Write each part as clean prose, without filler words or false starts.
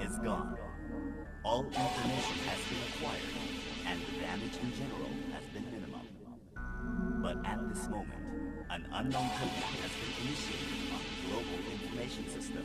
Is gone. All information has been acquired, and the damage in general has been minimum. But at this moment, an unknown token has been initiated on the global information system.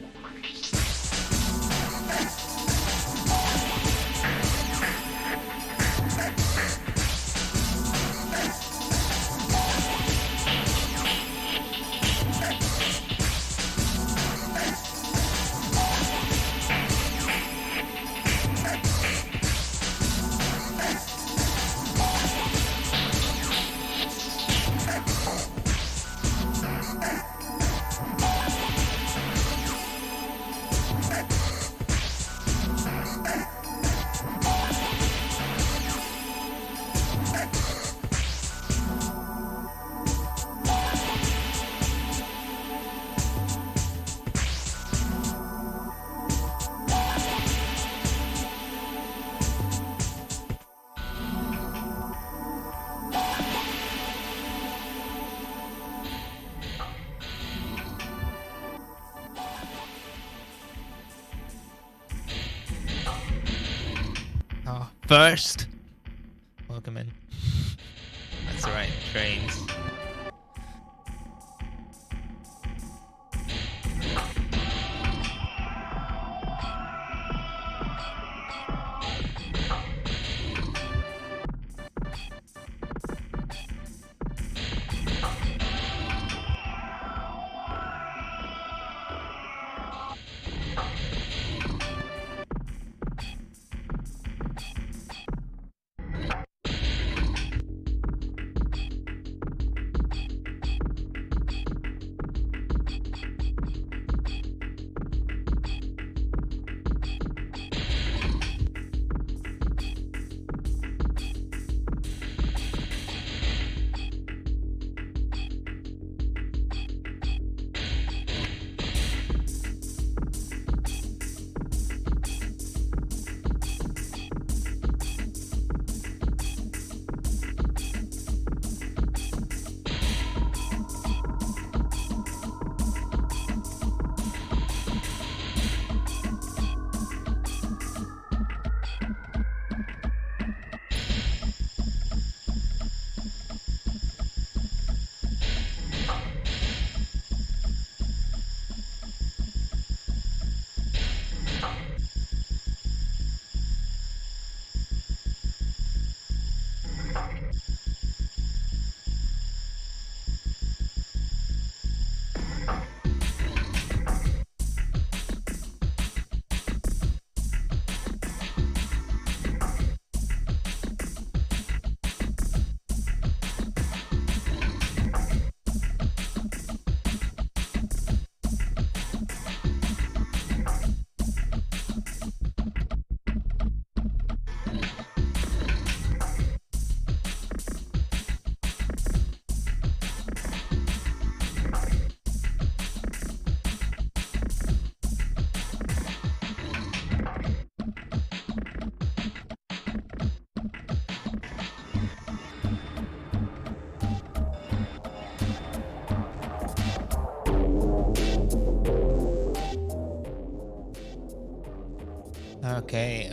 First, welcome in. That's right, trains.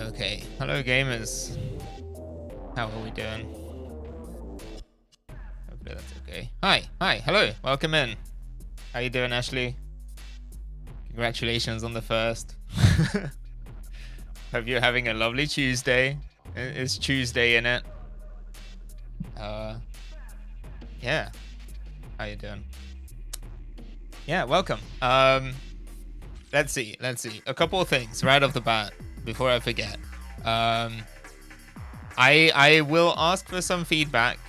Okay. Hello, gamers. How are we doing? Hopefully that's okay. Hi. Hello. Welcome in. How you doing, Ashley? Congratulations on the first. Hope you're having a lovely Tuesday. It's Chewsday, innit? Yeah. How you doing? Yeah, welcome. Let's see. A couple of things right off the bat before I forget. I will ask for some feedback.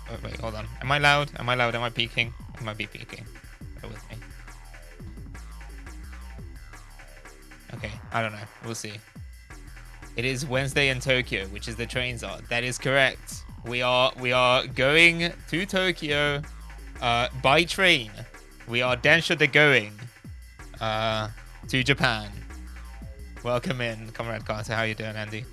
Oh, wait, hold on. Am I loud? Am I peaking? I might be peaking. Bear with me. Okay, I don't know. We'll see. It is Wednesday in Tokyo, which is the trains are. That is correct. We are going to Tokyo by train. We are Densha de going to Japan. Welcome in, Comrade Carter. How you doing, Andy?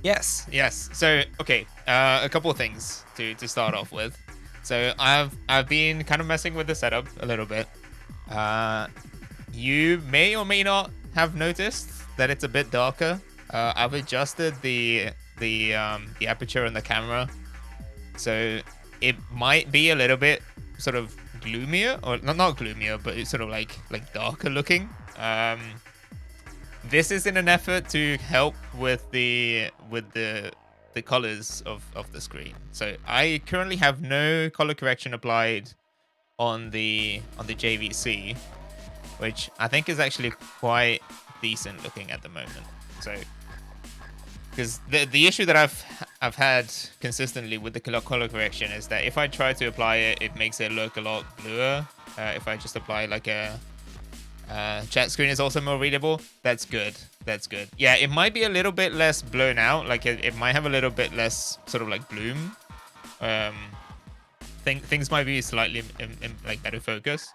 Yes. So, okay, a couple of things to start off with. So I've been kind of messing with the setup a little bit. You may or may not have noticed that it's a bit darker. I've adjusted the aperture on the camera, so it might be a little bit sort of gloomier, or not gloomier, but it's sort of like darker looking. This is in an effort to help with the colors of the screen. So I currently have no color correction applied on the JVC, which I think is actually quite decent looking at the moment. So, because the issue that I've had consistently with the color correction is that if I try to apply it, it makes it look a lot bluer. If I just apply like a chat screen is also more readable. That's good. Yeah, it might be a little bit less blown out. Like it might have a little bit less sort of like bloom. Things might be slightly in like better focus.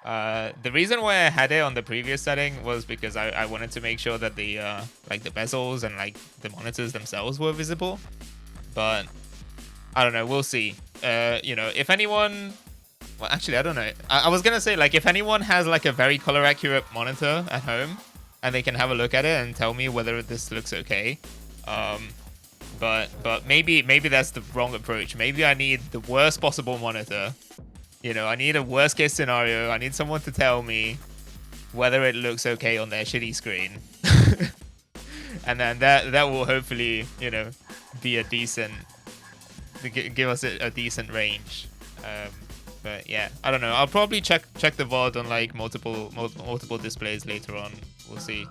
The reason why I had it on the previous setting was because I wanted to make sure that the like the bezels and like the monitors themselves were visible. But I don't know. We'll see. You know, if anyone. Well, actually, I don't know. I was gonna say, like, if anyone has like a very color accurate monitor at home, and they can have a look at it and tell me whether this looks okay. But maybe that's the wrong approach. Maybe I need the worst possible monitor. You know, I need a worst case scenario. I need someone to tell me whether it looks okay on their shitty screen, and then that will hopefully, you know, be a decent, give us a decent range. But yeah, I don't know. I'll probably check the VOD on like multiple displays later on. We'll see.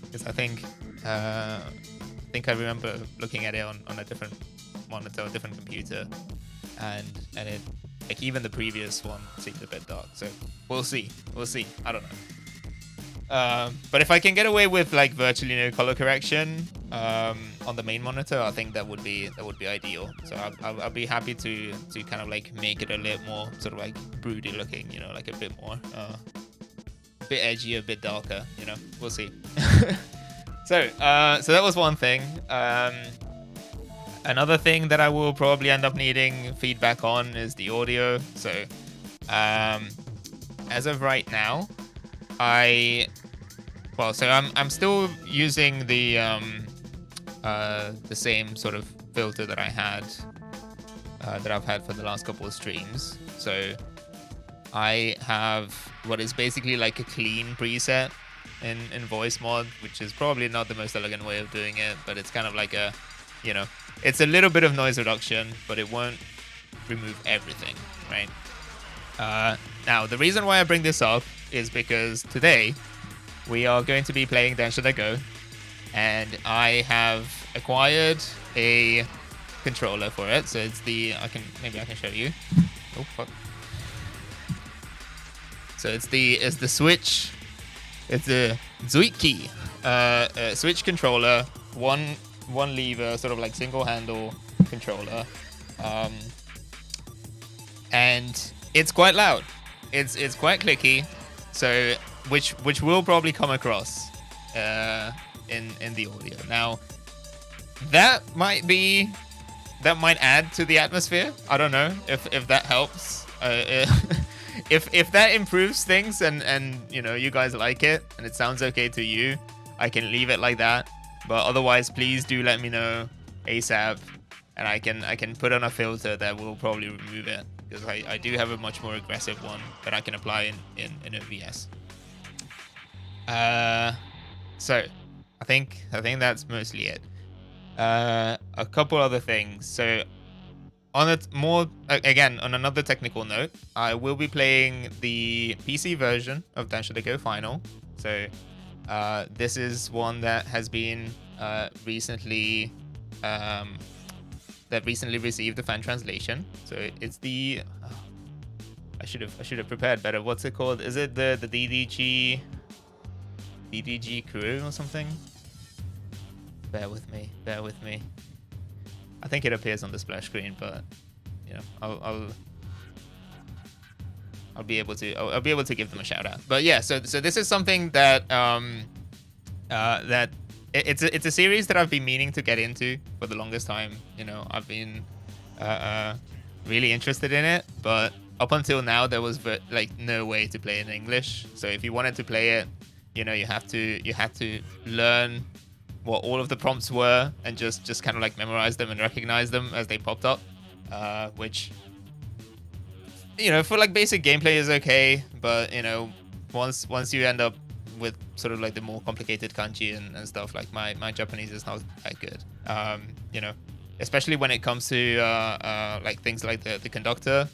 Because I think I remember looking at it on a different monitor, a different computer, and it, like, even the previous one seemed a bit dark. So we'll see. I don't know. But if I can get away with like virtually no color correction on the main monitor, I think that would be ideal. So I'll be happy to kind of like make it a little more sort of like broody looking, you know, like a bit more, a bit edgier, a bit darker. You know, we'll see. So that was one thing. Another thing that I will probably end up needing feedback on is the audio. So as of right now, I'm still using the same sort of filter that I had that I've had for the last couple of streams. So I have what is basically like a clean preset in voice mod, which is probably not the most elegant way of doing it, but it's kind of like a, you know, it's a little bit of noise reduction, but it won't remove everything, right? Now the reason why I bring this up is because today we are going to be playing Densha de GO, and I have acquired a controller for it. So it's the maybe I can show you. Oh fuck! So it's the Switch. It's a Zuiki Switch controller, one lever, sort of like single handle controller, and it's quite loud. It's quite clicky. So which will probably come across in the audio. Now that might add to the atmosphere. I don't know if that helps. If that improves things and you know, you guys like it and it sounds okay to you, I can leave it like that. But otherwise, please do let me know ASAP, and I can put on a filter that will probably remove it, because I do have a much more aggressive one that I can apply in OBS. So I think that's mostly it. A couple other things. So on another technical note, I will be playing the PC version of Densha de GO Final. So this is one that has been recently received the fan translation. So it's the I should have prepared better. What's it called? Is it the DDG crew or something? Bear with me. Bear with me. I think it appears on the splash screen, but you know, I'll be able to give them a shout out. But yeah, so this is something that it's a series that I've been meaning to get into for the longest time. You know, I've been really interested in it, but up until now there was like no way to play it in English. So if you wanted to play it, you know, you had to learn what all of the prompts were and just kind of like memorize them and recognize them as they popped up, which, you know, for like basic gameplay is okay, but you know, once you end up with sort of like the more complicated kanji and stuff, like my Japanese is not that good. You know, especially when it comes to like things like the conductor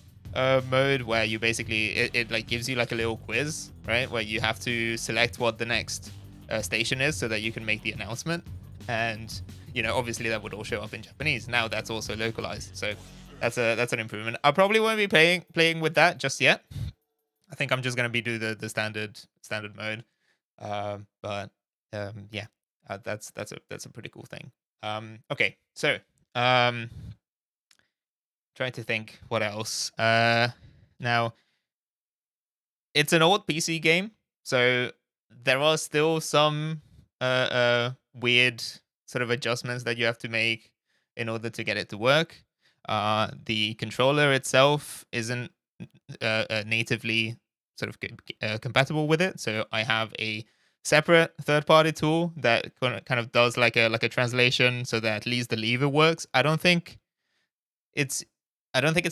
mode, where you basically it like gives you like a little quiz, right, where you have to select what the next station is so that you can make the announcement, and you know, obviously that would all show up in Japanese. Now that's also localized, so that's an improvement. I probably won't be playing with that just yet. I think I'm just gonna be do the standard mode. But yeah, that's a pretty cool thing. Okay, so trying to think what else. Now it's an old PC game, so there are still some weird sort of adjustments that you have to make in order to get it to work. The controller itself isn't natively sort of compatible with it, so I have a separate third-party tool that kind of does like a translation so that at least the lever works. I don't think it's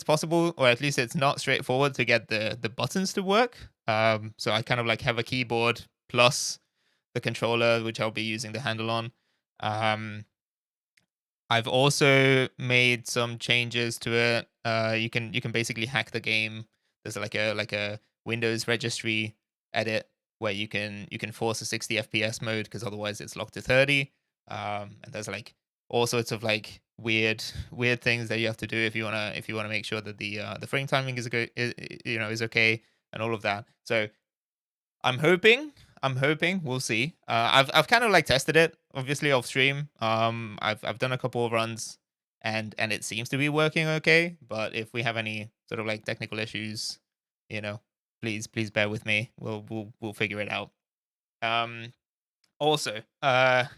possible, or at least it's not straightforward to get the buttons to work. So I kind of like have a keyboard plus the controller, which I'll be using the handle on. I've also made some changes to it. You can basically hack the game. There's like a Windows registry edit where you can force a 60 FPS mode, because otherwise it's locked to 30. And there's like all sorts of like weird things that you have to do if you wanna make sure that the frame timing is good, is okay, and all of that. So I'm hoping. We'll see. I've kind of like tested it, obviously off stream. I've done a couple of runs, and it seems to be working okay. But if we have any sort of like technical issues, you know, please bear with me. We'll figure it out. Also, I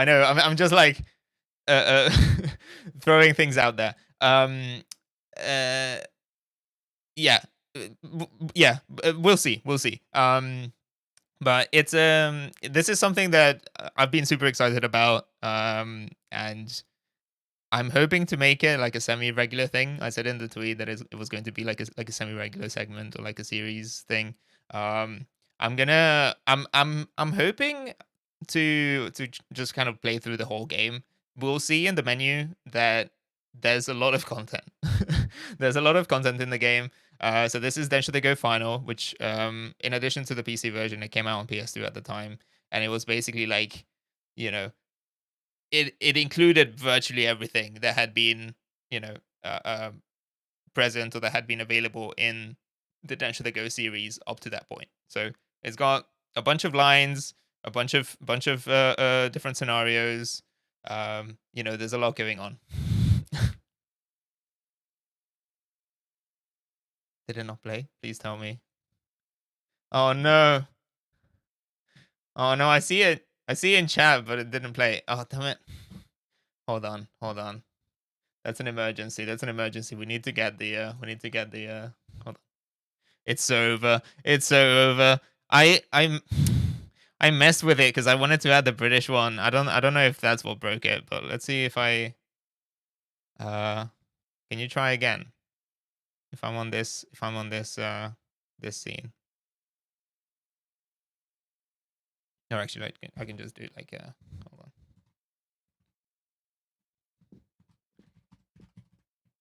know I'm just like throwing things out there. Uh, yeah, yeah, we'll see. But it's this is something that I've been super excited about, and I'm hoping to make it like a semi-regular thing. I said in the tweet that it was going to be like a semi-regular segment or like a series thing. I'm hoping to just kind of play through the whole game. We'll see in the menu that there's a lot of content. There's a lot of content in the game. So this is Densha de GO Final, which in addition to the PC version, it came out on PS2 at the time, and it was basically like, you know, it included virtually everything that had been, you know, present or that had been available in the Densha de GO series up to that point. So it's got a bunch of lines, a bunch of different scenarios. You know, there's a lot going on. Did it not play? Please tell me. Oh no. Oh no, I see it. I see it in chat, but it didn't play. Oh damn it. Hold on. That's an emergency. We need to get the hold on. It's so over. I messed with it because I wanted to add the British one. I don't know if that's what broke it, but let's see if I can you try again? If I'm on this this scene. No, actually I can just do it like hold on.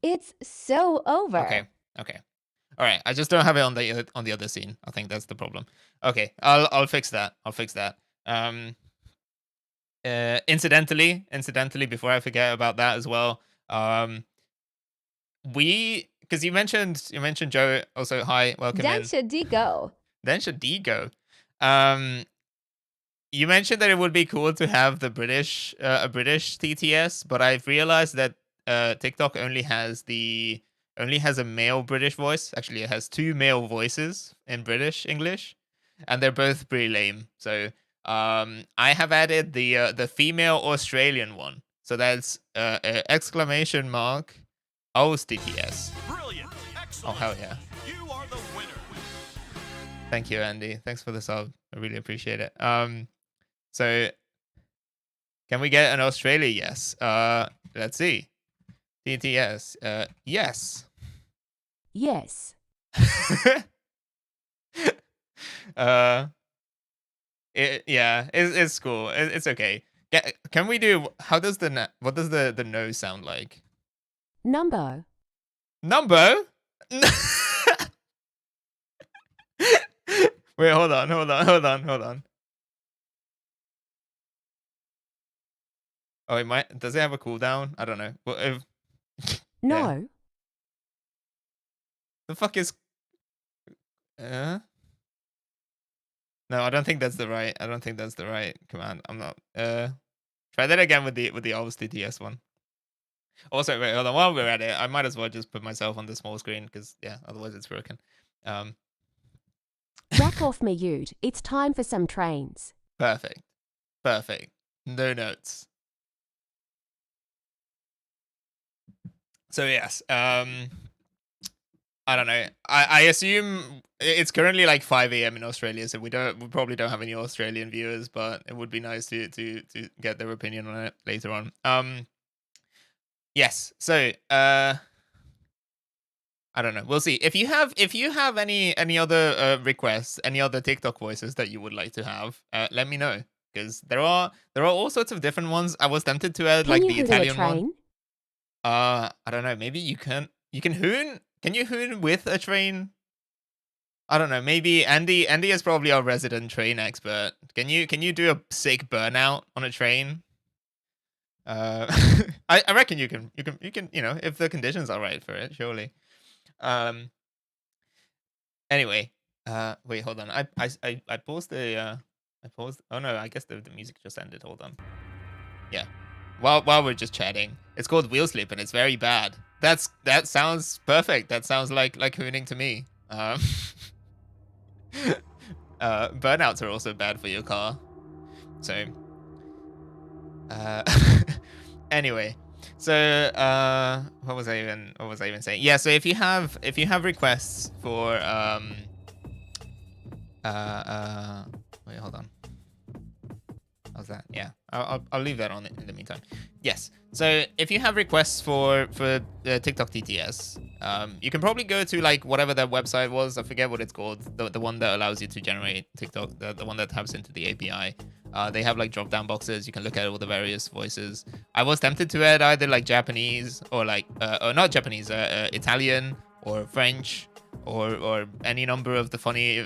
It's so over. Okay. All right. I just don't have it on the other scene. I think that's the problem. Okay. I'll fix that. Incidentally, before I forget about that as well, we because you mentioned Joe also. Hi, welcome in. Densha de GO. Densha de GO. You mentioned that it would be cool to have the British a British TTS, but I've realized that TikTok only has a male British voice. Actually, it has 2 male voices in British English, and they're both pretty lame. So I have added the female Australian one. So that's exclamation mark O's TTS. Brilliant. Oh Excellent. hell yeah! You are the winner. Thank you, Andy. Thanks for the sub. I really appreciate it. So can we get an Australia yes? Let's see. TTS. Yes. Yes. It's cool. It's okay. Can we do? What does the no sound like? Number. Number. Wait, hold on. Oh, it might. Does it have a cooldown? I don't know. Well, if No. the fuck is. No, I don't think that's the right. Command. I'm not. Try that again with the old TTS one. Also, wait, hold on. While we're at it, I might as well just put myself on the small screen because otherwise it's broken. Rack off me, Yude. It's time for some trains. Perfect. No notes. So yes, I don't know. I assume it's currently like 5 a.m. in Australia, so we probably don't have any Australian viewers, but it would be nice to get their opinion on it later on. Yes. So I don't know. We'll see. If you have any other requests, any other TikTok voices that you would like to have, let me know, because there are all sorts of different ones. I was tempted to add Can like you the hoodoo a Italian one. train? I don't know. Maybe you can hoon. Can you hoon with a train? I don't know. Maybe Andy is probably our resident train expert. Can you do a sick burnout on a train? I reckon you can if the conditions are right for it, surely. Anyway, wait, hold on. I paused the oh no, I guess the music just ended. Hold on. Yeah. While we're just chatting. It's called Wheel Slip and it's very bad. That sounds perfect. That sounds like hooning to me. Burnouts are also bad for your car. So anyway. So what was I even saying? Yeah, so if you have requests for wait, hold on. How's that? Yeah, I'll leave that on in the meantime. Yes. So if you have requests for the TikTok TTS, you can probably go to like whatever that website was. I forget what it's called. The one that allows you to generate TikTok. The one that taps into the API. They have like drop down boxes. You can look at all the various voices. I was tempted to add either like Japanese or like or not Japanese, Italian or French or any number of the funny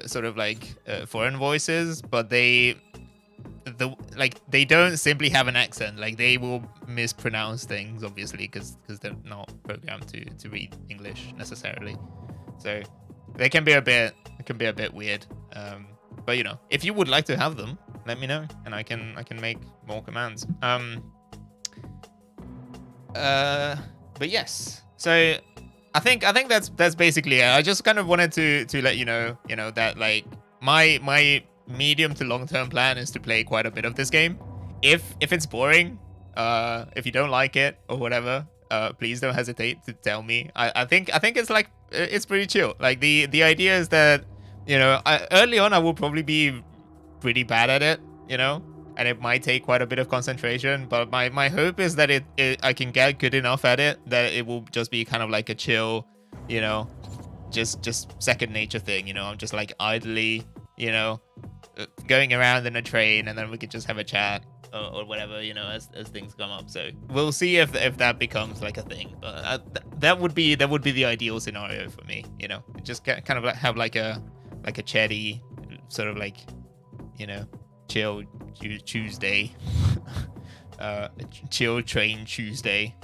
sort of like foreign voices, but they don't simply have an accent. Like they will mispronounce things, obviously, because they're not programmed to read English necessarily. So they can be a bit weird. But if you would like to have them, let me know, and I can make more commands. But yes. So I think that's basically it. I just kind of wanted to let you know that like my medium to long term plan is to play quite a bit of this game. If it's boring, if you don't like it or whatever, please don't hesitate to tell me. I think it's like it's pretty chill. Like the idea is that early on I will probably be pretty bad at it, and it might take quite a bit of concentration, but my hope is that I can get good enough at it that it will just be kind of like a chill, just second nature thing. I'm just like idly, going around in a train, and then we could just have a chat or whatever, as things come up. So we'll see if that becomes like a thing. But that would be the ideal scenario for me. Just kind of like have like a chatty sort of like chill Chewsday, chill train Chewsday.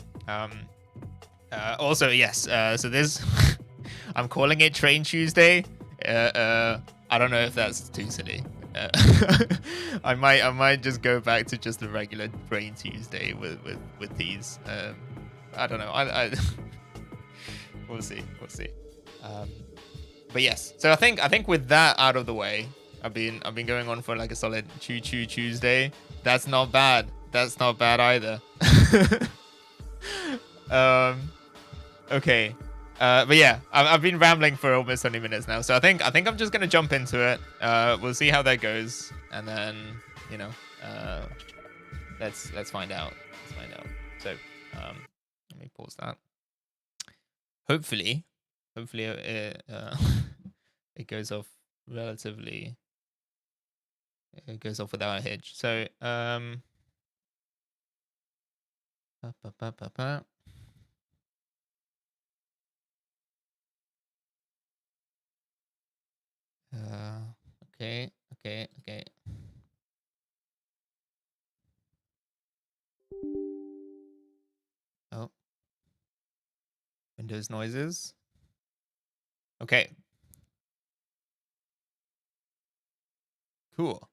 Also, yes. So this, I'm calling it Train Tuesday. I don't know if that's too silly. I might just go back to just a regular Train Tuesday with these. I don't know. I we'll see. But yes. So I think with that out of the way, I've been going on for like a solid Tuesday. That's not bad. That's not bad either. Okay. But yeah, I've been rambling for almost 20 minutes now, so I think I'm just gonna jump into it. We'll see how that goes, and then let's find out. So let me pause that. Hopefully it it goes off relatively. It goes off without a hitch. So okay. Oh, Windows noises. Okay. Cool.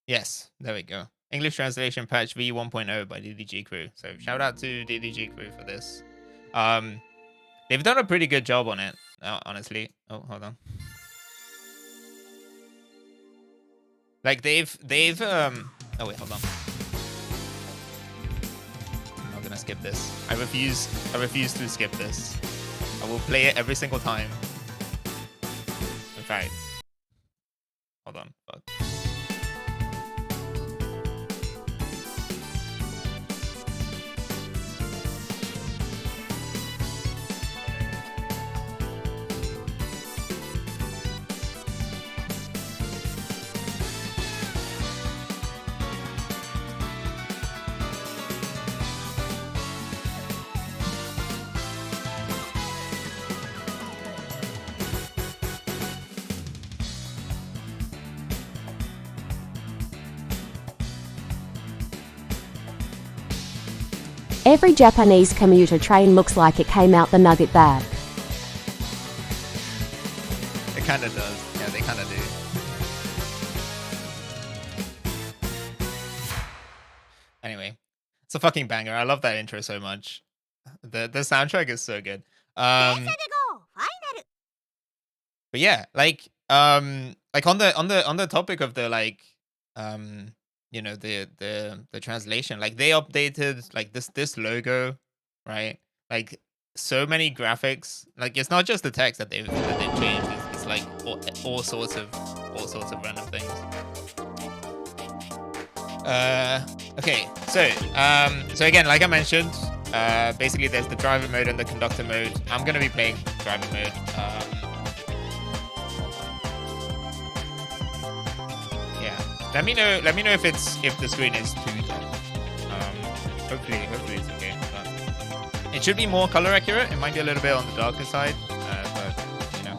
Yes, there we go. English translation patch V1.0 by DDG Crew. So shout out to DDG Crew for this. They've done a pretty good job on it, honestly. Oh, hold on. Like they've oh wait, hold on. I'm not gonna skip this. I refuse to skip this. I will play it every single time. In fact, hold on. Fuck. Every Japanese commuter train looks like it came out the nugget bag. It kind of does. Yeah, they kind of do. Anyway, it's a fucking banger. I love that intro so much. The soundtrack is so good. But yeah, like on the topic of the like the translation, like they updated like this logo, right? Like so many graphics. Like it's not just the text that they've changed. It's like all sorts of random things. Okay, so again, like I mentioned, basically there's the driver mode and the conductor mode. I'm gonna be playing driver mode. Yeah, let me know if the screen is too dark. Hopefully it's okay. But it should be more color accurate. It might be a little bit on the darker side, but you know.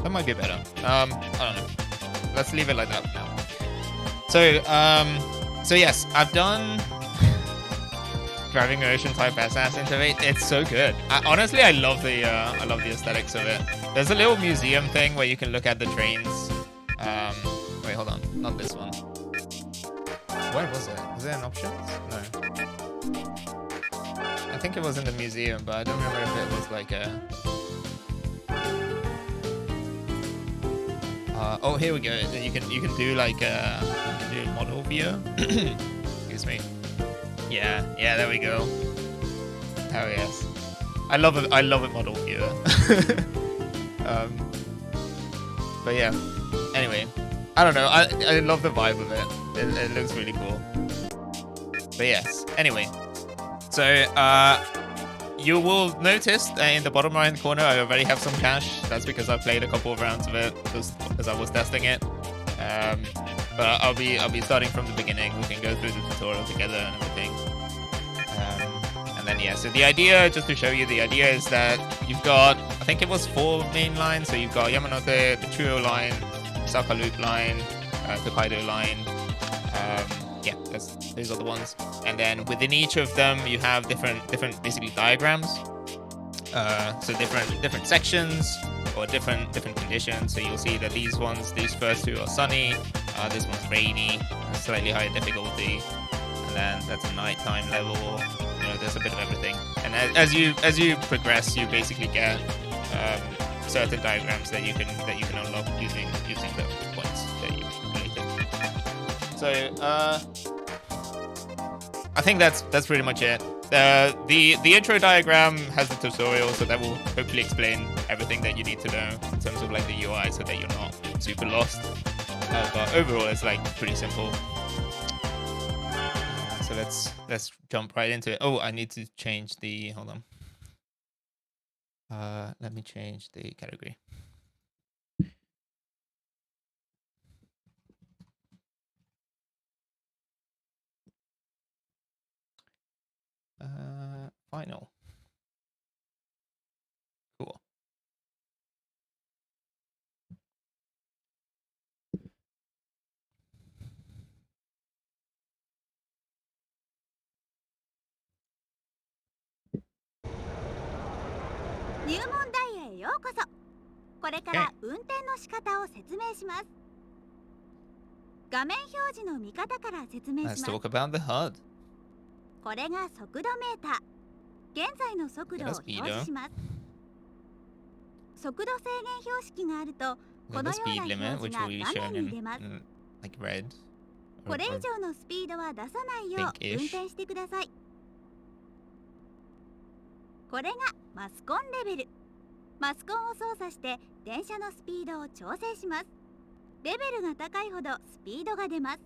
That might be better. I don't know. Let's leave it like that for now. So yes, I've done driving motion type SS into it. It's so good. Honestly, I love the aesthetics of it. There's a little museum thing where you can look at the trains. Wait, hold on, not this one. Where was it? Was it in options? No. I think it was in the museum, but I don't remember if it was like a. Oh, here we go. You can do like model view. Excuse me. Yeah, there we go. Oh yes, I love it model viewer. But yeah. Anyway, I don't know. I love the vibe of it. It looks really cool. But yes. Anyway, so you will notice in the bottom right corner I already have some cash. That's because I played a couple of rounds of it just as I was testing it. But I'll be starting from the beginning. We can go through the tutorial together and everything. And And then, yeah, so the idea, just to show you, the idea is that you've got, I think it was 4 main lines. So you've got Yamanote, the Chuo line, Saka Loop line, Tokaido line. Yeah, those are the ones. And then within each of them, you have different basically diagrams. So different sections or different conditions. So you'll see that these first 2 are sunny. This one's rainy, slightly higher difficulty. And then that's a nighttime level. You know, there's a bit of everything. And as you progress, you basically get certain diagrams that you can unlock using the points that you completed. So I think that's pretty much it. The intro diagram has the tutorial, so that will hopefully explain everything that you need to know in terms of like the UI, so that you're not super lost. But overall, it's like pretty simple. So let's jump right into it. Oh, I need to change the, hold on. Let me change the category. Final. Cool. Let's talk about the HUD. これが速度メーター。現在の速度を表示します。速度制限標識があると、このような表示が画面に出ます。これ以上のスピードは出さないよう運転してください。これがマスコンレベル。マスコンを操作して電車のスピードを調整します。レベルが高いほどスピードが出ます。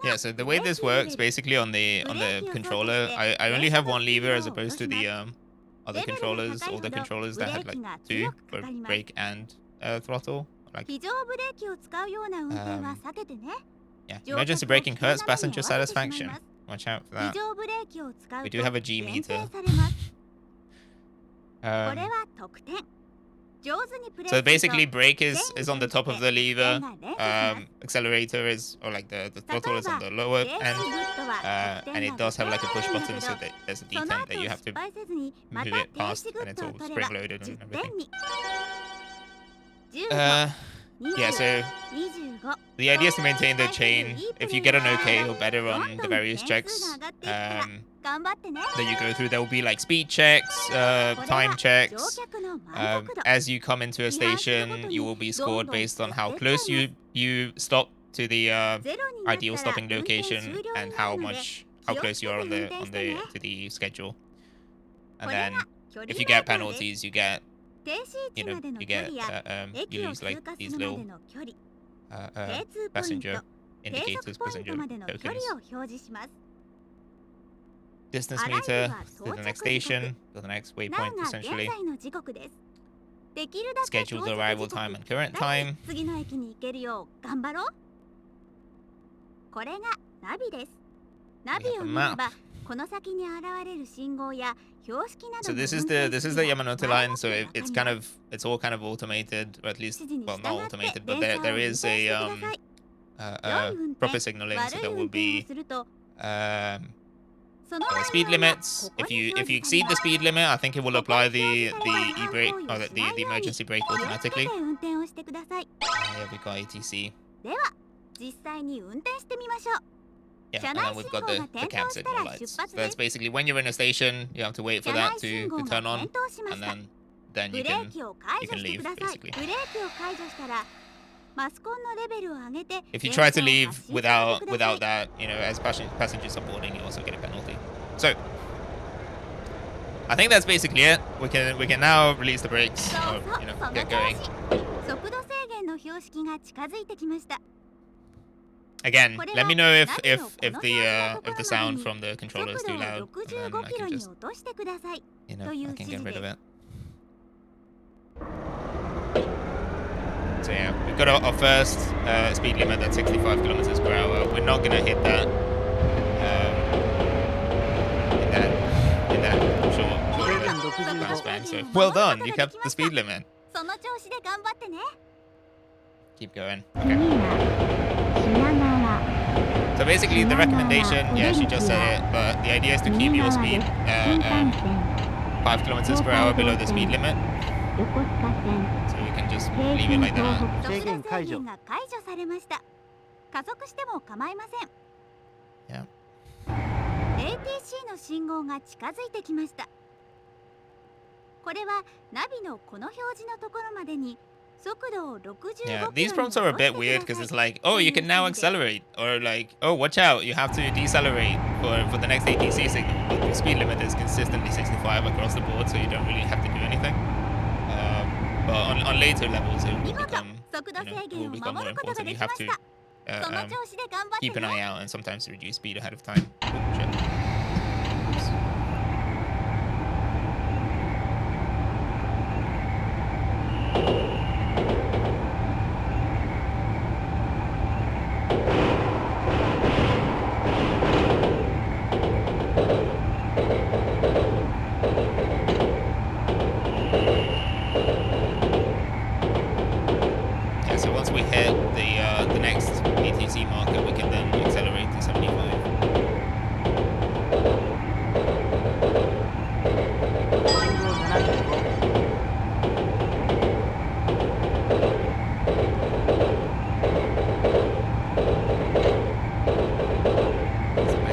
Yeah, so the way this works basically on the controller, I only have 1 lever as opposed to the other controllers, all the controllers that had like 2 for brake and throttle. Like, yeah, emergency braking hurts passenger satisfaction. Watch out for that. We do have a G meter. So basically, brake is on the top of the lever, accelerator is, or like the throttle is on the lower end, and it does have like a push button, so that there's a detent that you have to move it past, and it's all spring loaded and everything. Yeah, so the idea is to maintain the chain. If you get an okay or better on the various checks that you go through, there will be like speed checks, time checks. As you come into a station, you will be scored based on how close you stop to the ideal stopping location and how close you are to the schedule. And then if you get penalties, you lose like these little passenger indicators, passenger tokens. Distance meter to the next station, to the next waypoint essentially. Scheduled arrival time and current time. これがナビです。ナビを見ればこの先に現れる信号や標識など So this is the Yamanote line, so it's all kind of automated, or at least, well, not automated, but there is a proper signaling, so there will be speed limits. If you exceed the speed limit, I think it will apply the e-brake or the emergency brake automatically. Yeah, we got ATC. では実際に運転してみましょう。 Yeah, and then we've got the cab signal lights. So that's basically when you're in a station, you have to wait for that to turn on, and then you can leave, basically. If you try to leave without that, you know, as passengers are boarding, you also get a penalty. So I think that's basically it. We can now release the brakes, or, you know, get going. Again, let me know if the sound from the controller is too loud, and then I can just, you know, I can get rid of it. So yeah, we've got our first speed limit at 65 kilometers per hour. We're not gonna hit that. So well done, you kept the speed limit. その調子で頑張ってね。 Keep going. 次は品川 So basically, the recommendation, yeah, she just said it, but the idea is to keep your speed 5 kilometers per hour below the speed limit. 横須賀線 So we can just leave it like that. 速度制限が解除されました。加速しても構いません。 Yeah. ATC の信号が近づいてきました。これはナビのこの表示のところまでに速度を65 Yeah, キ these ロに prompts are a bit weird because it's like, oh, you can now accelerate, or like, oh, watch out, you have to decelerate for the next ATC signal. But the speed limit is consistently 65 across the board, so you don't really have to do anything. But on later levels, it will become, it will become more important. You have to その調子で頑張って keep an ね。 eye out and sometimes reduce speed ahead of time. Oh, shit. Oops. Yeah, so once we hit the next ATC marker, we can then accelerate to 75.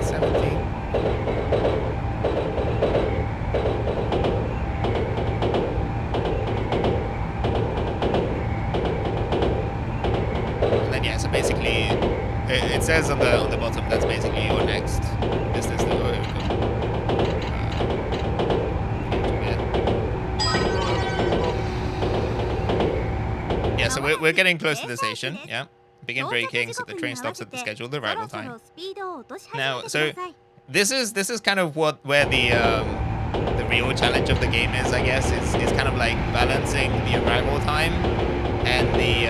70. And then yeah, so basically it says on the bottom that's basically your next distance to go. Yeah, so we're getting close to the station. Yeah. Begin braking so the train stops at the scheduled arrival そろそ time. ろスピードを落とし始 Now, めてくだ so さい。 this is kind of where the real challenge of the game is, I guess, is kind of like balancing the arrival time and the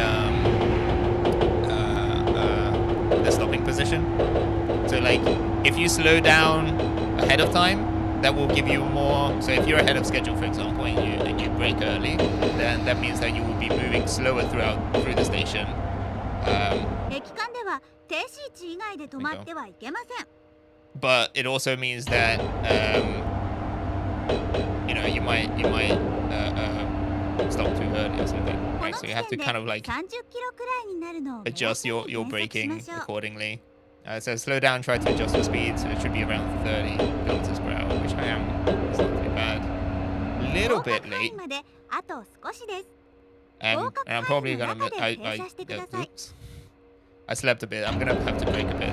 stopping position. So like if you slow down ahead of time, that will give you more. So if you're ahead of schedule, for example, and you brake early, then that means that you will be moving slower through the station. 駅間では停止位置以外で止まってはいけません。 But it also means that you might stop too early or something, こ right? の So 時 you have to 点で kind of like 30キロくらいになるのを目安 adjust に your 減速し braking ましょう。 accordingly. So slow down, try to adjust your speed, so it should be around 30 kilometers per hour, which I am. It's not too bad. A little 合格 bit 範囲 late, まであと少しです。 and I'm probably gonna. Oops. I slept a bit. I'm gonna have to brake a bit.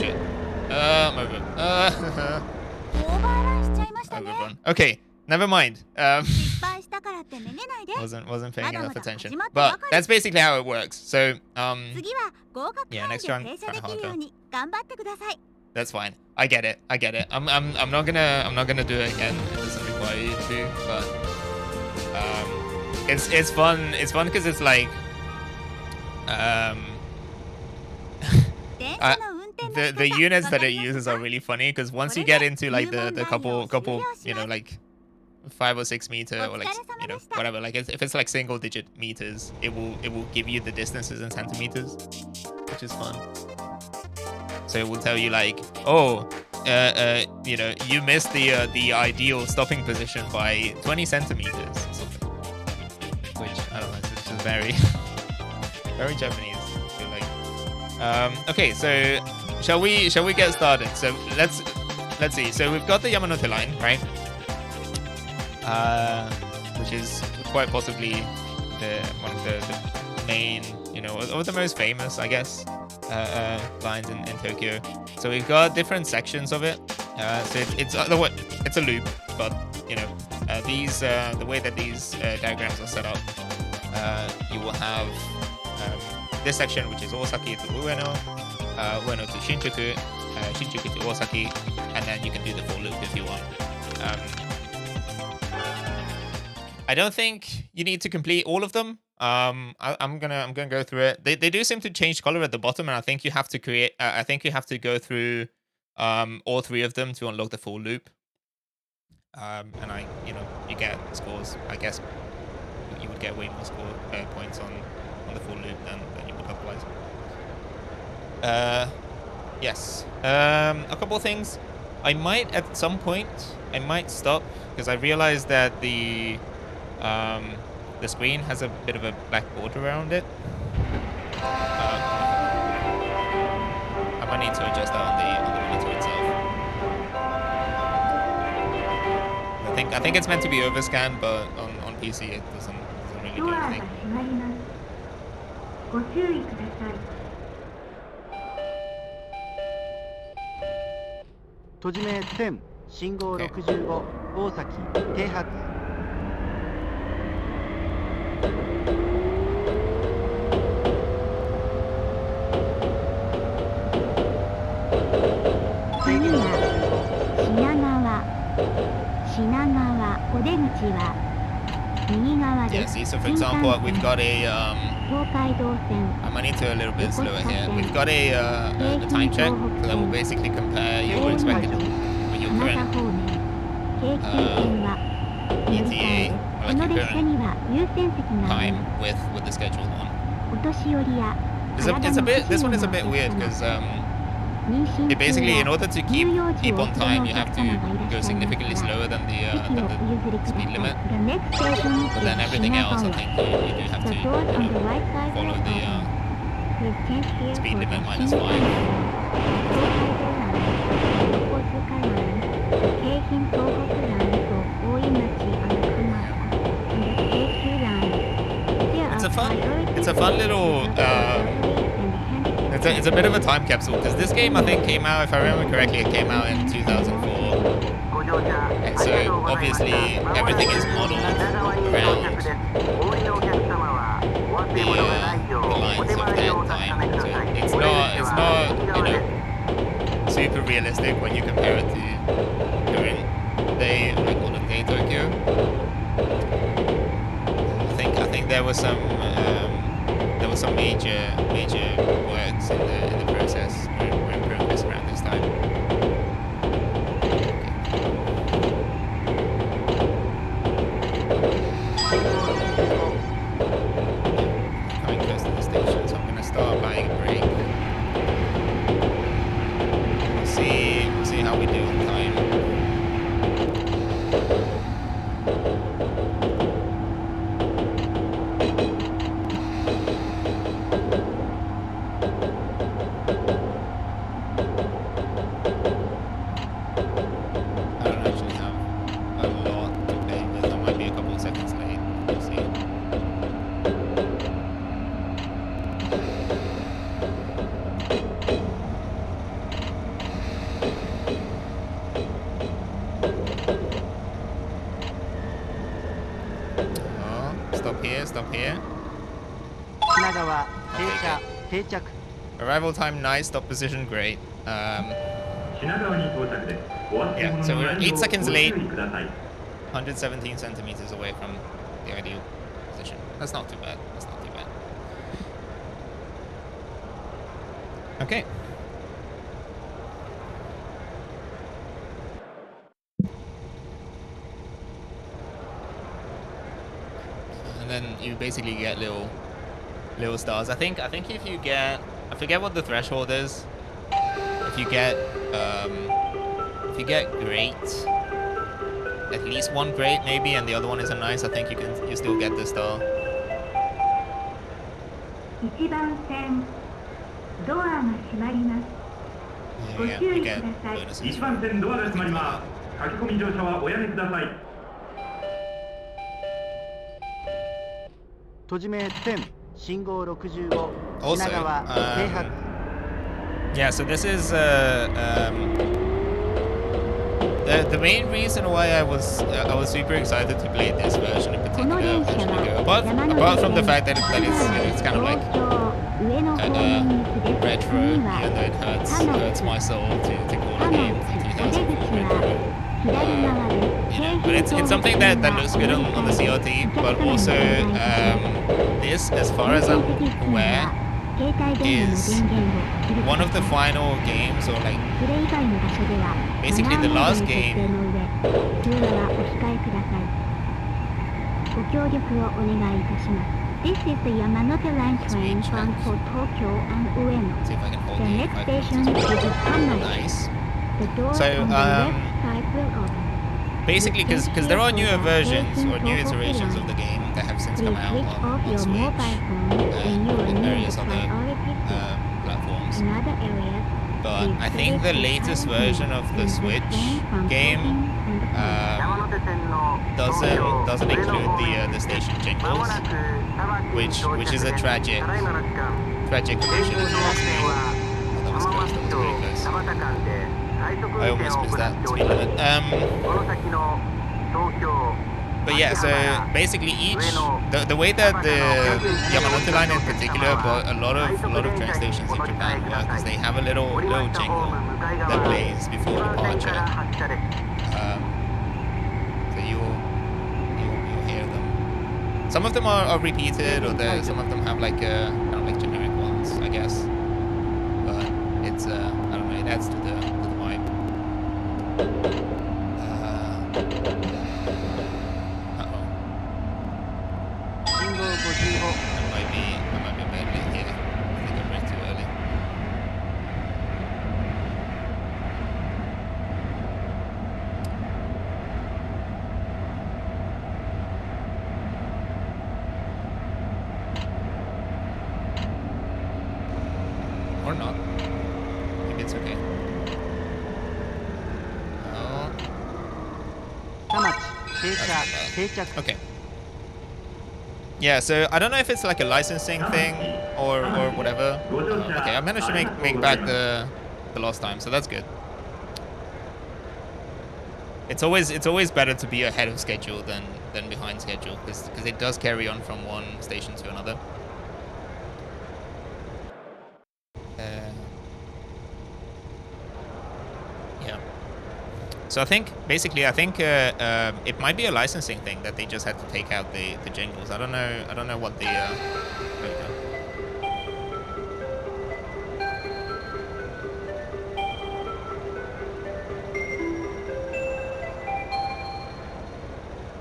Shit. I'm over. オーバーランしちゃいましたね。 Overrun. Okay, never mind. 失敗したからってめげないで。 wasn't paying enough attention. まだまだ始まった But ばかり。 that's basically how it works. So 次は合格 Yeah, 範囲 next で round, 停車で try きるように頑張ってください。 that's fine. I get it. I'm not gonna do it again. It doesn't require you to, but it's fun. It's fun because it's like 電車の運転の仕方 the units わか that it ります uses か are really funny because once you get into like the couple like 5 or 6 meter or like whatever, like if it's like single digit meters, it will give you the distances in centimeters, which is fun. So it will tell you like, oh, you missed the ideal stopping position by 20 centimeters or something. Which I don't know, it's just very very Japanese. I feel like. Okay, so shall we get started? So let's see. So we've got the Yamanote line, right? Which is quite possibly one of the main, or the most famous, I guess, lines in Tokyo. So we've got different sections of it. So it's a loop, but these the way that these diagrams are set up, you will have this section, which is Osaki to Ueno, Ueno to Shinjuku, Shinjuku to Osaki, and then you can do the full loop if you want. I don't think you need to complete all of them. I'm gonna go through it. They do seem to change color at the bottom, and I think you have to create. I think you have to go through all 3 of them to unlock the full loop. And you get scores. I guess you would get way more points on the full loop than you would otherwise. Yes. A couple of things. I might at some point stop because I realized that the screen has a bit of a black border around it. I might need to adjust that on the monitor itself. I think it's meant to be overscanned, but on PC it doesn't really do anything. ご注意ください。閉じ目10信号65大崎停発。次は品川お出口は右側で Yeah, す。 see, so for example, we've got a東海道線 I might need to a little bit slower here. We've got a time check, so that will basically compare your expected with your 蒲田 current 方面京急線は乗り換え ETA, こ or の like 列車 your に current は優先席があり time ます。 with the scheduled one. お年寄りや This one is a bit weird because 妊娠 it basically, 中 in や order to 乳幼児 keep を on お連 time, れ you のお have 客様 to がいらっ go しゃいま significantly すから slower than 席をお譲りくだ speed さい。 limit. The next station But then is everything else, I Shinagawa. think you do have The to doors on the right side follow are the open. Please change here speed for the limit -5. 新幹線、東海道ライン、横須賀ライン、京浜東北ラインと大井町熊本 and the 京急ライン。There It's are a fun priority little for the elderly and handicapped. it's a bit of a time capsule because this game I think came out, if I remember correctly, it came out in 2004, and so obviously everything is modeled around the lines of their time. So it's not super realistic when you compare it to current day, like modern day Tokyo. I think there was some major works in the process were in progress around this time. Coming close to the station, so I'm gonna start buying a break. We'll see how we do on time. I don't actually have a lot to play with. I might be a couple of seconds late. We'll see. Oh, stop here. 品川停車定着。 Arrival time nice, stop position great. Yeah, so we're 8 seconds late. 117 centimeters away from the ideal position. That's not too bad. Okay. And then you basically get little stars. I think if you get, I forget what the threshold is. If you get great, at least one great maybe, and the other one is a nice, I think you still get the star. 1番線ドアが閉まります。 Yeah, you get bonuses. 1番線ドアが閉まります。駆け込み乗車はおやめください。閉じ目10信号65 Also, 品川停発。 yeah, so this is the main reason why I was super excited to play this version in この particular. 電車 Apart は山手 from the 線 fact that it's kind of like 東京上野方面行きです。 retro, 次は even though it hurts my soul to call a game from お出口 2004 は retro. 左側です。 But it's something that looks good on the CRT, but also this, as far as I'm aware, 携帯電話の is 電源を切る one く of the ださい。 final games, or like それ以外の場所では Basically, マナー the モード last に設定の上、通話はお控えください。ご協力をお願いいたします。This is the Yamanote Line train bound for Tokyo and Ueno. see if I can hold The the next 85 station meters. is Hamamatsu. Nice. The doors So, on the left side will open. Basically, because there are newer versions or new iterations of the game that have since Please come out switch off on your Switch mobile phone when you are and near various the other priority seat. platforms. In other areas, But please I think select the the latest silent version mode of the and Switch refrain from game talking and doesn't include the station jingles, which is a tragic omission if you ask me. Oh, that was close. That was very close. I almost missed that speed limit. But yeah, so basically the way that the Yamanote line in particular, but a lot of train stations in Japan work is they have a little jingle that plays before departure. So you'll hear them. Some of them are repeated, or some of them have like kind of like generic ones, I guess. But it's I don't know, it adds to the vibe. I might be a bit late here. I think I'm way too early. Or not. Maybe it's okay. Oh. 田町停車定着 Okay. Yeah, so I don't know if it's like a licensing thing or whatever. Okay, I managed to make back the lost time, so that's good. It's always better to be ahead of schedule than behind schedule, because it does carry on from one station to another. Yeah. So I think it might be a licensing thing that they just had to take out the jingles. I don't know what the there we go.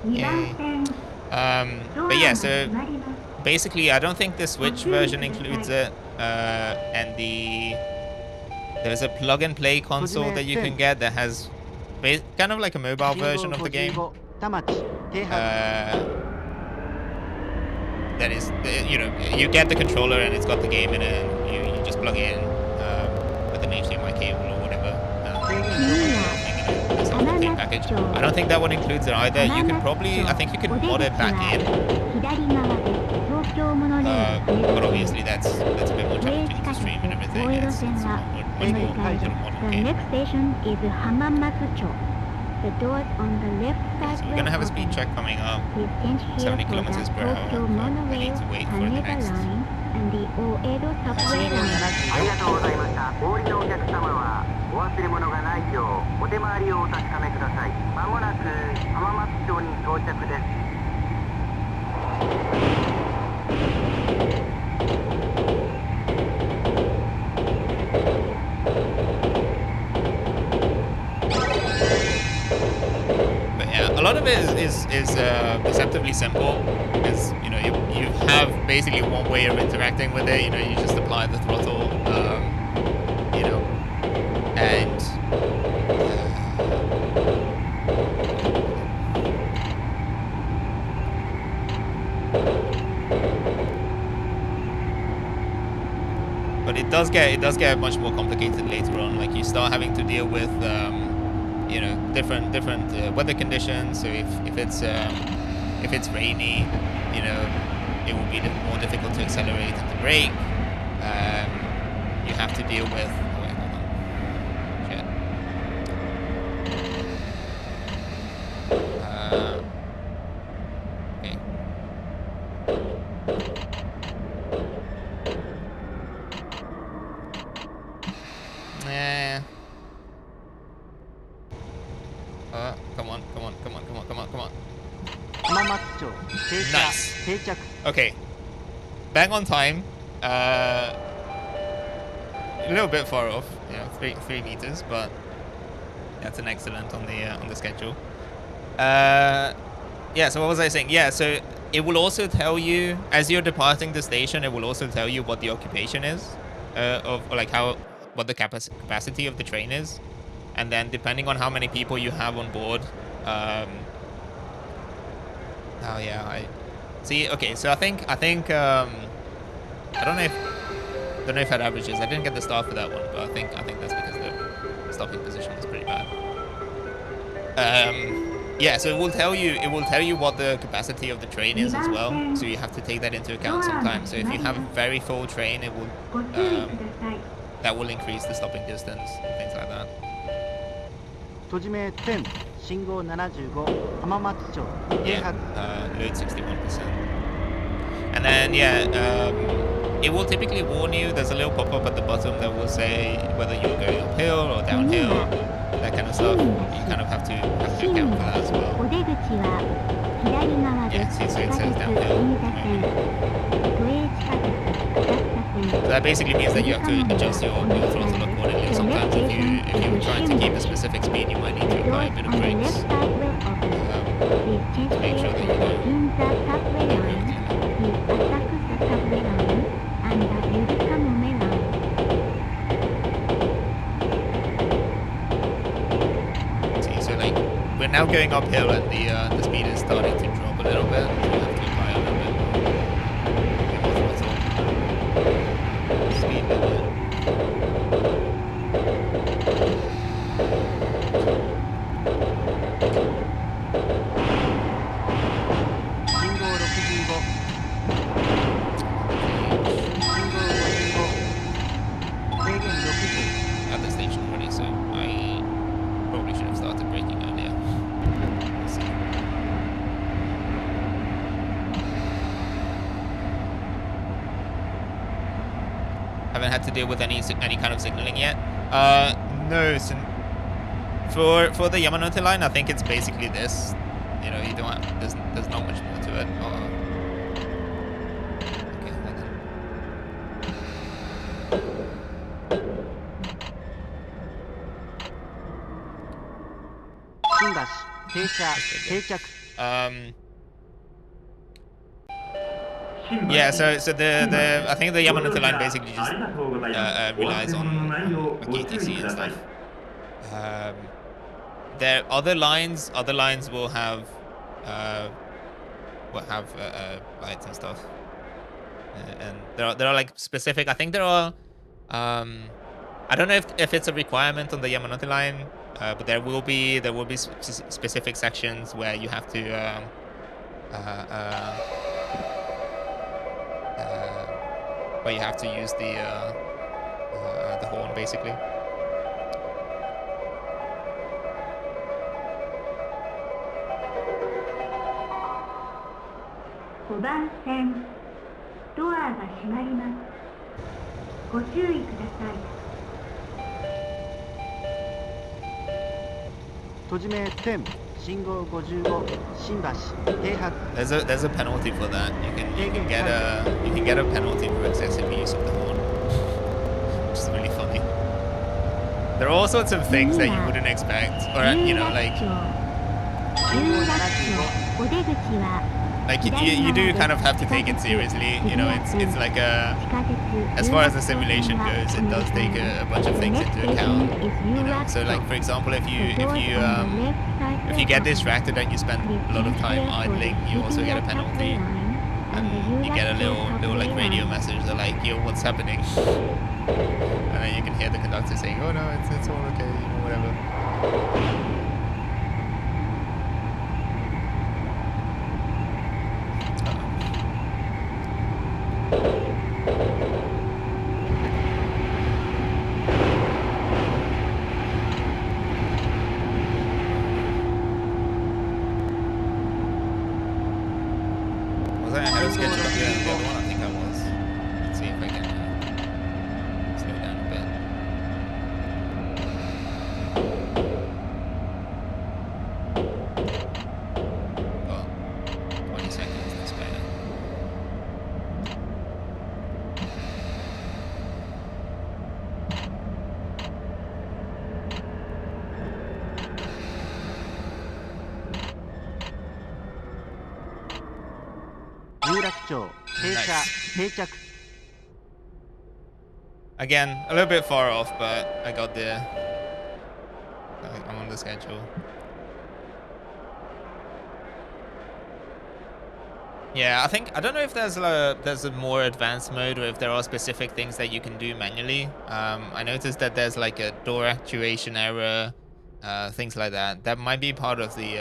Yay. But yeah, so basically I don't think the Switch version includes it, and there's a plug and play console that you can get that has kind of like a mobile version of the game. 田町停泊 That is, you get the controller and it's got the game in it, and you just plug it in with an HDMI cable or whatever. It's not the thing package. I don't think that one includes it either. You can probably, I think you can mod it back in, but obviously that's a bit more challenging to stream and everything. It's much more sort of modern The game. next station is Hamamatsu. The doors on the left side So we're will gonna have a speed open. check coming up. Please change here 70 for the kilometers per hour. Tokyo So we monorail, need to wait for the Haneda next. line, and the Oedo subway line. ありがとうございました。お降りのお客様はお忘れ物がないようお手回りをお確かめください。まもなく浜松町に到着です。 But yeah, a lot of it is perceptively simple, because you have basically one way of interacting with it. You just apply the throttle, and but it does get much more complicated later on. Like you start having to deal with different weather conditions. So if it's rainy, it will be more difficult to accelerate and to brake. You have to deal with. Oh wait, hold on. Shit. Okay. Nah. Come on. 浜松町停車 Nice. 定着 Okay. Bang on time. a little bit far off, you know, 3 meters, but that's an excellent on the schedule. Yeah, so what was I saying? Yeah, so it will also tell you, as you're departing the station, it will also tell you what the occupation is, of like what the capacity of the train is, and then depending on how many people you have on board. Oh yeah, I see. Okay, so I think I don't know if that averages. I didn't get the star for that one, but I think that's because the stopping position was pretty bad. Yeah, so it will tell you what the capacity of the train is as well. So you have to take that into account sometimes. So if you have a very full train, it will that will increase the stopping distance and things like that. 閉じ目10信号75浜松町 Yeah, load 61%. And then it will typically warn you. There's a little pop-up at the bottom that will say whether you're going uphill or downhill, that kind of stuff. You kind of have to account for that as well. お出口は左側で Yeah, す。 see, so it 地下 says 鉄 downhill. 銀座線、都営地下鉄浅草 So that basically means that you have to adjust your throttle accordingly. Sometimes if you're trying to keep a specific speed, you might need to apply a bit of brakes to make sure that you don't. 銀座サブウェイライン、the 浅草サブウェイライン and the ゆりかもめライン。 See, so like we're now going uphill and the speed is starting to drop a little bit. So you have to apply a little bit more throttle. Speed limit. 信号65信号55制限60 At the station already, so I probably should have started braking earlier. Let's see. Haven't had to deal with any kind of signaling yet. No. So for the Yamanote line, I think it's basically this. You know, you don't have, there's not much more to it. Okay, hold on. 新橋停車定着 Yeah, so the I think the Yamanote line basically just relies on KTC and stuff. There other lines will have lights and stuff, and there are like specific. I think there are. I don't know if it's a requirement on the Yamanote line, but there will be specific sections where you have to where you have to use the horn basically. 5番線ドアが閉まります。ご注意ください。閉じ目10信号55新橋停泊 There's a penalty for that. You can get a penalty for excessive use of the horn, which is really funny. There are all sorts of things that you wouldn't expect, or you know, like you do kind of have to take it seriously. You know, it's like as far as the simulation goes, it does take a bunch of things into account. You know, so like for example, if you get distracted and you spend a lot of time idling, you also get a penalty, and you get a little like radio message that like, yo, what's happening? And then you can hear the conductor saying, oh no, it's all okay, you know, whatever. Was I ahead of schedule on the other one? I think I was. Let's see if I can slow down a bit. 町停車 Nice. 定着 Again, a little bit far off, but I got there. I'm on the schedule. Yeah, I don't know if there's a more advanced mode or if there are specific things that you can do manually. I noticed that there's like a door actuation error, things like that. That might be part of the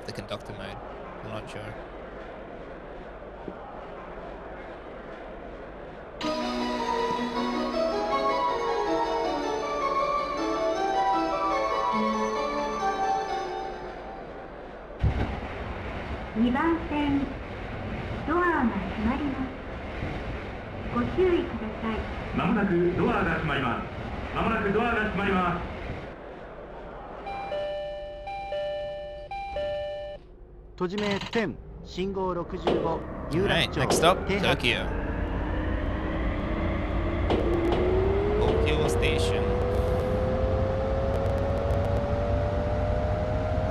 the conductor mode. I'm not sure.2番線ドアが閉まりますご注意くださいまもなくドアが閉まります。まもなくドアが閉まります。閉じ目1000信号65有 Alright, 楽町 next stop, 停泊 Tokyo. Tokyo Station.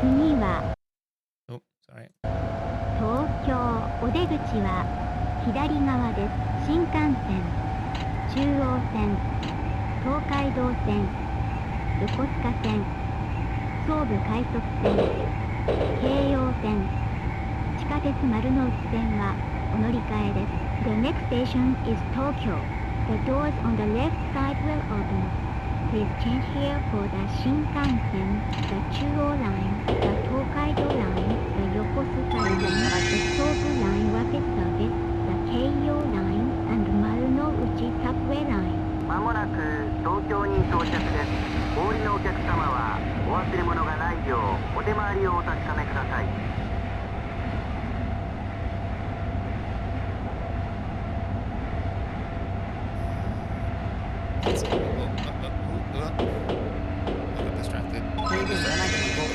次は Oh, sorry. 東京お出口は左側です。新幹線、中央線、東海道線、横須賀線、総武快速線、京葉線、地下鉄丸ノ内線はお乗り換えです。The next station is Tokyo. The doors on the left side will open. Please change here for the Shinkansen, the Chuo line, the Tokaido line, the Yokosuka line, the Sobu line rapid service, the Keio line, and Marunouchi subway line. まもなく東京に到着です。お降りのお客様はお忘れ物がないようお手回りをお確かめください。I got distracted. 制限75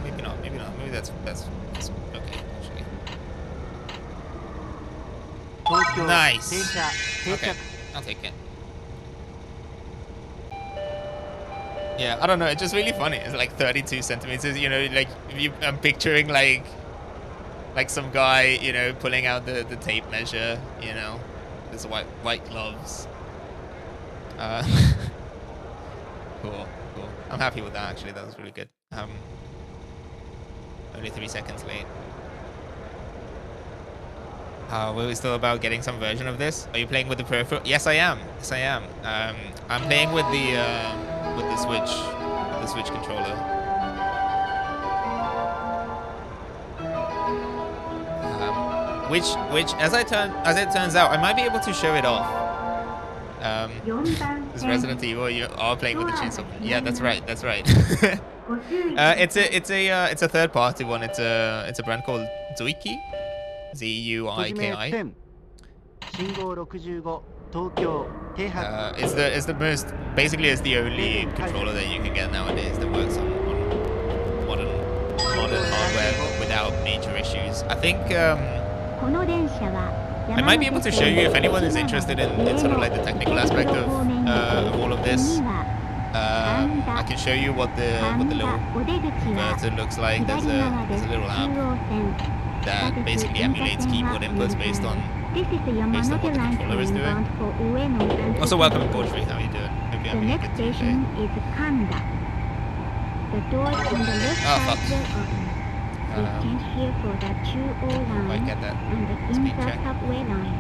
Maybe not. Maybe not. Maybe that's okay actually. 東京 Nice. 停車定 Okay, 着 I'll take it. Yeah, I don't know. It's just really funny. It's like 32 centimeters. You know, like I'm picturing like some guy, you know, pulling out the tape measure. You know, his white gloves. Cool. I'm happy with that actually. That was really good. Only 3 seconds late. Were we still about getting some version of this? Are you playing with the peripheral? Yes, I am. I'm playing with the Switch controller. Which as it turns out, I might be able to show it off. 4番 This 線 Resident Evil, you are playing with the chainsaw. Yeah, that's right. ご注意ください it's a third party one. It's a brand called Zuiki, 閉じ目 Zuiki. 1000信号65東京停泊 It's the most basically it's the only controller that you can get nowadays that works on modern hardware without major issues. I think この電車は I might be able to show you if anyone is interested in sort of like the technical aspect of all of this. I can show you what the little お出口は converter looks like. There's 左側で a す。 little 中 app 央線 that basically emulates keyboard inputs based on This is the based on what the Yamanote line controller is doing. bound for Ueno and Also, welcome aboard, Chrain. How are you doing? Hope you're The having a next good Tuesday. station is Kanda. The doors on the left Oh, side fuck. will open. Please change here for the Chuo I line get that. and the Speed Ginza check. subway line.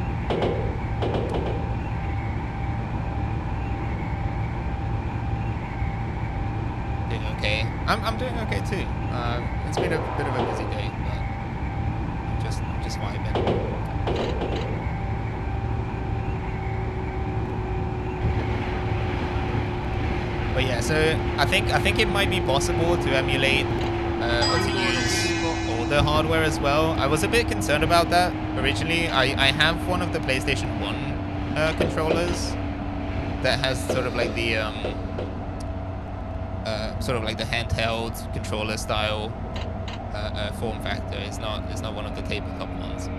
Doing okay. I'm doing okay too. It's been a bit of a busy day, but I'm just vibing. But yeah, so I think it might be possible to emulate or to use older hardware as well. I was a bit concerned about that originally. I have one of the PlayStation 1 controllers that has sort of like the handheld controller style form factor. It's not one of the tabletop ones,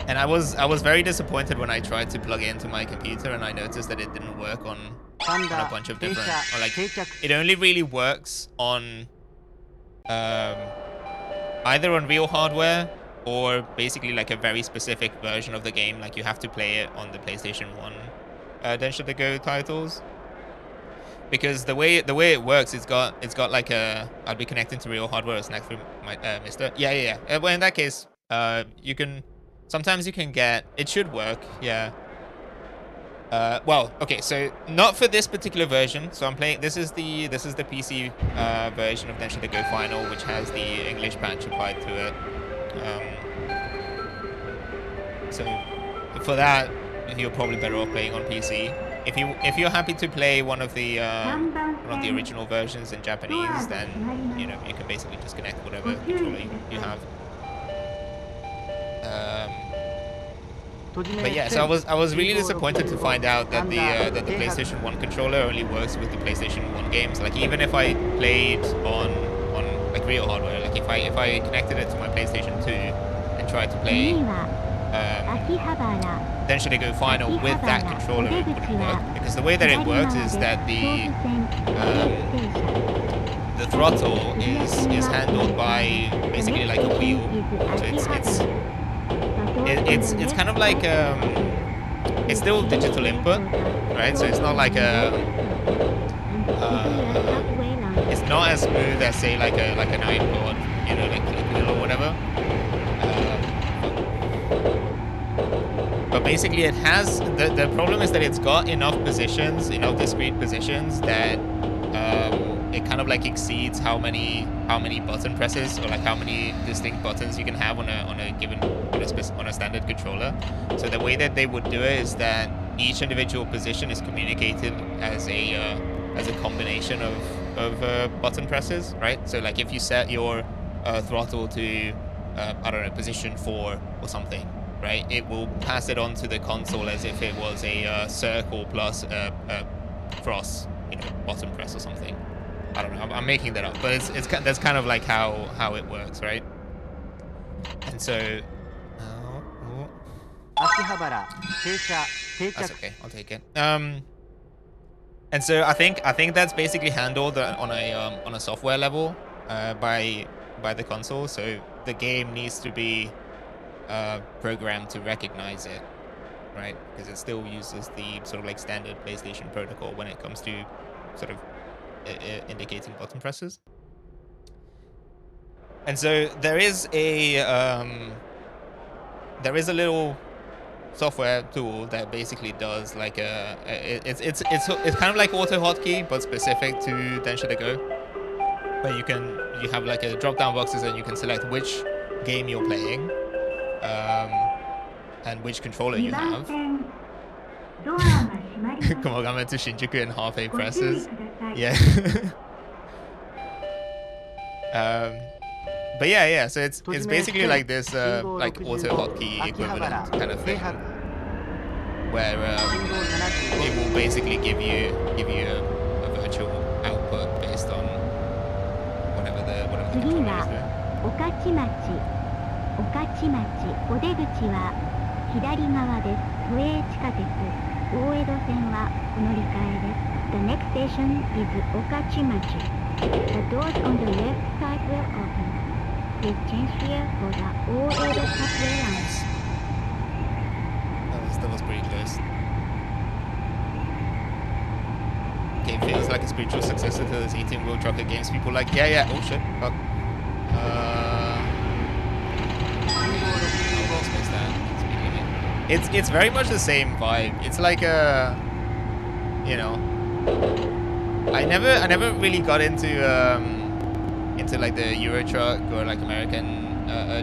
and I was very disappointed when I tried to plug it into my computer and I noticed that it didn't work on on a bunch of different, or like it only really works on either on real hardware or basically like a very specific version of the game. Like you have to play it on the PlayStation 1 Densha de GO titles. Because the way it works, it's got like a, I'll be connecting to real hardware as next through my Mister. Yeah. Well, in that case, you can sometimes you can get, it should work. Yeah. Well, okay, so not for this particular version. So I'm playing. This is the PC version of Densha de GO Final, which has the English patch applied to it. So for that, you're probably better off playing on PC. If you're happy to play one of the original versions in Japanese, then you know you can basically just connect whatever controller you have. But yeah, so I was really disappointed to find out that the PlayStation 1 controller only works with the PlayStation 1 games. Like even if I played on like real hardware, like if I connected it to my PlayStation 2 and tried to play Densha de GO Final with that controller, it wouldn't work, because the way that it works is that the throttle is handled by basically like a wheel. So it's kind of like it's still digital input, right? So it's not like a it's not as smooth as say like an iPod, you know, like wheel or whatever. But basically it has, the problem is that it's got enough positions, enough discrete positions that it kind of like exceeds how many button presses, or like how many distinct buttons you can have on a standard controller. So the way that they would do it is that each individual position is communicated as a combination of button presses, right? So like if you set your throttle to I don't know, position 4 or something, right? It will pass it on to the console as if it was a circle plus a cross, you know, button press or something. I don't know. I'm making that up, but that's kind of like how it works, right? And so, that's okay. I'll take it. And so I think that's basically handled on a software level by the console. So the game needs to be programmed to recognize it, right? Because it still uses the sort of like standard PlayStation protocol when it comes to sort of indicating button presses. And so there is a little software tool that basically does like it's kind of like auto hotkey but specific to Densha de GO, where you have like a drop down boxes and you can select which game you're playing and which controller you have. Komogame to Shinjuku in half A presses. Yeah. But yeah. So it's basically like this like auto hotkey equivalent kind of thing, where it will basically give you a virtual output based on whatever the controller is doing. 御徒町お出口は左側です。都営地下鉄大江戸線はお乗り換えです。The next station is 御徒町. The doors on the left side will open. Please change here for the 大江戸 subway line. That was pretty close. Game feels like a spiritual successor to those 18-wheel trucker games. People like, yeah. Oh shit. Fuck. It's very much the same vibe. It's like a, you know, I never really got into like the Euro Truck or like American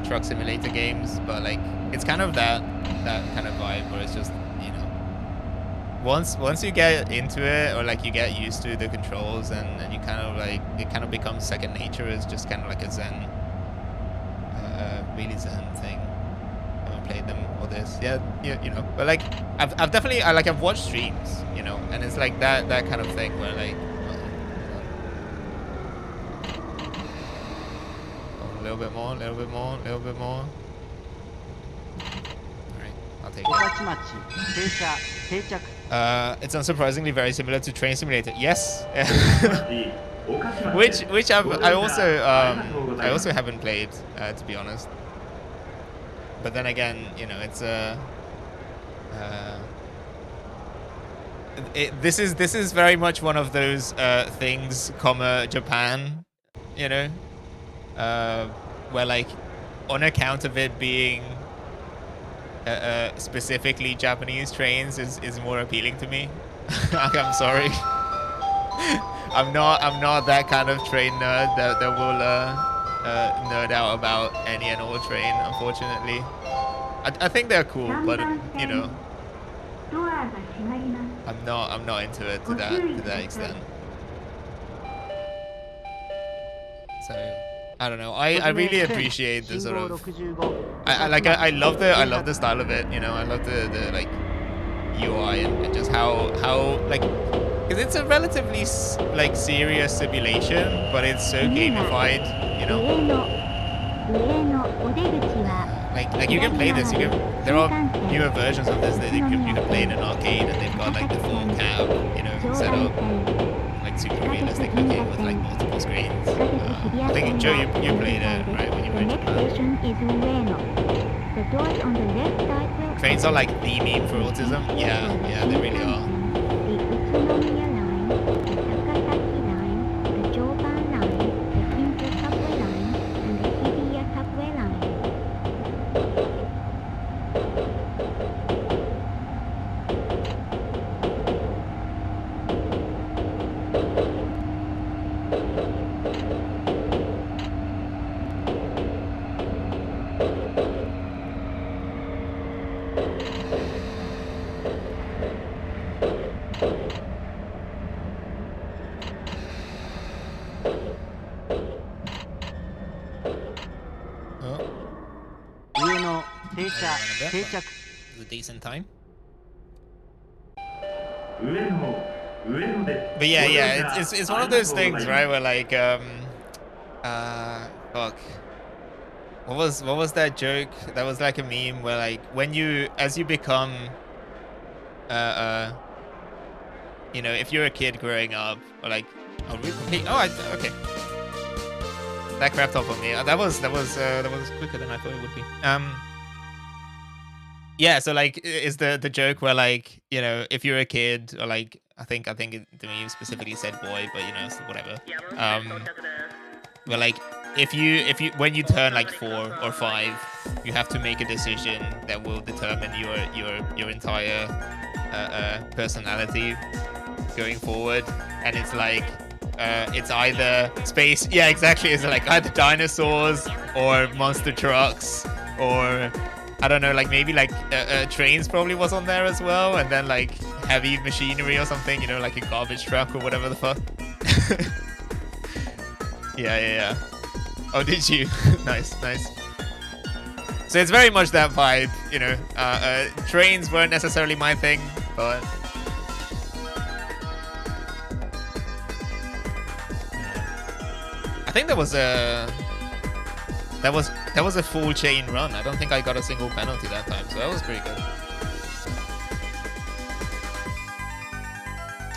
truck simulator games, but like it's kind of that kind of vibe where it's just, you know, once you get into it, or like you get used to the controls, and you kind of like, it kind of becomes second nature. It's just kind of like a zen, really zen thing. Played them or this, you know, but like I've definitely I've watched streams, you know, and it's like that kind of thing where like a little bit more. All right, I'll take it. It's unsurprisingly very similar to Train Simulator. Yes. お菓子まで which I ご乗車ありがとうございます also haven't played, to be honest. But then again, you know, it's this is very much one of those things, Japan, you know, where like on account of it being specifically Japanese trains is more appealing to me. I'm sorry. I'm not that kind of train nerd that will nerd out about any and all train, unfortunately. I think they're cool, but you know, ドアが閉まります。 I'm not into it to that extent. So I don't know. I really appreciate the sort of I love the style of it. You know, I love the like UI and just how like, because it's a relatively like serious simulation, but it's so gamified. You know. 上のお出口は Like you can play this. There are newer versions of this that you can play in an arcade, and they've got like the full cab, you know, set up like super realistic looking with like multiple screens. I think Joe, you played it right when you were in The next Japan. station is Ueno. The doors on the left side will Trains are like the meme for autism. Yeah, they really are. The Utsunomiya line, the Takasaki line, the Joban line, the Kinzu subway line, and the Hibiya subway line. Oh, 上の停車 a 定 bit. 着 It was a decent time. 上野です But yeah, ご乗車 it's one of those ありがとうご things, ざいます right? Where like fuck. What was that joke? That was like a meme where like as you become you know, if you're a kid growing up, or like okay. That crapped up on me. That was quicker than I thought it would be. Yeah, so like is the joke where like, you know, if you're a kid, or like I think the meme specifically said boy, but you know, so whatever. Where like if you when you turn like 4 or 5, you have to make a decision that will determine your entire personality going forward, and it's like it's either space, yeah, exactly, it's like either dinosaurs or monster trucks, or I don't know, like maybe like trains probably was on there as well, and then like heavy machinery or something, you know, like a garbage truck or whatever the fuck. Yeah. Oh, did you? Nice. So it's very much that vibe, you know. Trains weren't necessarily my thing, but I think there was a full chain run. I don't think I got a single penalty that time, so that was pretty good.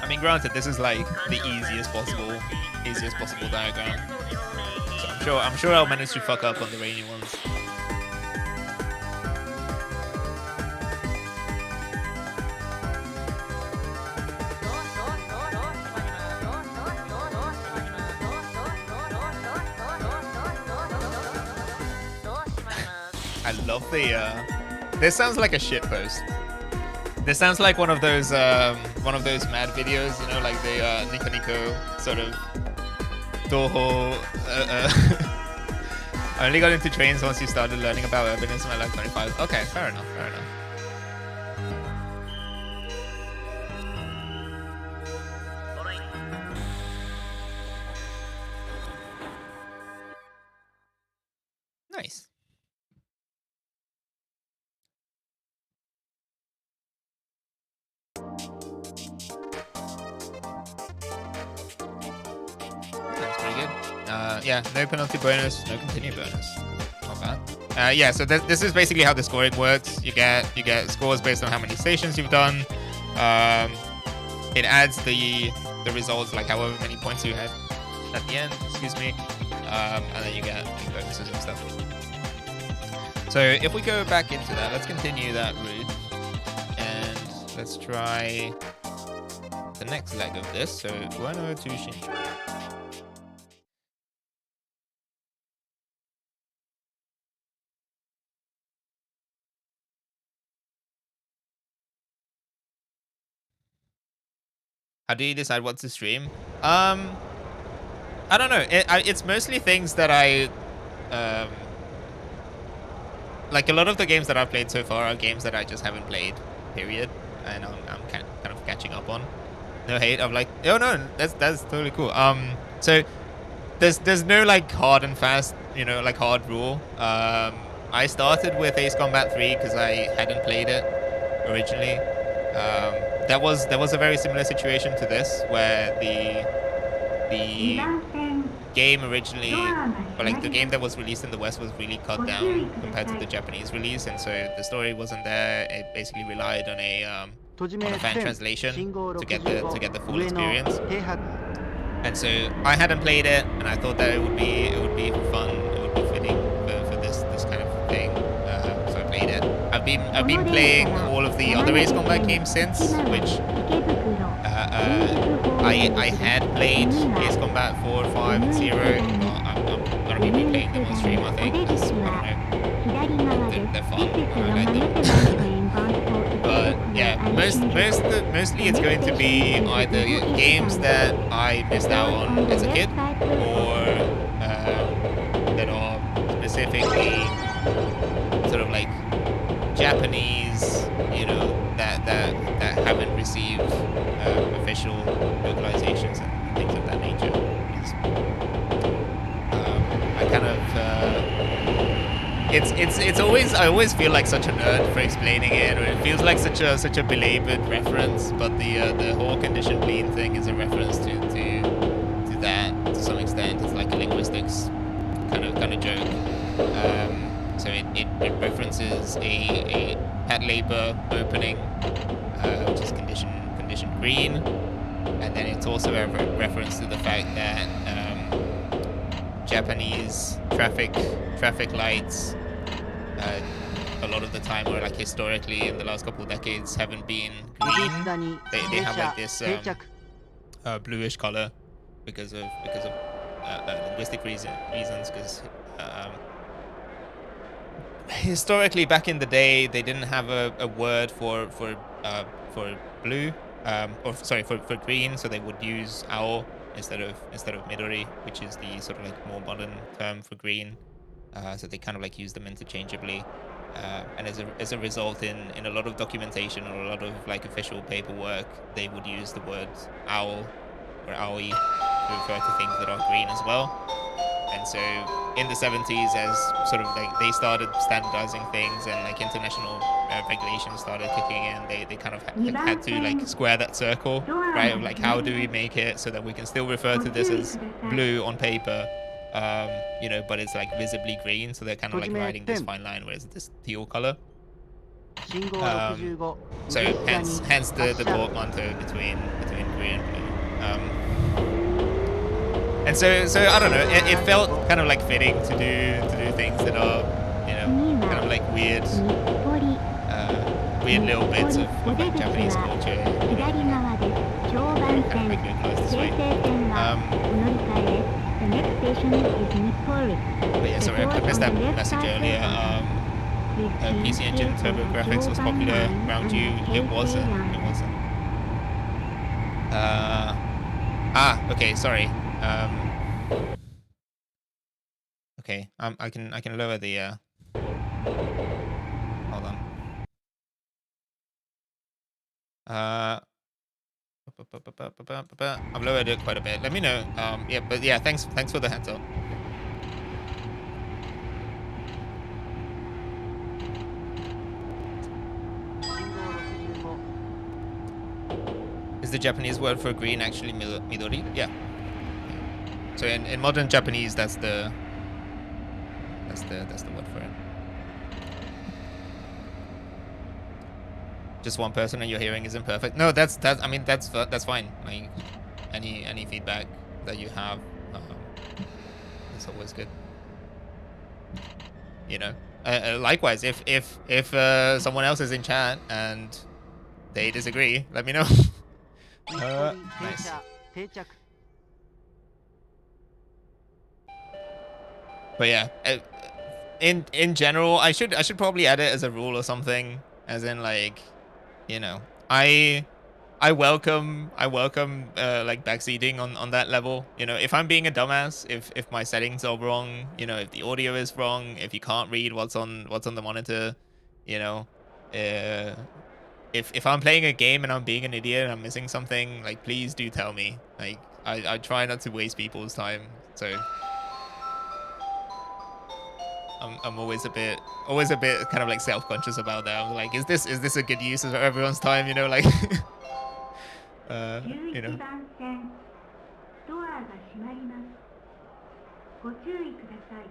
I mean, granted, this is like the easiest possible diagram. So I'm sure I'll manage to fuck up on the rainy ones. I love the this sounds like a shit post. This sounds like one of those mad videos, you know, like the Nico sort of Toho. I only got into trains once you started learning about urbanism at like 25. Okay, fair enough. Nice. That's pretty good. Yeah, no penalty bonus, no continue bonus. Not bad. Yeah, so this is basically how the scoring works. You get scores based on how many stations you've done. it adds the results, like however many points you had at the end, excuse me, and then you get bonuses and stuff. So if we go back into that, let's continue that route, and let's try the next leg of this. So Guano to Shinju. How do you decide what to stream? I don't know. It's mostly things that like a lot of the games that I've played so far are games that I just haven't played, period. And I'm kind of catching up on. No hate. I'm like, oh no, that's totally cool. So there's no like hard and fast, you know, like hard rule. I started with Ace Combat 3 because I hadn't played it originally. There was a very similar situation to this, where the game originally, or like the game that was released in the West was really cut down compared to the Japanese release, and so the story wasn't there. It basically relied on a fan translation to get the full experience. And so I hadn't played it, and I thought that it would be fun, it would be fitting for this kind of thing. So I played it. I've been playing all of the other Ace Combat games since, which I had played Ace Combat 4, 5, and 0. I'm gonna be replaying them on stream, I think. I don't know. They're fun. I like them. But yeah, mostly it's going to be either games that I missed out on as a kid, or that are specifically sort of like Japanese, you know, that haven't received official localizations and things of that nature. I kind of it's always, I always feel like such a nerd for explaining it, or it feels like such a belabored reference. But the whole conditioned lean thing is a reference to that to some extent. It's like a linguistics kind of joke. So it references a pet labor opening, which is condition green, and then it's also a reference to the fact that Japanese traffic lights a lot of the time, or like historically in the last couple of decades, haven't been green. They have like this bluish color because of linguistic reasons. Because historically, back in the day, they didn't have a word for blue, or sorry, for green, so they would use owl instead of midori, which is the sort of like more modern term for green. So they kind of like use them interchangeably, and as a result, in a lot of documentation or a lot of like official paperwork, they would use the word owl or aoi to refer to things that are green as well. And so in the 70s, as sort of like they started standardizing things and like international regulations started kicking in, they kind of had to like square that circle, right? Of like, how do we make it so that we can still refer to this as blue on paper, you know, but it's like visibly green. So they're kind of like riding this fine line where it's this teal color. So hence the portmanteau between green and blue. And so I don't know. It felt kind of like fitting to do things that are, you know, kind of like weird little bits of like Japanese culture. Kind of like localized this way. But yeah, sorry, I missed that message earlier. PC Engine TurboGrafx was popular around you. It wasn't. Okay, sorry. Okay, I can lower the hold on. I've lowered it quite a bit. Let me know. Yeah, but yeah, thanks for the heads up. Is the Japanese word for green actually midori? Yeah. So in modern Japanese, that's the word for it. just one person and your hearing isn't perfect. No, that's I mean that's fine. Like any feedback that you have, it's always good. You know. Likewise, if someone else is in chat and they disagree, let me know. Nice. But yeah, in general, I should probably add it as a rule or something, as in like, you know, I welcome like backseating on that level. You know, if I'm being a dumbass, if my settings are wrong, you know, if the audio is wrong, if you can't read what's on the monitor, you know, if I'm playing a game and I'm being an idiot and I'm missing something, like please do tell me. Like I try not to waste people's time, so I'm always a bit kind of like self-conscious about that. I'm like, is this a good use of everyone's time? You know, like, you know. 番線ドアが閉まります。ご注意ください。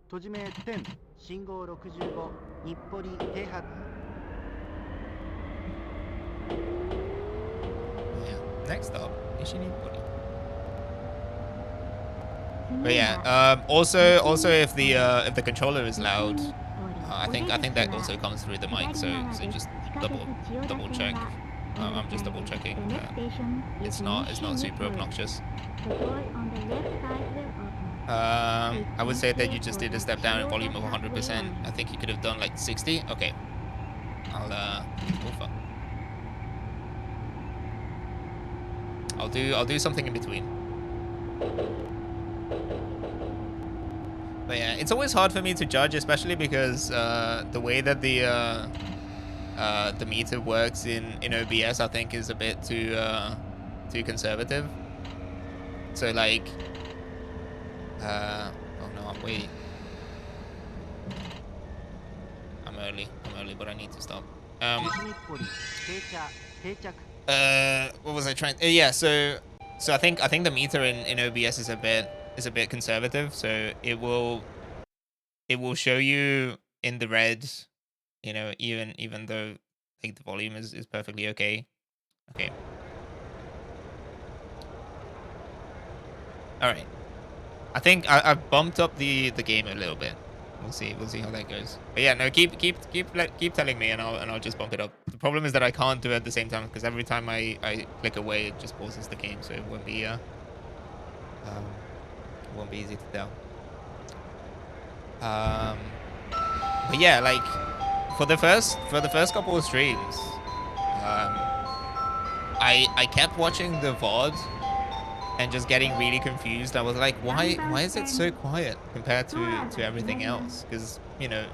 閉じ目10信号65日暮里停発 Yeah. Next up, Nishinipuri. But yeah, also if the controller is loud, I think that also comes through the mic. So just double check. I'm just double checking that it's not super obnoxious. I would say that you just did a step down in volume of 100%. I think you could have done like 60. Okay, I'll do something in between. But yeah, it's always hard for me to judge, especially because the way that the meter works in OBS, I think, is a bit too conservative. So like, oh no, I'm waiting. I'm early, but I need to stop. What was I trying? Yeah, so I think the meter in OBS is a bit conservative, so it will show you in the red, you know, even though like the volume is perfectly okay. Okay. All right. I think I've bumped up the game a little bit. We'll see how that goes. But yeah, no, keep telling me, and I'll just bump it up. The problem is that I can't do it at the same time because every time I click away, it just pauses the game, so it won't be easy to tell. But yeah, like for the first couple of streams, I kept watching the VOD and just getting really confused. I was like, why is it so quiet compared to everything else? Because, you know,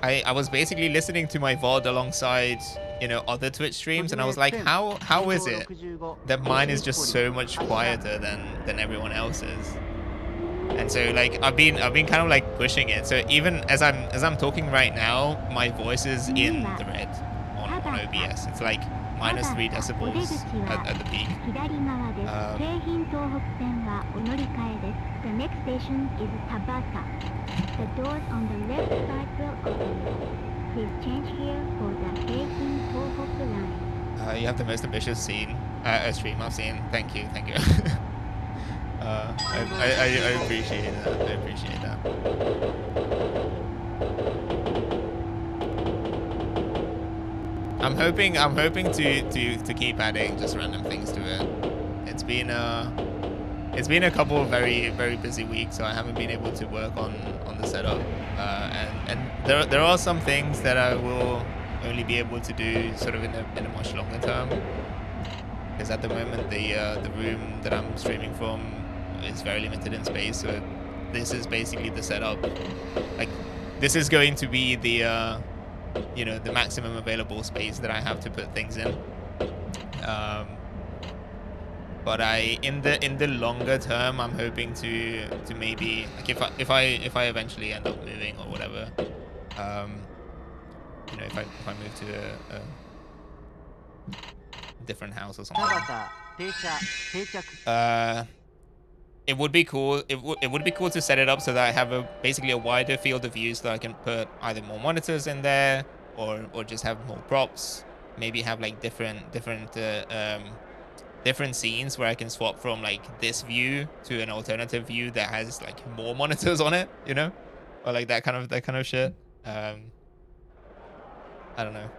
I was basically listening to my VOD alongside, you know, other Twitch streams, and I was like, how is it that mine is just so much quieter than everyone else's? And so like I've been kind of like pushing it. So even as I'm talking right now, my voice is in the red on OBS. It's like -3 decibels at the peak. The next station is Tabata. The doors on the left side will open. Please change here for the Keihing Tohoku line. You have the most ambitious stream I've seen. Thank you. I appreciate that. I'm hoping to keep adding just random things to it. It's been a couple of very, very busy weeks, so I haven't been able to work on the setup. And there are some things that I will only be able to do sort of in a much longer term. Because at the moment the room that I'm streaming from is very limited in space, so this is basically the setup. Like, this is going to be the you know, the maximum available space that I have to put things in. But in the longer term, I'm hoping to maybe, like, if I eventually end up moving or whatever, you know, if I move to a different house or something, it would be cool. It would be cool to set it up so that I have basically a wider field of view, so that I can put either more monitors in there or just have more props. Maybe have like different scenes where I can swap from like this view to an alternative view that has like more monitors on it, you know, or like that kind of shit. I don't know.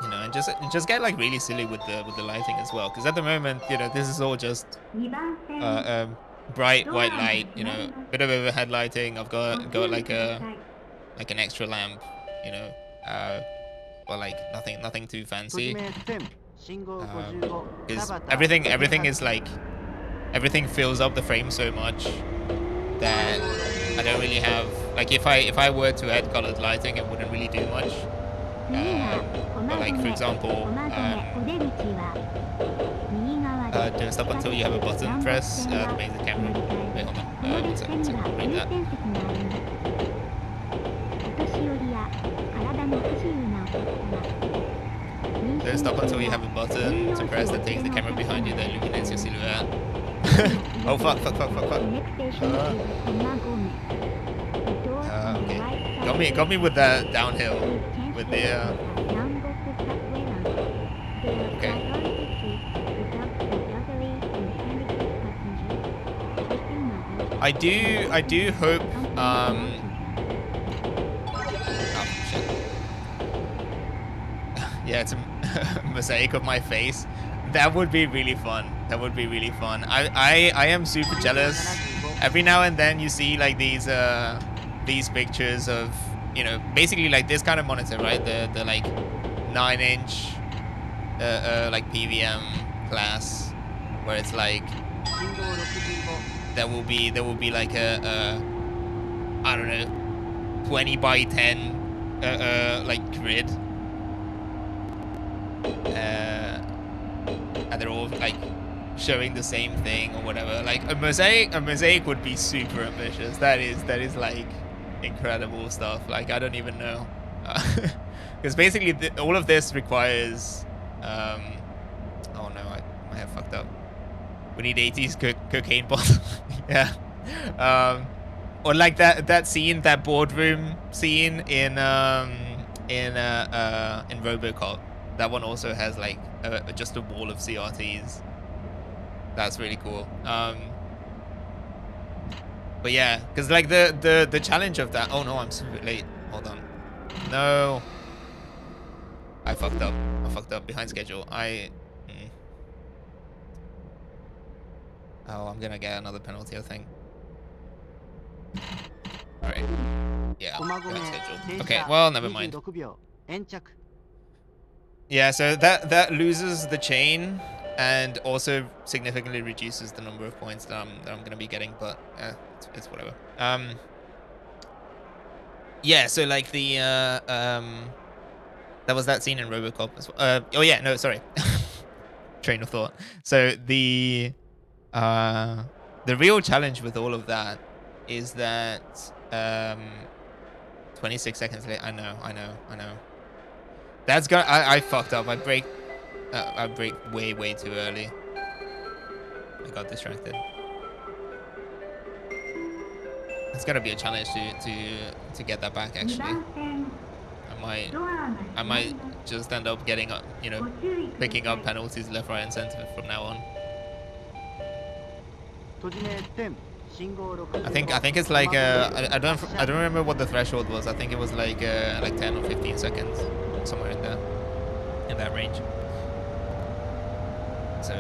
You know, and just get like really silly with the lighting as well, because at the moment, you know, this is all just bright white light, you know, bit of overhead lighting. I've got like an extra lamp, you know, or like nothing too fancy. Because everything is like, everything fills up the frame so much that I don't really have, like, if I were to add colored lighting, it wouldn't really do much. But like, for example, don't stop until you have a button press to make the camera. Wait, hold on. One second, read that. Don't stop until you have a button to press that takes the camera behind you that illuminates your silhouette. Oh fuck. Okay. Got me with that downhill. With the okay. I do hope oh shit. Yeah, it's a mosaic of my face. That would be really fun. That would be really fun. I am super jealous. Every now and then you see like these pictures of, you know, basically like this kind of monitor, right? The like 9-inch like PVM class, where it's like there will be like a I don't know, 20 by 10 like grid, and they're all like showing the same thing or whatever. Like a mosaic would be super ambitious. That is like incredible stuff. Like, I don't even know, because basically all of this requires oh no, I might have fucked up. We need 80s cocaine bottle. Yeah. Or like that scene, that boardroom scene in RoboCop. That one also has like just a wall of CRTs. That's really cool. But yeah, because like the challenge of that. Oh no, I'm super late. Hold on. No. I fucked up. Behind schedule. Oh, I'm gonna get another penalty, I think. Alright. Yeah, behind schedule. Okay, well, never mind. Yeah, so that loses the chain and also significantly reduces the number of points that I'm gonna be getting, but it's whatever. Yeah, so like the that was that scene in RoboCop as well. Oh yeah, no, sorry. Train of thought. So the real challenge with all of that is that 26 seconds late. I know. That's gonna. I fucked up. I brake way too early. I got distracted. It's gonna be a challenge to get that back. Actually, I might just end up getting up, you know, picking up penalties left, right, and center from now on. I think it's like I don't remember what the threshold was. I think it was like 10 or 15 seconds, somewhere in that range. So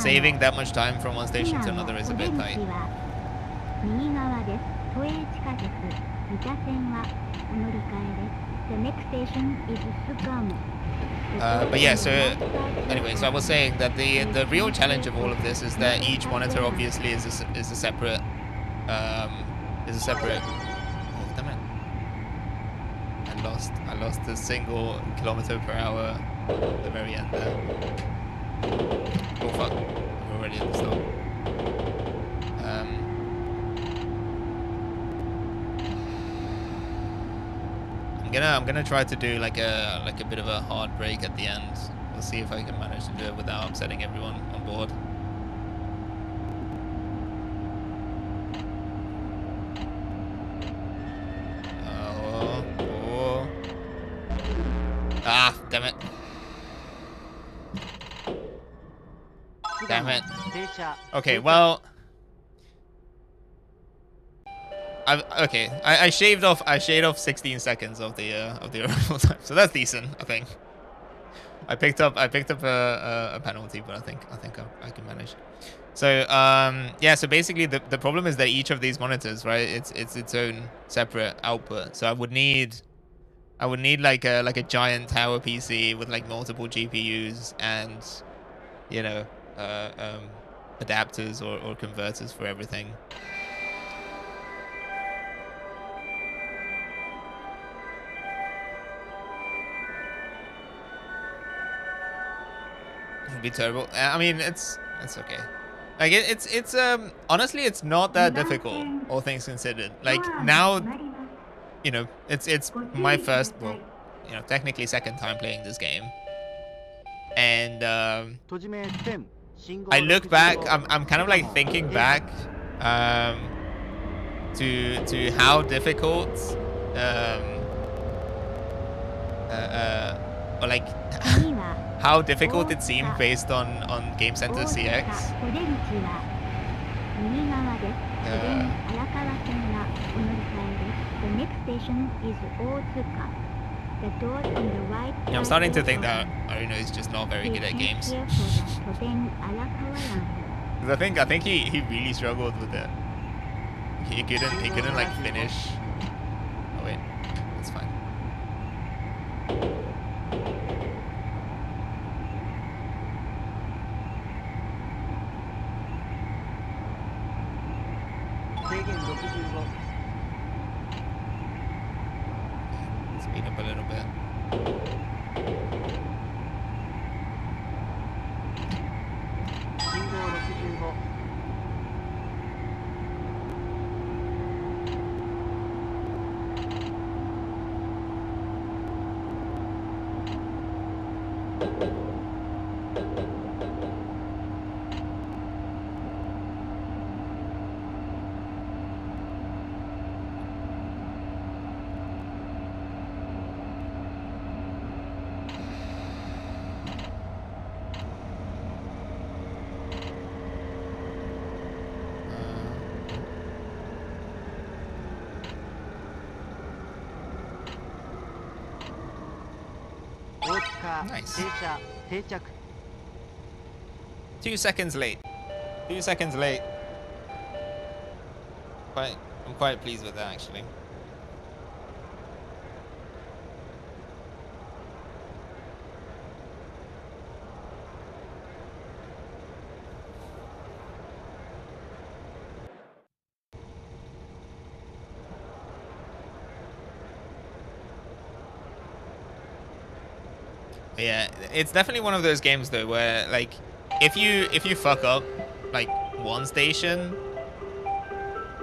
saving that much time from one station to another is a bit tight. But yeah, so anyway, so I was saying that the real challenge of all of this is that each monitor obviously is a separate Oh, damn it! I lost a single kilometer per hour at the very end there. Oh fuck! I'm already at the stop. I'm gonna try to do like a bit of a hard break at the end. We'll see if I can manage to do it without upsetting everyone on board. Oh. Ah, damn it. Damn it. Okay, well, I shaved off 16 seconds of the arrival time, so that's decent, I think. I picked up a penalty, but I think I can manage. So yeah, so basically the problem is that each of these monitors, right, it's its own separate output. So I would need like a giant tower PC with like multiple GPUs and, you know, adapters or converters for everything. It'd be terrible. I mean, it's okay. Like it's honestly, it's not that difficult, all things considered. Like now, you know, it's my first, well, you know, technically second time playing this game, and I look back. I'm kind of like thinking back to how difficult or like how difficult it seemed based on Game Center CX. Yeah, I'm starting to think that Arino is just not very good at games. Because I think he really struggled with it. He couldn't like finish. Oh wait, that's fine. Speed up a little bit. Nice. 2 seconds late. 2 seconds late. I'm quite pleased with that, actually. Yeah, it's definitely one of those games though where like if you fuck up like one station,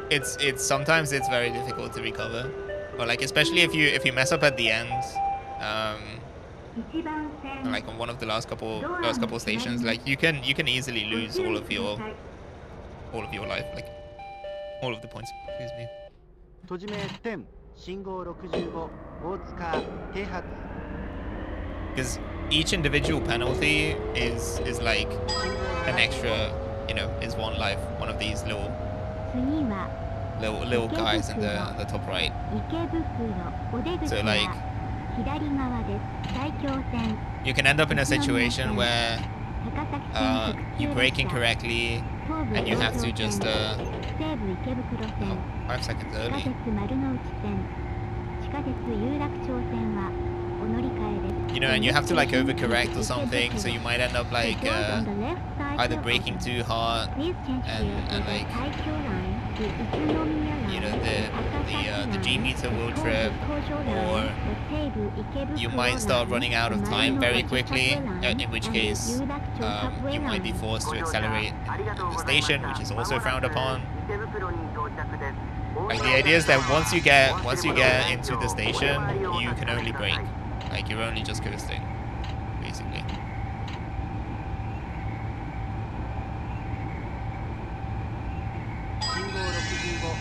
it's sometimes it's very difficult to recover. Or like especially if you mess up at the end, like on one of the last couple stations, like you can easily lose all of your life, like all of the points. Excuse me. Because each individual penalty is like an extra, you know, is one life. One of these little guys in the top right. So like you can end up in a situation where you brake incorrectly and you have to just 5 seconds early. You know, and you have to like overcorrect or something, so you might end up like either braking too hard and like, you know, the G meter will trip, or you might start running out of time very quickly, in which case you might be forced to accelerate in the station, which is also frowned upon. 池袋に到着です。 Like the idea is that once you get into the station, you can only brake. Like you're only just coasting, basically. 信号65。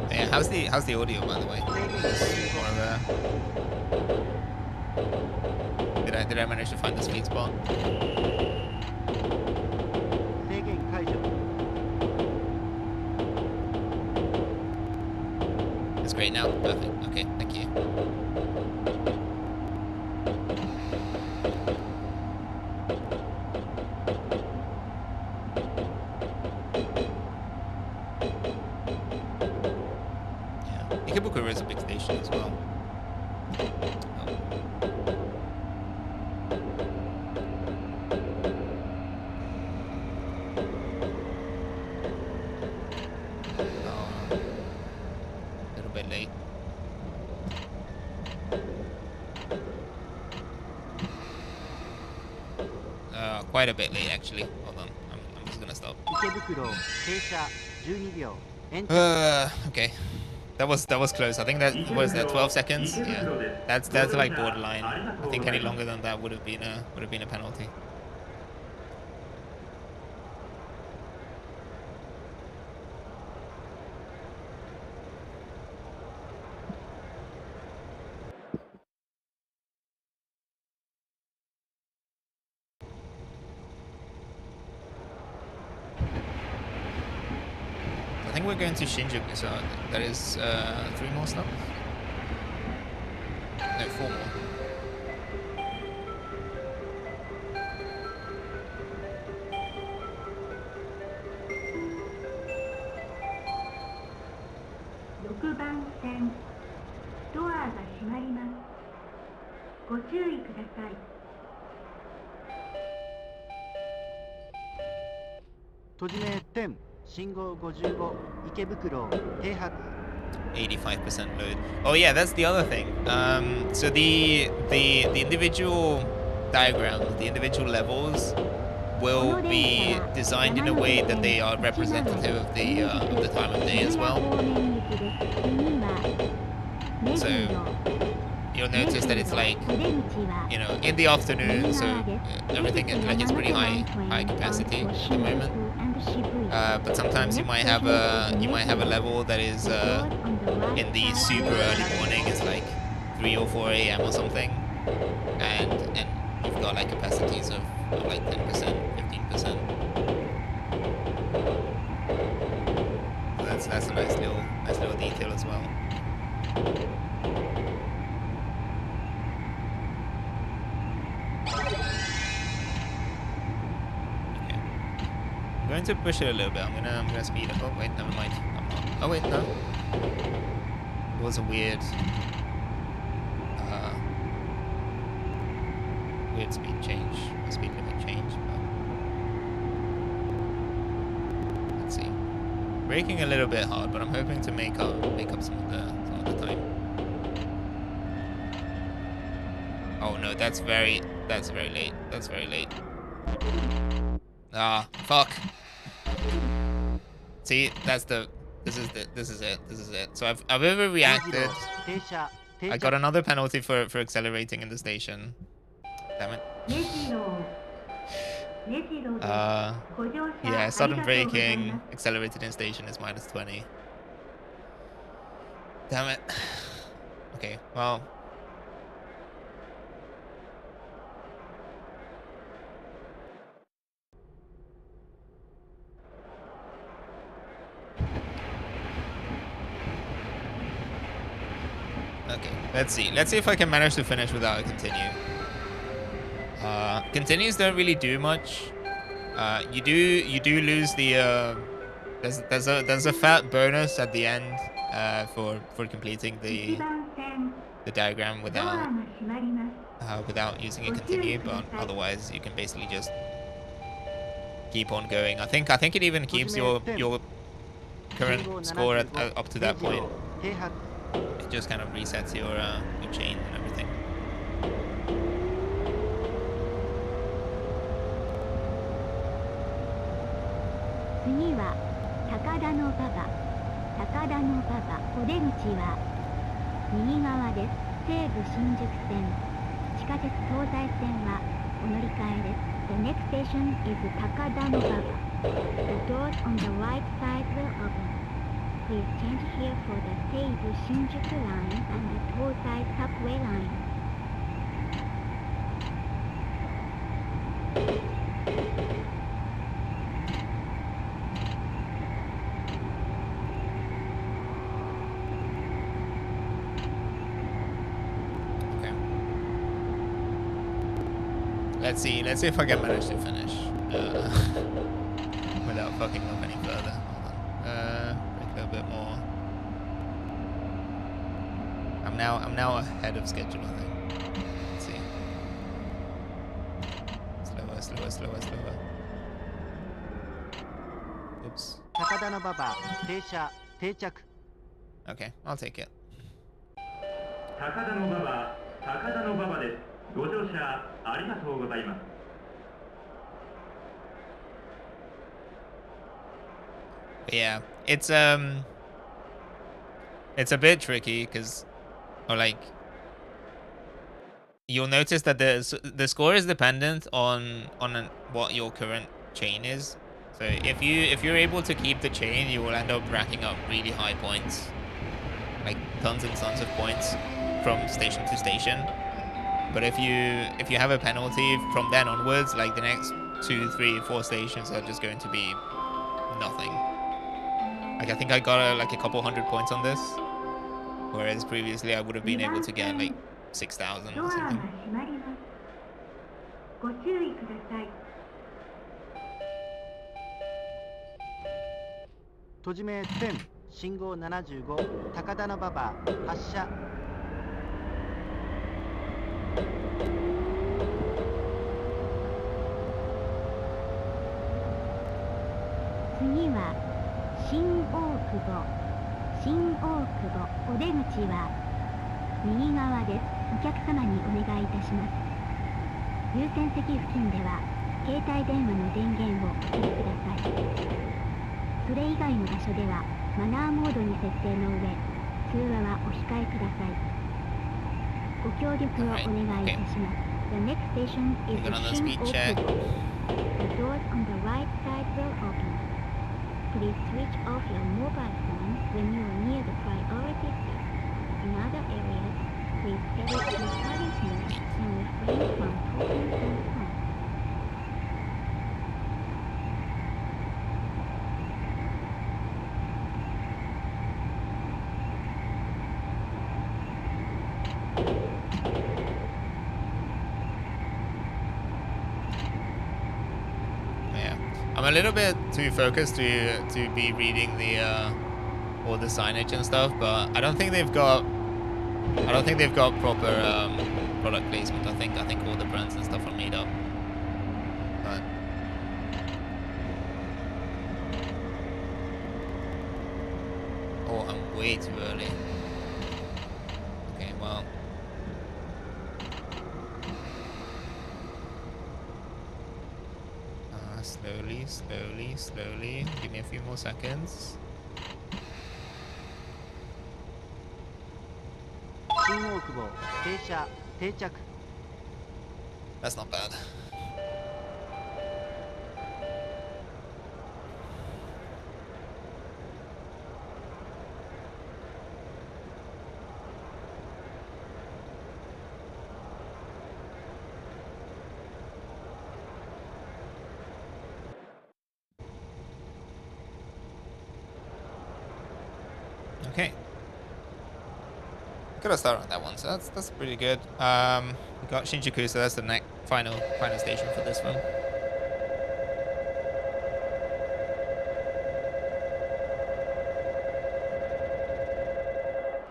Yeah, how's the audio, by the way? More of a... Did I manage to find the sweet spot? 制限解除。 It's great now. Perfect. Okay, thank you. Yeah, Ikebukuro is a big station as well. Oh. Late. Quite a bit late actually. Hold on, I'm just gonna stop. 池袋停車12秒。 Okay. That was close. I think that was that 12 seconds. Yeah, that's like borderline. I think any longer than that would have been a penalty. I think we're going to Shinjuku, so that is 3 more stops. No, 4 more. Shingo 55, 池袋、停泊。 85% load. Oh yeah, that's the other thing. So the individual diagrams, the individual levels, will be designed in a way that they are representative of the time of day as well. So you'll notice that it's like, you know, in the afternoon, so everything is like it's pretty high capacity at the moment. But sometimes you might have a level that is in the super early morning. It's like 3 or 4 a.m. or something, and you've got like capacities of like 10%, 15%. So that's a nice little detail as well. I'm going to push it a little bit. I'm gonna speed up. Oh wait, never mind. I'm not. Oh wait, no. It was a weird speed change, a speed limit change. But let's see. Braking a little bit hard, but I'm hoping to make up some of the time. Oh no, that's very late. That's very late. Ah, fuck. See, this is it. So I've overreacted. I got another penalty for accelerating in the station. Damn it. Yeah, sudden braking, accelerated in station is -20. Damn it. Okay, well. Okay, let's see. Let's see if I can manage to finish without a continue. Continues don't really do much. You do lose the There's a fat bonus at the end for completing 1番線 the diagram ドアが without 閉まります without using a continue, but otherwise you can basically just keep on going. I think it even keeps your current score at, up to that point. 停泊 It just kind of resets your chain and everything. 次は高田馬場高田馬場お出口は右側です西武新宿線地下鉄東西線はお乗り換えです The next station is 高田馬場 The doors on the right side will open Please change here for the 西武新宿 line and the 東西 subway line Okay. Let's see if I can manage to finish without fucking up any further. Hold on. Make it a bit more. I'm now ahead of schedule, I think. Let's see. Slower. Oops. 高田馬場停車定着 Okay, I'll take it. 高田馬場です。ご乗車ありがとうございます。 But yeah, it's a bit tricky because, or like, you'll notice that the score is dependent on what your current chain is. So if you're able to keep the chain, you will end up racking up really high points, like tons and tons of points from station to station. But if you have a penalty from then onwards, like the next 2, 3, 4 stations are just going to be nothing. Like I think I got like a couple hundred points on this, whereas previously I would have been able to get like 6,000 ド or アが something. 閉まりますご注意ください閉じ目1000信号75高田馬場発車次は新大久保お出口は右側ですお客様にお願いいたします優先席付近では携帯電話の電源をお切りくださいそれ以外の場所ではマナーモードに設定の上通話はお控えくださいご協力をお願いいたします The next station is We're gonna Shin speed check. Okubo. The doors on the right side will open. Please switch off your mobile phone when you are near the priority seat. In other areas, please edit your silent mode and refrain from talking on the phone. Yeah, I'm a little bit too focused to be reading the all the signage and stuff, but I don't think they've got proper product placement. I think all the brands and stuff are made up. But oh, I'm way too early. Okay, well. Slowly. Give me a few more seconds. 新大久保停車定着 That's not bad. Okay. Gotta start on that one, so that's pretty good. We got Shinjuku, so that's the next final station for this one.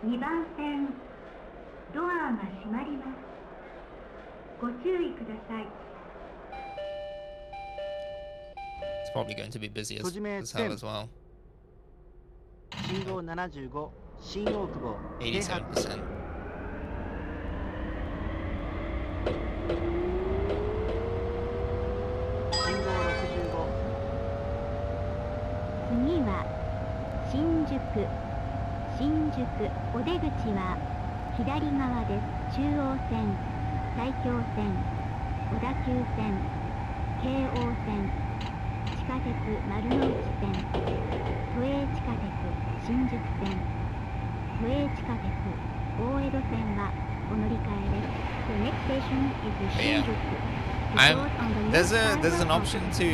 2番線ドアが閉まります。ご注意ください。 It's probably going to be busy as 閉じ目 hell as well. 信号75新大久保京発 87%. 信号65次は新宿お出口は左側です。中央線、埼京線、小田急線、京王線、地下鉄丸の内線、都営地下鉄新宿線、都営地下鉄大江戸線はお乗り換えです。The next station is Yeah. Shinjuku. There's an option to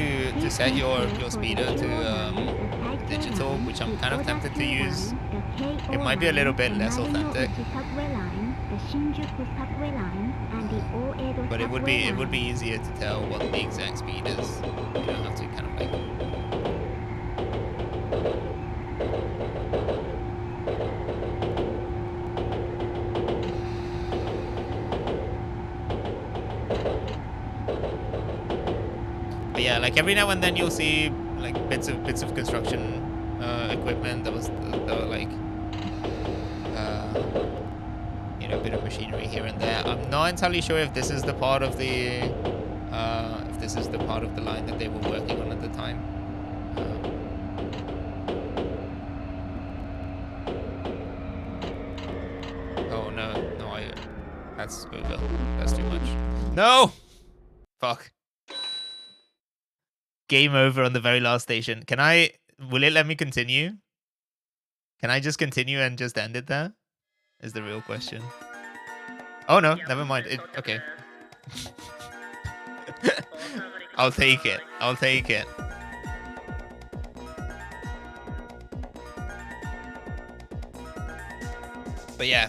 set your speeder to digital, which I'm kind of tempted to use. It might be a little bit less authentic, but it would be easier to tell what the exact speed is. You don't have to kind of like. But yeah, like every now and then you'll see like bits of construction equipment that were like you know, a bit of machinery here and there. I'm not entirely sure if this is the part of the line that they were working on at the time. Oh no, that's over. That's too much. No! Fuck. Game over on the very last station. Will it let me continue? Can I just continue and just end it there? Is the real question. Oh no, never mind. Okay. I'll take it. But yeah.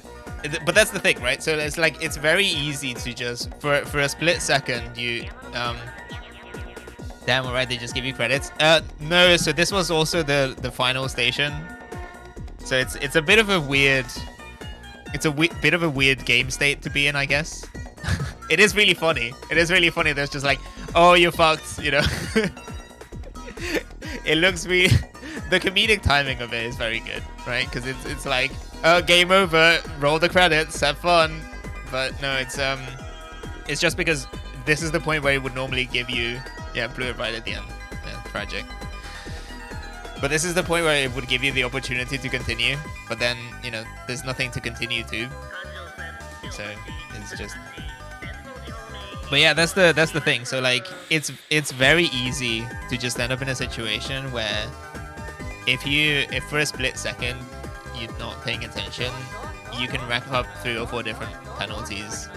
But that's the thing, right? So it's like, it's very easy to just, for a split second, you, damn, alright, they just give you credits. No, so this was also the final station. So it's a bit of a weird, bit of a weird game state to be in, I guess. It is really funny. There's just like, oh, you fucked, you know. It looks really, the comedic timing of it is very good, right? Because it's like, oh, game over, roll the credits, have fun. But no, it's just because this is the point where it would normally give you, yeah, blew it right at the end. Yeah, tragic. But this is the point where it would give you the opportunity to continue, but then, you know, there's nothing to continue to. So it's just. But yeah, that's the thing. So like, it's very easy to just end up in a situation where if for a split second you're not paying attention, you can rack up 3 or 4 different penalties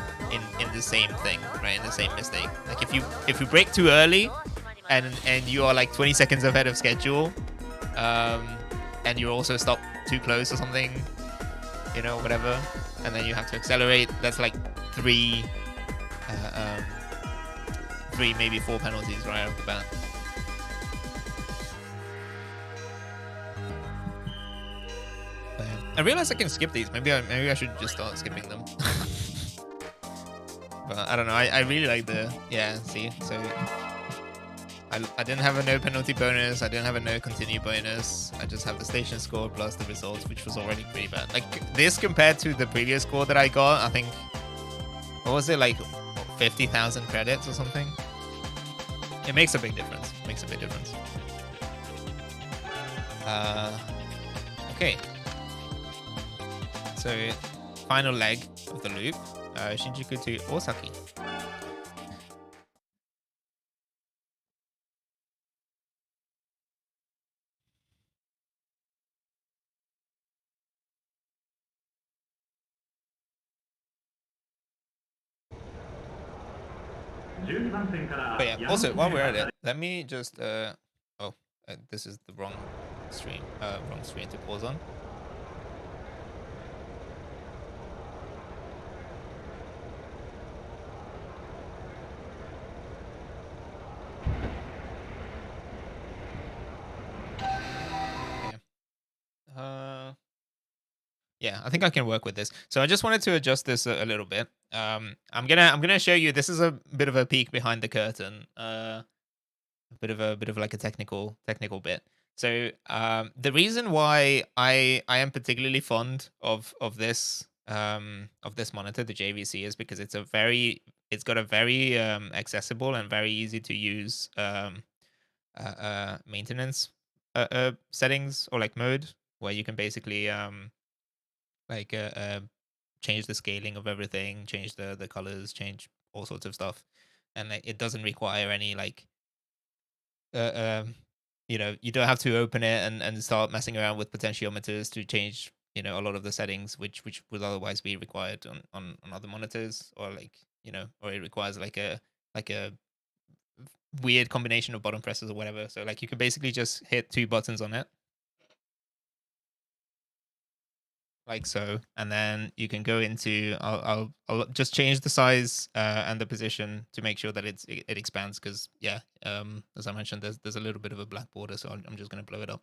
in the same thing, right? In the same mistake. Like if you brake too early and you are like 20 seconds ahead of schedule, and you also stop too close or something, you know, whatever, and then you have to accelerate, that's like 3 maybe 4 penalties right off the bat. But I realize I can skip these. Maybe I should just start skipping them. But I don't know. I really like the, yeah, see, so I didn't have a no penalty bonus. I didn't have a no continue bonus. I just have the station score plus the results, which was already pretty bad. Like this compared to the previous score that I got, I think, what was it, like 50,000 credits or something? It makes a big difference. Okay. So final leg of the loop, Shinjuku to Osaki. But yeah, also while we're at it, let me just this is the wrong stream to pause on. Yeah, I think I can work with this. So I just wanted to adjust this a little bit. I'm gonna show you. This is a bit of a peek behind the curtain. A bit of like a technical bit. So the reason why I am particularly fond of this monitor, the JVC, is because it's got a very accessible and very easy to use maintenance settings or like mode where you can basically like change the scaling of everything, change the colors, change all sorts of stuff, and like, it doesn't require any like you don't have to open it and start messing around with potentiometers to change a lot of the settings which would otherwise be required on other monitors, or like or it requires like a weird combination of button presses or whatever. So like you can basically just hit 2 buttons on it like so, and then you can go into I'll just change the size and the position to make sure that it expands, because as I mentioned, there's a little bit of a black border, so I'm just going to blow it up.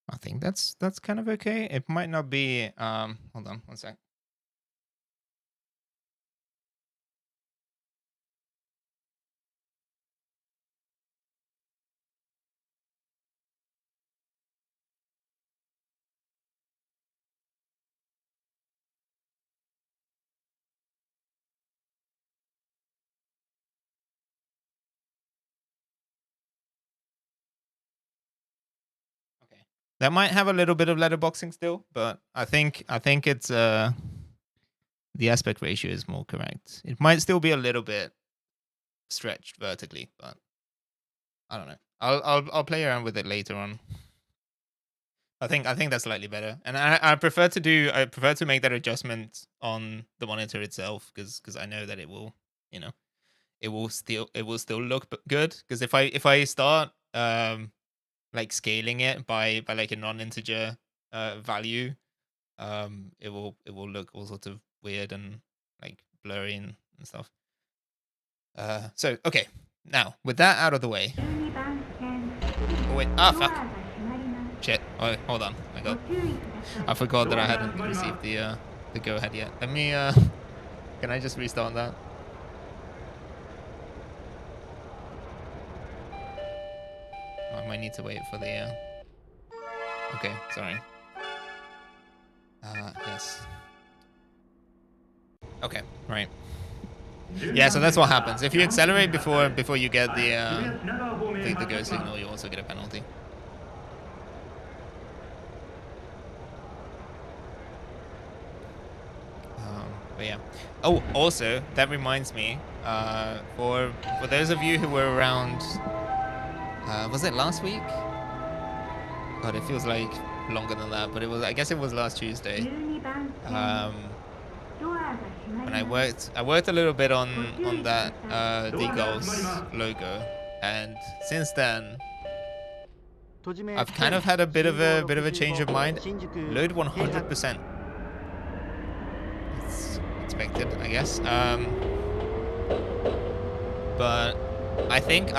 I think that's kind of okay. It might not be hold on one sec. Okay. That might have a little bit of letterboxing still, but I think it's the aspect ratio is more correct. It might still be a little bit stretched vertically, but I don't know. I'll play around with it later on. I think that's slightly better, and I prefer to make that adjustment on the monitor itself, because I know that it will it will still look good. Because if I start like scaling it by like a non-integer value, it will look all sorts of weird and like blurry and stuff. So okay, now with that out of the way. Oh wait, fuck. Shit. Oh, hold on. I forgot that I hadn't received the go ahead yet. Let me can I just restart that? Oh, I might need to wait for the okay, sorry. Yes. Okay, right. Yeah, so that's what happens. If you accelerate before you get the go signal, you also get a penalty. But yeah. Oh, also, that reminds me, for those of you who were around, was it last week? God, it feels like longer than that, but I guess it was last Tuesday. When I worked a little bit on that D-Goals logo, and since then I've kind of had a bit of a change of mind. Load 100%. It's expected, I guess. But I think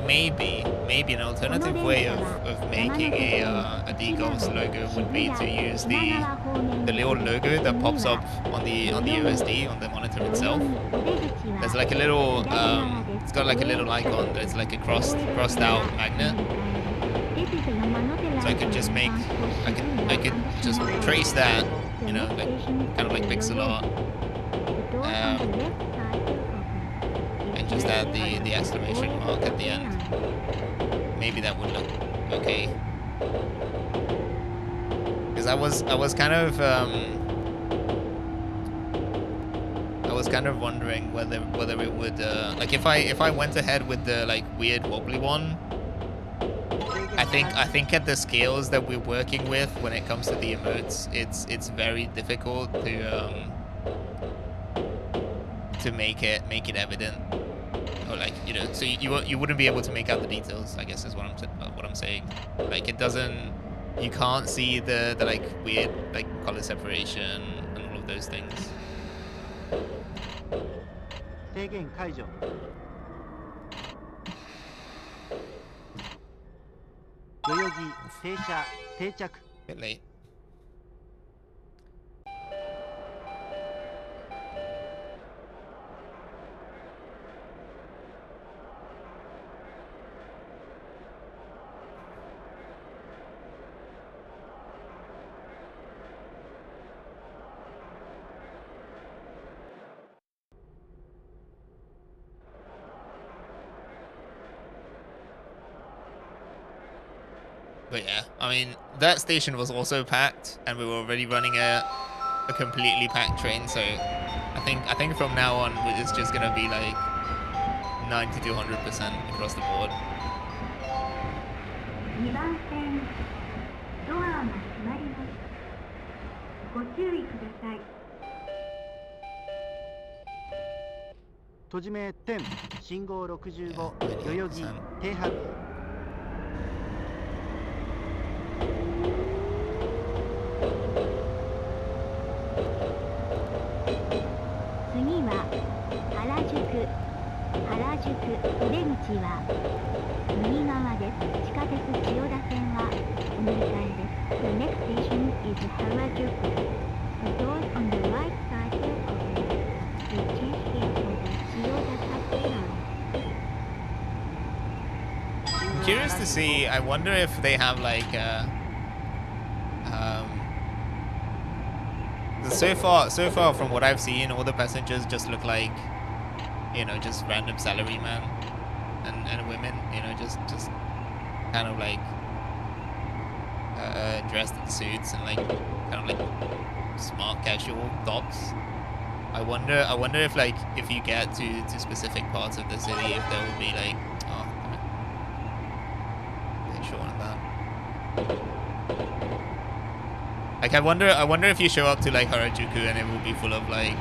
maybe an alternative way of making a D-Goals logo would be to use the little logo that pops up on the OSD on the monitor itself. There's like a little it's got like a little icon that's like a crossed out magnet. So I could just just trace that, like kind of like pixel art. And just add the exclamation mark at the end. Maybe that would look okay. Because I was kind of was kind of wondering whether it would like if I went ahead with the like weird wobbly one. I think at the scales that we're working with when it comes to the emotes, it's very difficult to make it evident, or like, you know, so you wouldn't be able to make out the details, I guess is what I'm saying. Like it doesn't, you can't see the like weird like color separation and all of those things. 制限解除。 代々木停車定着。 Bit late. But yeah, I mean, that station was also packed, and we were already running a completely packed train. So I think from now on it's just gonna be like 90 to 100% across the board. 2番線ドアが閉まります。ご注意ください。閉じ目10信号65代々木停泊。 次は原宿お出口は右側です。地下鉄千代田線はお乗り換えです。The next station is Harajuku. The doors on the right side will open. Please change here for the Chiyoda subway line. I'm curious to see. I wonder if they have like so far from what I've seen, all the passengers just look like, you know, just random salarymen and women, you know, just kind of like dressed in suits and like kind of like smart casual tops. I wonder if like if you get to specific parts of the city, if there will be like, oh, damn it. Okay, sure on that. Like I wonder if you show up to like Harajuku and it will be full of like,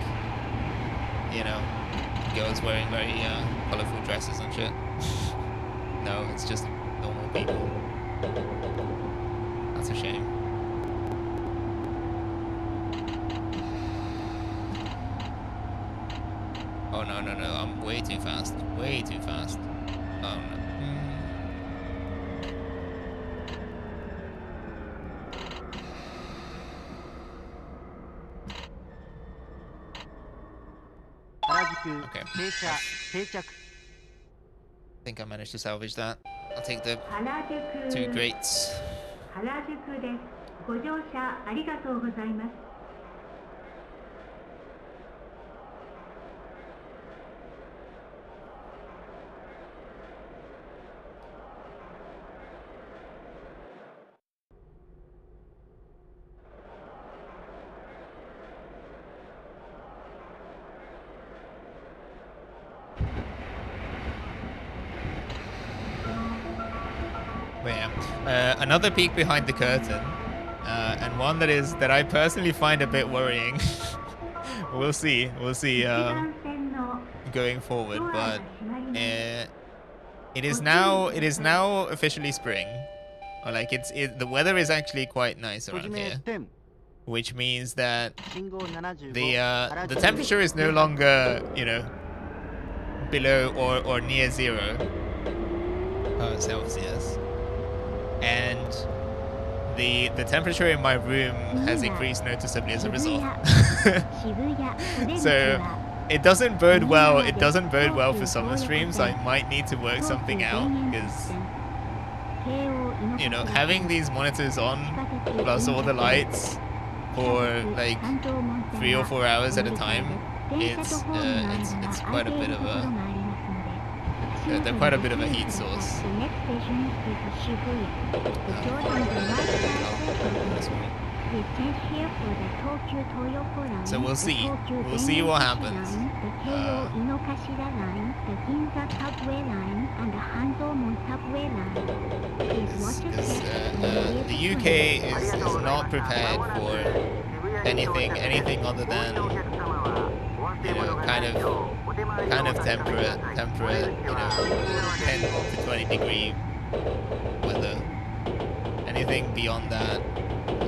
you know, girls wearing very colorful dresses and shit. No, it's just normal people. That's a shame. Oh no, I'm way too fast. Way too fast. Oh no. Okay. I think I managed to salvage that. I'll take the 2 greats. 原宿です。ご乗車ありがとうございます。 But yeah, another peek behind the curtain, and one that I personally find a bit worrying. We'll see going forward, but it is now officially spring, or like the weather is actually quite nice around here, which means that the temperature is no longer, you know, below or near 0 Celsius. And the temperature in my room has increased noticeably as a result. So it doesn't bode well. It doesn't bode well for summer streams. I might need to work something out because, you know, having these monitors on plus all the lights for like 3 or 4 hours at a time, it's quite a bit of a they're quite a bit of a heat source. The next station is Shibuya. The doors on the right side will open. Please change here for the Tokyu Toyoko line, So we'll the see. Tokyu We'll see what Denkashi happens. line, the Keio Inokashira line, the Ginza subway line, and the Hanzomon subway line. Please watch your Because step and leave the it UK is not prepared for anything other than, you know, kind of temperate, you know, 10 to 20 degree weather. Anything beyond that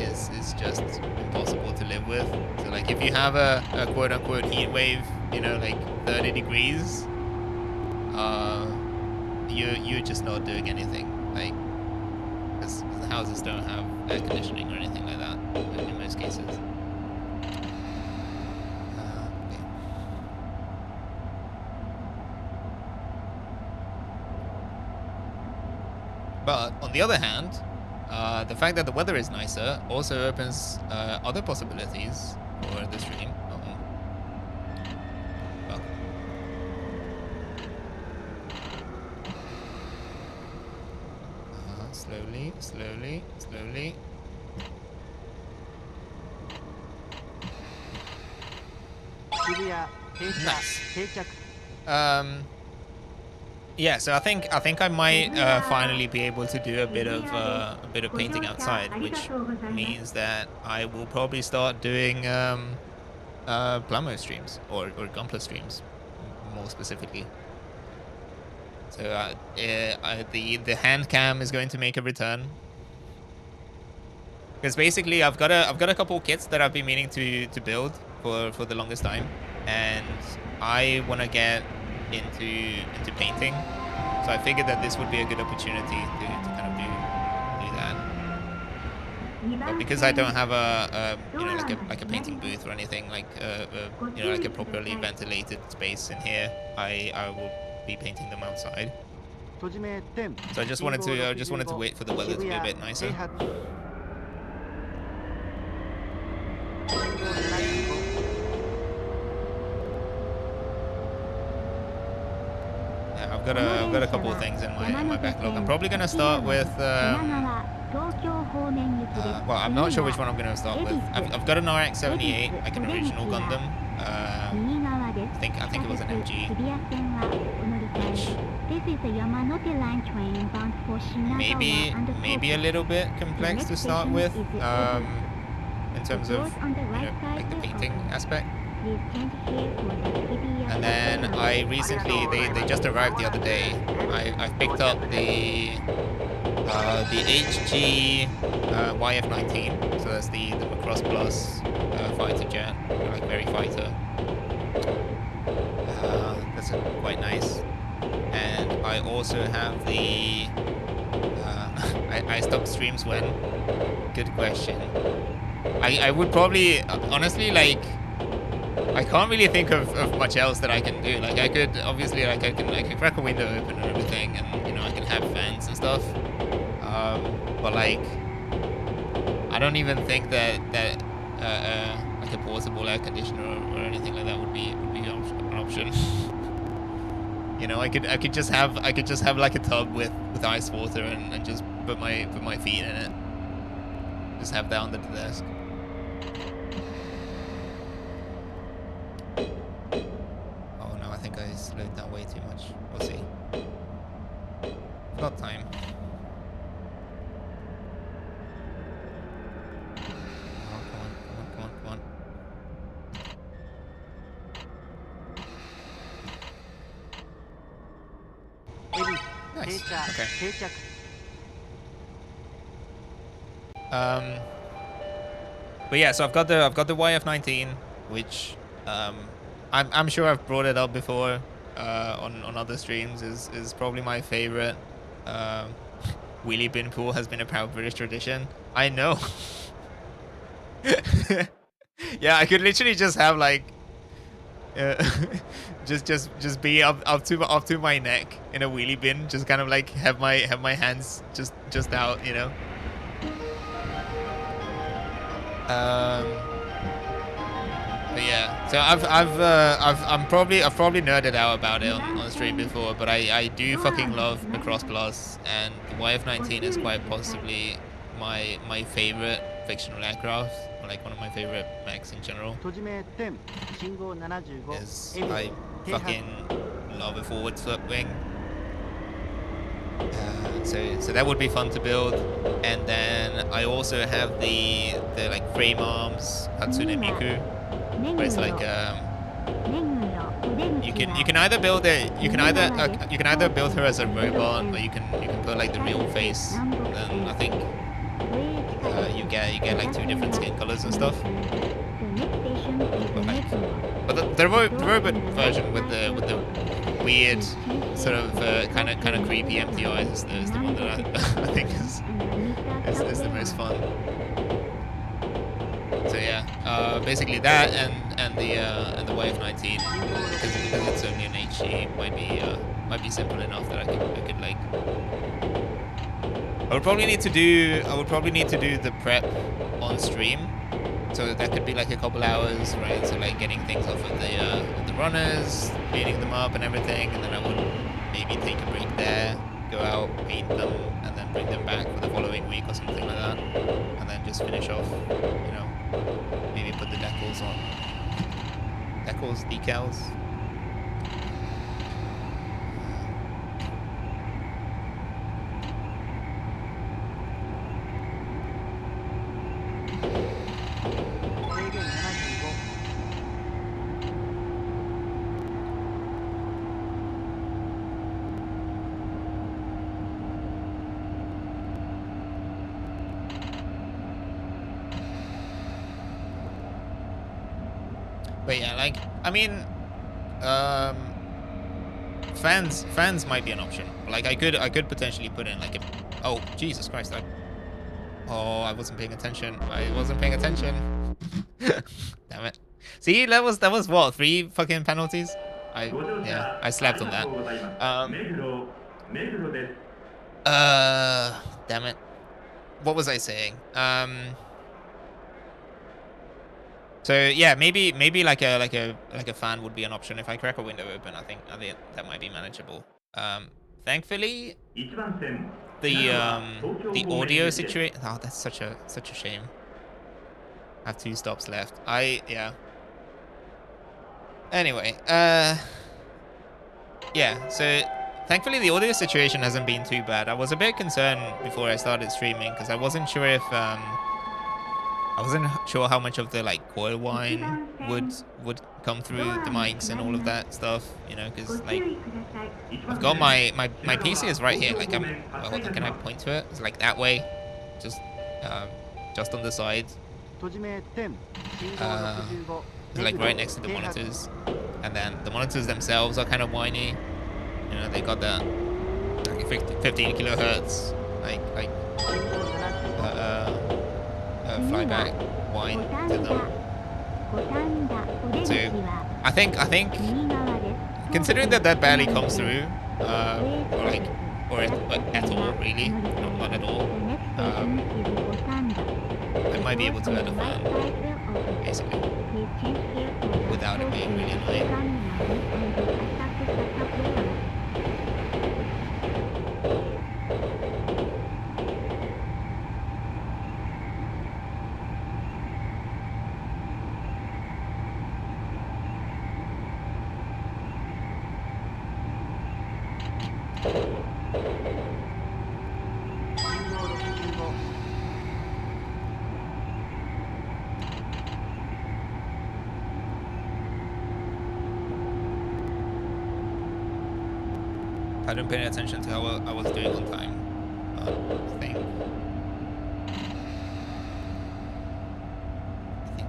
is just impossible to live with. So like if you have a quote unquote heat wave, you know, like 30 degrees, you're just not doing anything. Like, because the houses don't have air conditioning or anything like that in most cases. Okay. But on the other hand, the fact that the weather is nicer also opens other possibilities for the stream. Well. Slowly, slowly, slowly. Nice. Yeah, so I think I might finally be able to do a bit of painting outside, which means that I will probably start doing Plamo streams or Gunpla streams, more specifically. So the hand cam is going to make a return, because basically I've got a couple kits that I've been meaning to build for the longest time, and I want to get into painting, so I figured that this would be a good opportunity to kind of do that. But because I don't have a you know, like a painting booth or anything, like you know, like a properly ventilated space in here, I will be painting them outside. So I just wanted to wait for the weather to be a bit nicer. I've got a couple of things in my backlog. I'm probably gonna start with well, I'm not sure which one I'm gonna start with. I've got an RX-78, like an original Gundam. I think it was an MG. Maybe a little bit complex to start with, in terms of, you know, like the painting aspect. And then I recently, they just arrived the other day. I picked up the HG YF-19, so that's the Macross Plus fighter jet, like very fighter. That's quite nice. And I also have the I stopped streams when? Good question. I would probably, honestly, like, I can't really think of much else that I can do. Like, I could, obviously, like, I can crack a window open and everything, and, you know, I can have fans and stuff. But, like, I don't even think that like a portable air conditioner or anything like that would be an option. You know, I could just have like a tub with ice water and just put my feet in it. Just have that under the desk. Oh no, I think I slowed down way too much. We'll see. Got time. Oh, come on. Nice. Okay. But yeah, so I've got the YF-19, which I'm sure I've brought it up before on other streams. Is probably my favorite. Wheelie bin pool has been a proud British tradition. I know. Yeah, I could literally just have like just be up to my neck in a wheelie bin, just kind of like have my hands just out, you know. But yeah, so I've probably nerded out about it on stream before, but I do fucking love Macross Plus, and the YF-19 is quite possibly my favorite fictional aircraft, or like one of my favorite mechs in general. 閉じ目10信号75 Is エビ I 停泊 fucking love a forward flip wing. So that would be fun to build, and then I also have the like frame arms Hatsune Miku, where it's like you can either build it you can either build her as a robot, or you can put like the real face. And I think you get like 2 different skin colors and stuff. But the robot version with the weird sort of kind of creepy empty eyes is the one that I think is the most fun. So yeah, basically that and the Wave 19, because it's only an HG, might be simple enough that I could like. I would probably need to do the prep on stream, so that could be like a couple hours, right? So like getting things off of the runners, cleaning them up and everything, and then I would maybe take a break there, go out, paint them, and then bring them back for the following week or something like that, and then just finish off, you know, maybe put the decals on, decals. But yeah, like, I mean, fans might be an option. Like, I could potentially put in like a, oh Jesus Christ, I wasn't paying attention. Damn it. See, that was what, 3 fucking penalties? I slept on that. Damn it. What was I saying? So yeah, maybe like a fan would be an option. If I crack a window open, I think that might be manageable. Thankfully, the audio situation. Oh, that's such a shame. I have 2 stops left. Yeah. Anyway, yeah. So thankfully, the audio situation hasn't been too bad. I was a bit concerned before I started streaming because I wasn't sure if I wasn't sure how much of the like coil whine would come through the mics and all of that stuff, you know, because like I've got my PC is right here. Like well, hold on, can I point to it? It's like that way, just on the side. It's like right next to the monitors, and then the monitors themselves are kind of whiny. You know, they got that like 15 kilohertz like flyback whine to them. So I think considering that barely comes through, or at all really, not at all, I might be able to add a fan basically without it being really annoying. I didn't pay attention to how I was doing on time. I think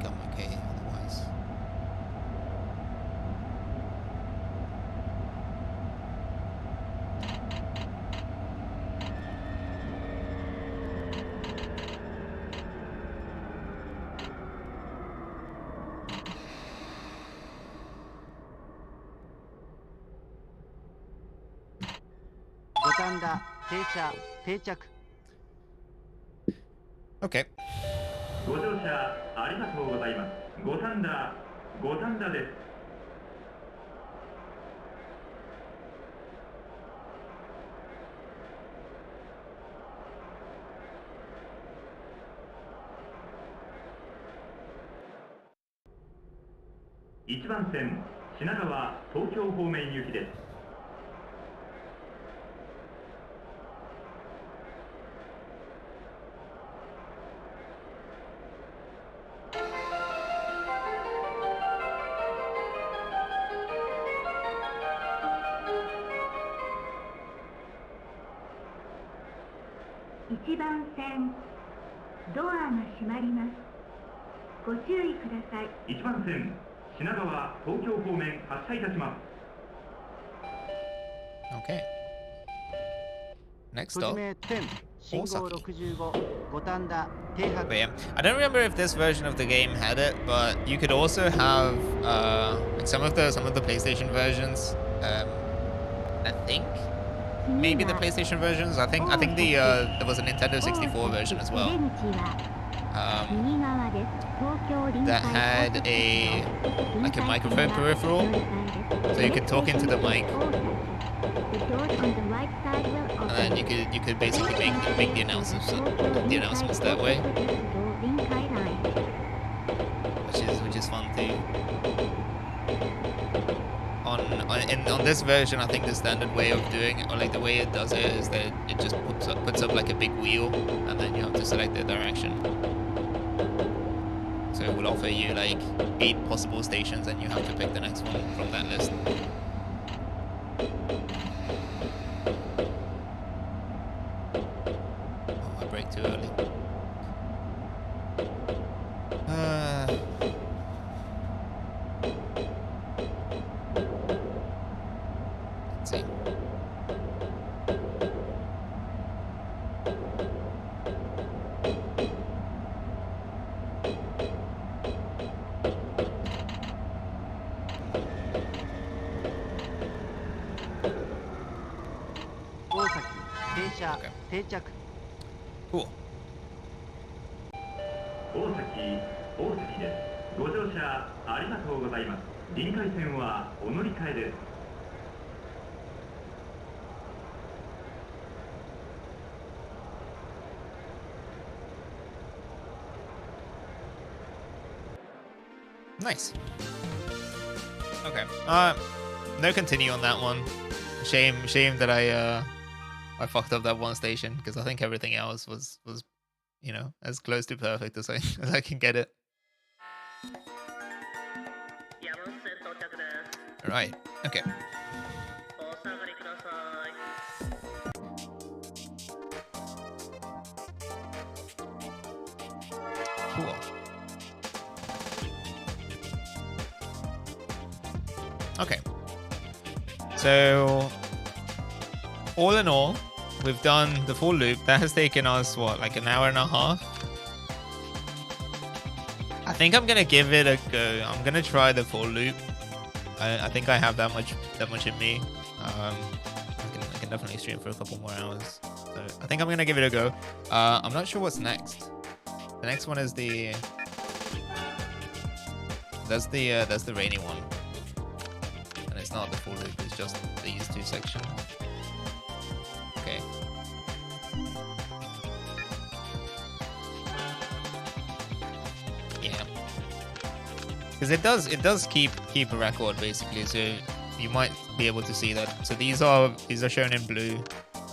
I'm okay otherwise. Okay. ご乗車ありがとうございます。五反田です。1番線品川東京方面行きです。1番線ドアが閉まります。ご注意ください。1番線品川東京方面発車いたします。 Okay. Next 閉じ stop. 目10信号 Osaki. 65五反田停泊 But yeah, I don't remember if this version of the game had it, but you could also have like some of the PlayStation versions. I think maybe the PlayStation versions. I think the there was a Nintendo 64 version as well. That had like a microphone peripheral, so you could talk into the mic, and then you could basically make the announcements that way, which is fun too. On this version, I think the standard way of doing it, or like the way it does it, is that it just puts up like a big wheel, and then you have to select the direction. So it will offer you like 8 possible stations, and you have to pick the next one from that list. Oh, I brake too early. Let's see. Osaki 停車 Okay. 定着 Cool. 大崎です。ご乗車ありがとうございます。臨海線はお乗り換えです。 Nice. Okay. No continue on that one. Shame that I fucked up that one station, because I think everything else was you know, as close to perfect as I can get it. Right. Okay. Cool. Okay. So, all in all, we've done the full loop. That has taken us, what, like an hour and a half? I think I'm gonna give it a go. I'm gonna try the full loop. I think I have that much in me. I can definitely stream for a couple more hours. So I think I'm gonna give it a go. I'm not sure what's next. The next one is that's the rainy one. And it's not the full loop, it's just these 2 sections. Okay. Yeah. Because it does keep a record basically, so you might be able to see that. So these are shown in blue,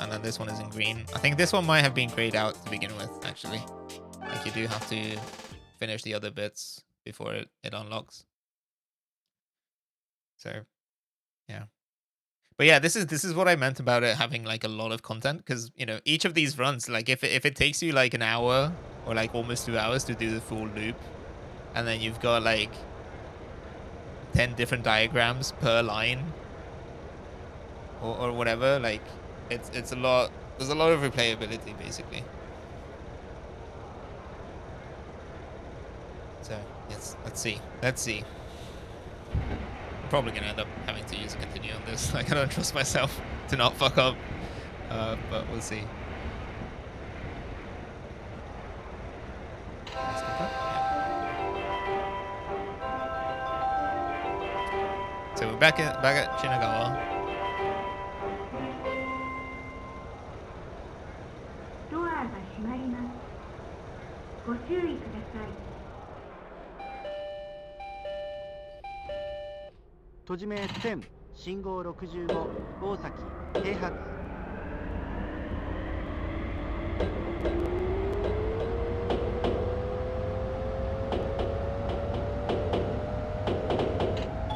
and then this one is in green. I think this one might have been grayed out to begin with, actually. Like you do have to finish the other bits before it unlocks. So yeah. But yeah, this is what I meant about it having like a lot of content, because you know, each of these runs, like if it takes you like an hour or like almost 2 hours to do the full loop, and then you've got like 10 different diagrams per line or whatever, like it's a lot. There's a lot of replayability basically. So yes, let's see. I'm probably gonna end up having to use a continue on this. Like, I don't trust myself to not fuck up, but we'll see. So we're back at Shinagawa. ドアが閉まります。ご注意ください。閉じ目1000信号65大崎併発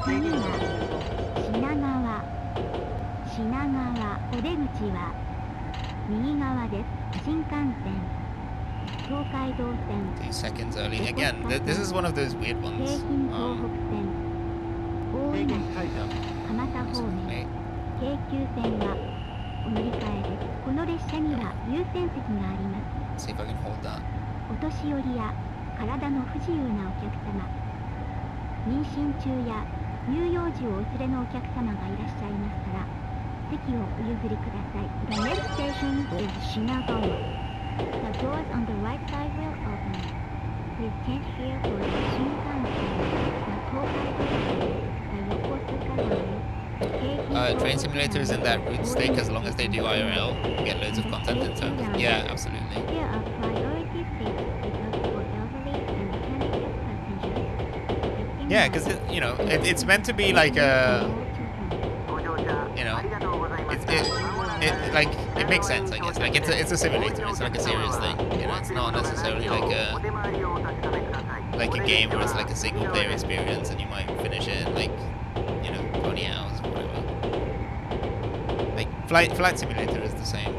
次は品川お出口は右側です。新幹線東海道線 2 seconds early. Again, this is one of those weird 京 ones. 浜東北線大井町蒲田方面 Wait. 京急線はお乗り換えです。この列車には優先席があります。 See if I can hold that. お年寄りや体の不自由なお客様、妊娠中や乳幼児をお連れのお客様がいらっしゃいましたら席をお譲りください。The next station is Shinagawa. The doors on the right side will open. Please change here for the Shinkansen, the Tokai the Yokosuka line. Train Simulator is in that route stake as long as they do IRL. Get loads of content in terms. Yeah, absolutely. There are priority seats reserved for elderly and handicapped passengers. Yeah, because it's meant to be like a, it makes sense, I guess. Like it's a simulator. It's like a serious thing. It's not necessarily like a game where it's like a single player experience and you might finish it in like 20 hours or whatever. Like flight simulator is the same.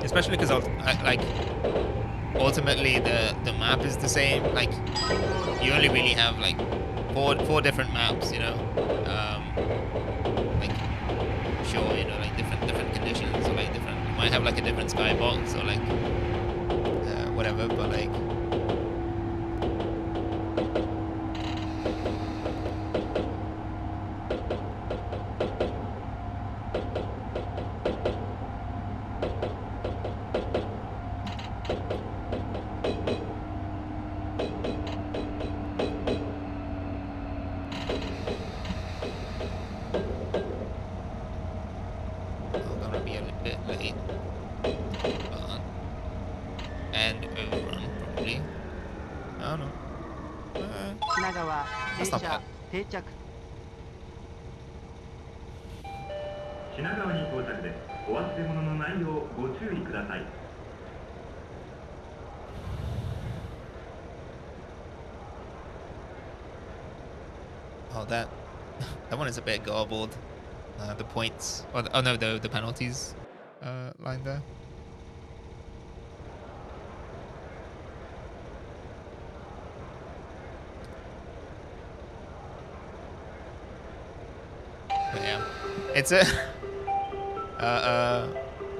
Especially because ultimately the map is the same. Like you only really have like four different maps, like sure, like different conditions or like different. You might have like a different skybox or like whatever, but like. That's not bad. 品川に到着です。お忘れ物のないようご注意ください。Oh, that one is a bit garbled. The points, the penalties line there. But yeah,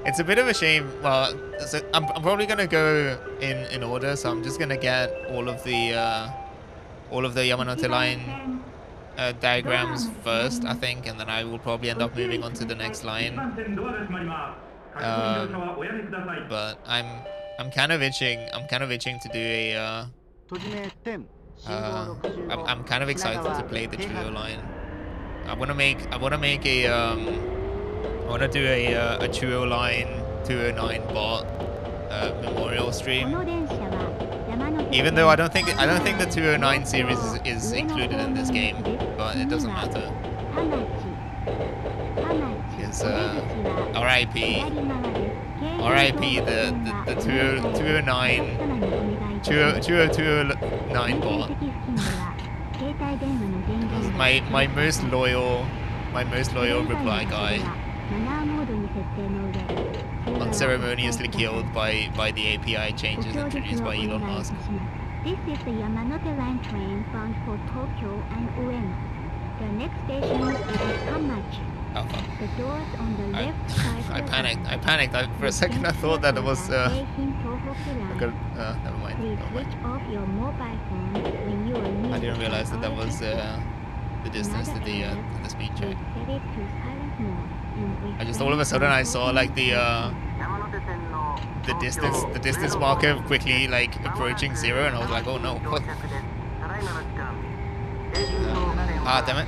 it's a bit of a shame. Well, so I'm probably gonna go in order, so I'm just gonna get all of the Yamanote line diagrams first, I think, and then I will probably end up moving on to the next line. But I'm kind of itching. I'm kind of itching to do a. I'm kind of excited to play the Trio line. I want to do a Trio line 209 bot memorial stream. Even though I don't think the 209 series is included in this game, but it doesn't matter. It's RIP the 209 bot. My most loyal reply guy, unceremoniously killed by the API changes introduced by Elon Musk. This is the Yamanote Line train bound for Tokyo and Ueno. The next station is Hamachi. Oh fuck. The doors on the left side. I panicked. For a second I thought that it was never mind. Please switch off your mobile phone when you are near. I didn't realize that was the distance to the speed check. Set it to silent mode. I just all of a sudden I saw like the distance marker quickly like approaching 0, and I was like, oh no. Damn it.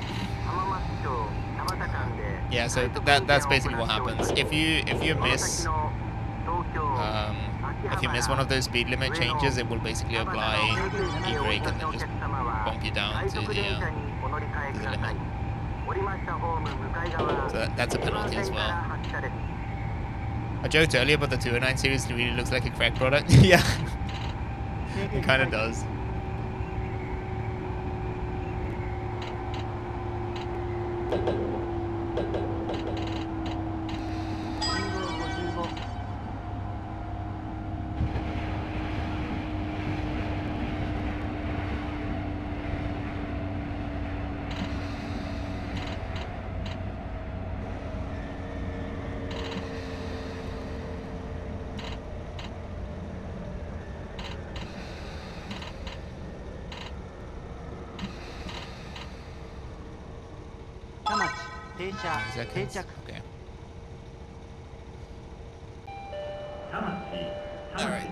Yeah, so that's basically what happens. If you miss if you miss one of those speed limit changes, it will basically apply e-brake and then just bump you down to the limit. So that's a penalty as well. I joked earlier, but the 209 series really looks like a crack product. Yeah, it kind of does. Seconds? Okay. Alright.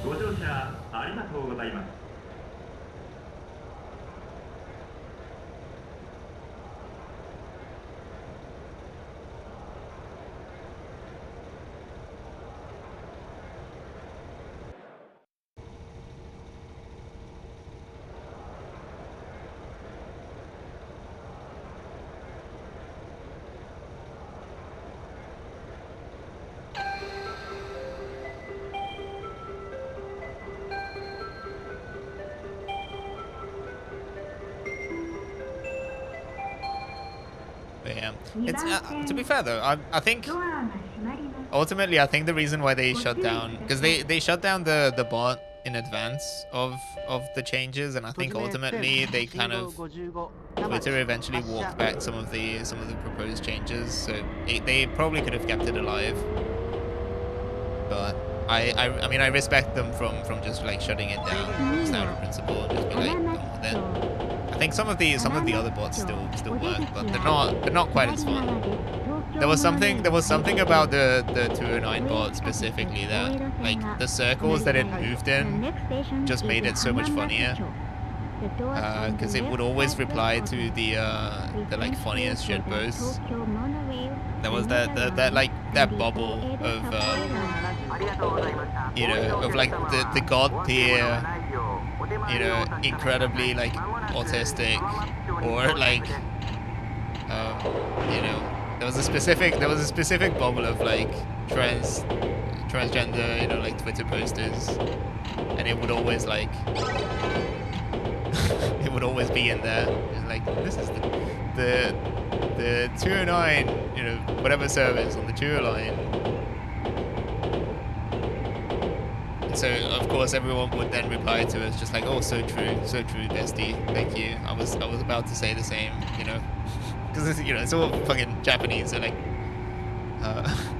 ご乗車ありがとうございます。But yeah, it's to be fair though, I think ultimately I think the reason why they shut down, because they shut down the bot in advance of the changes, and I think ultimately they kind of Twitter eventually walked back some of the proposed changes, so they probably could have kept it alive. But I mean I respect them from just like shutting it down just out of principle and just be like, no, then. I think some of the other bots still work, but they're not quite as fun. There was something about the 209 bot specifically that like the circles that it moved in just made it so much funnier. Because it would always reply to the like funniest shit posts. There was that bubble of you know, of like the god tier, you know, incredibly like autistic, or like you know, there was a specific bubble of like transgender, you know, like Twitter posters, and it would always like it would always be in there. It's like, this is the 209, you know, whatever service on the 209. So of course everyone would then reply to us just like, oh, so true, bestie, thank you. I was about to say the same, you know, because you know it's all fucking Japanese, so like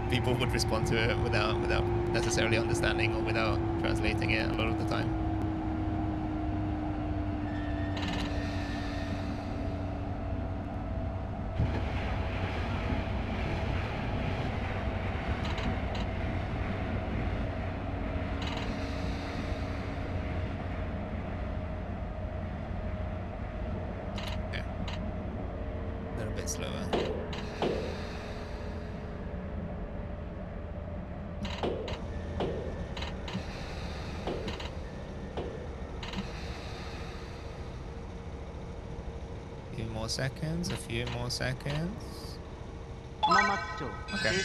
people would respond to it without necessarily understanding or without translating it a lot of the time. A few more seconds. Okay.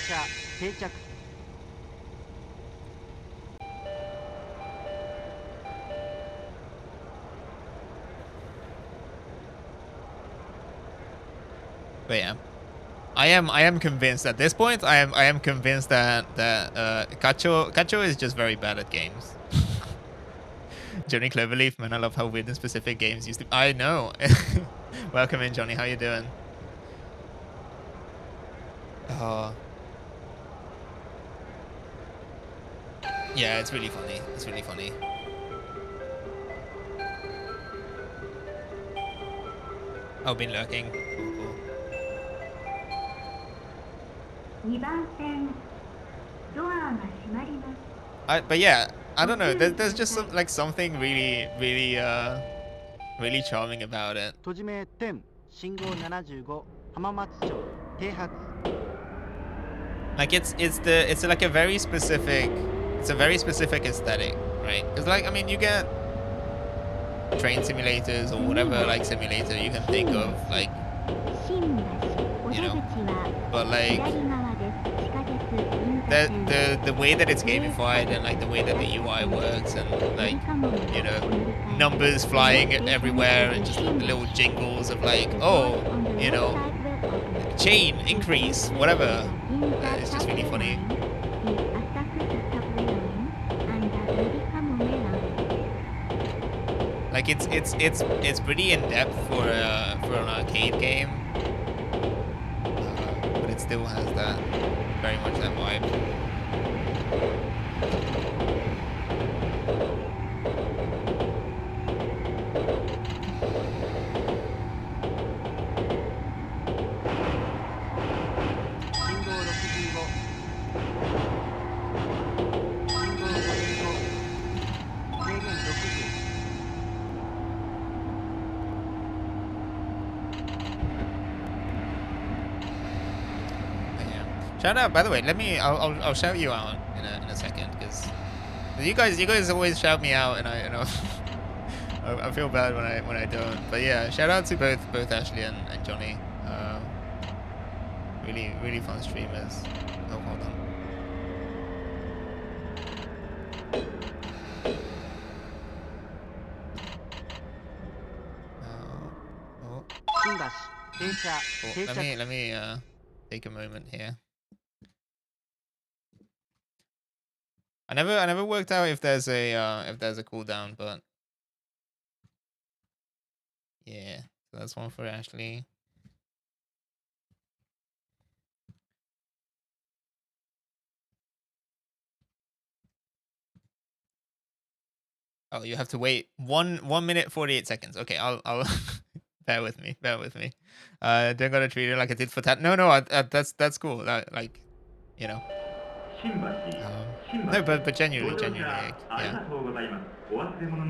But yeah, I am convinced at this point. I am convinced that Kacho is just very bad at games. Johnny Cloverleaf, man, I love how weird and specific games used to. I know. Welcome in, Johnny. How you doing? Oh. Yeah, it's really funny. It's really funny. I've been lurking. Cool. But yeah, I don't know. There's just something really charming about it. Like it's like a very specific it's a very specific aesthetic, right? Because like I mean, you get train simulators or whatever like simulator you can think of, like, 新橋お出 you know, 口は but like 左側です地下鉄銀座線 the way that it's gamified and like the way that the UI works and like, you know, numbers flying everywhere and just the little jingles of like, oh, you know, chain increase, whatever. It's just really funny. Like it's pretty in depth for an arcade game, but it still has that very much that vibe. Shout out, by the way. I'll shout you out in a second, because you guys always shout me out, and I I feel bad when I don't. But yeah, shout out to both Ashley and Johnny. Really fun streamers. Oh, hold on. Let me take a moment here. I never worked out if there's a cooldown, but yeah, so that's one for Ashley. Oh, you have to wait 1 minute 48 seconds. Okay, I'll bear with me. Don't gotta treat it like I did for that. No, that's cool. Like, you know. No, but genuinely, like, yeah.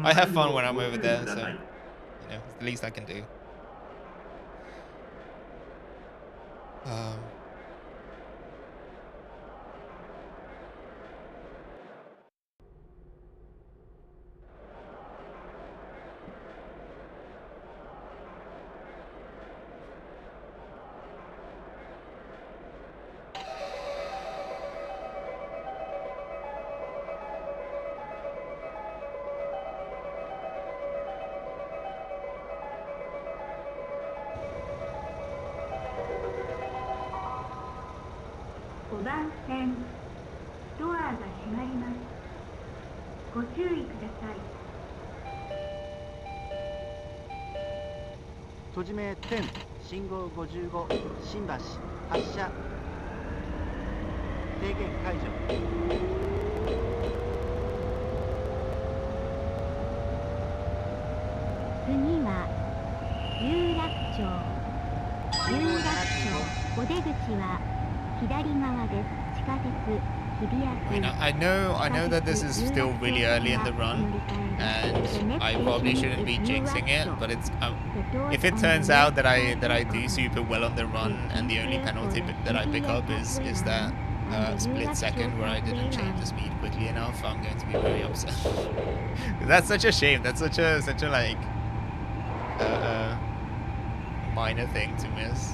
I have fun when I'm over there, so you know, it's the least I can do. I know that this is still really early in the run, and I probably shouldn't be jinxing it, but it's if it turns out that I do super well on the run and the only penalty that I pick up is that split second where I didn't change the speed quickly enough, I'm going to be very upset. That's such a shame. That's such a like minor thing to miss.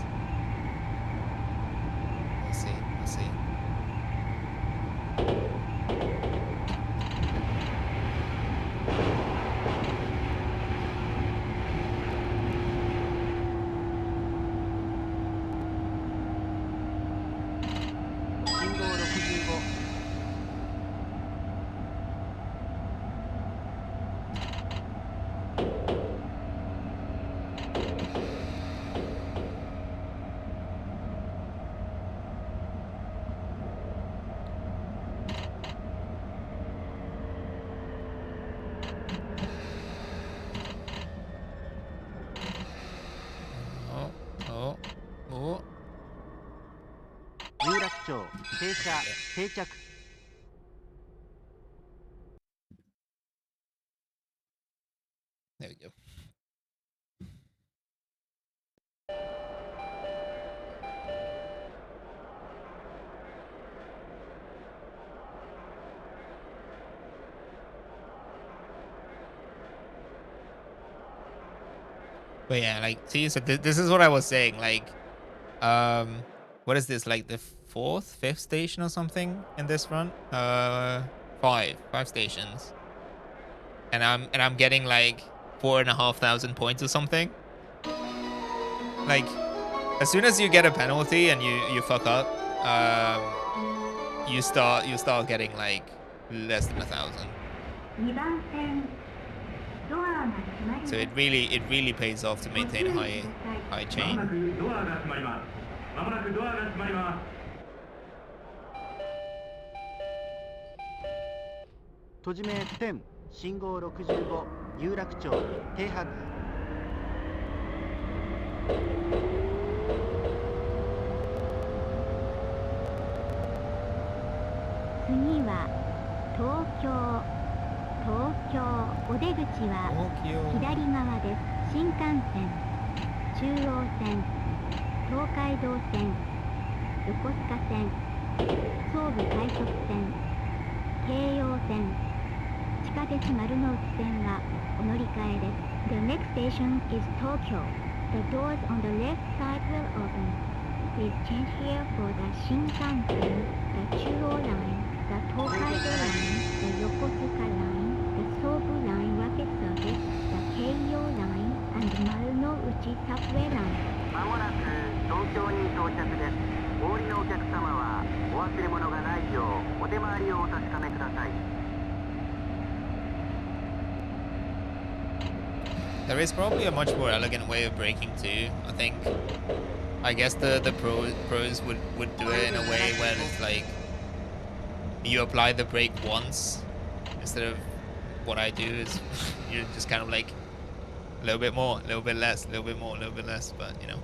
We'll see. There we go. But yeah, like, see, so this is what I was saying. Like, what is this? Like the fifth station or something in this run? Five stations, and I'm getting like 4,500 points or something. Like, as soon as you get a penalty and you fuck up, you start getting like less than 1,000. So it really pays off to maintain high まもな chain. くドアが閉まります。まもなくドアが閉まります。閉じ目10信号65有楽町停泊。次は東京お出口は左側です。新幹線、中央線、東海道線、横須賀線、総武快速線、京葉線、地下鉄丸の内線はお乗り換えです。The next station is Tokyo. The doors on the left side will open. Please change here for the Shinkansen, the Chuo line, the Tokaido line, the Yokosuka line, the Sobu line rapid service, the Keio line, and the Marunouchi subway line. まもなく東京に到着です。お降りのお客様はお忘れ物がないようお手回りをお確かめください。There is probably a much more elegant way of braking too. I guess the pros would do it in a way where it's like you apply the brake once instead of what I do is you just kind of like a little bit more, a little bit less, a little bit more, a little bit less, but you know.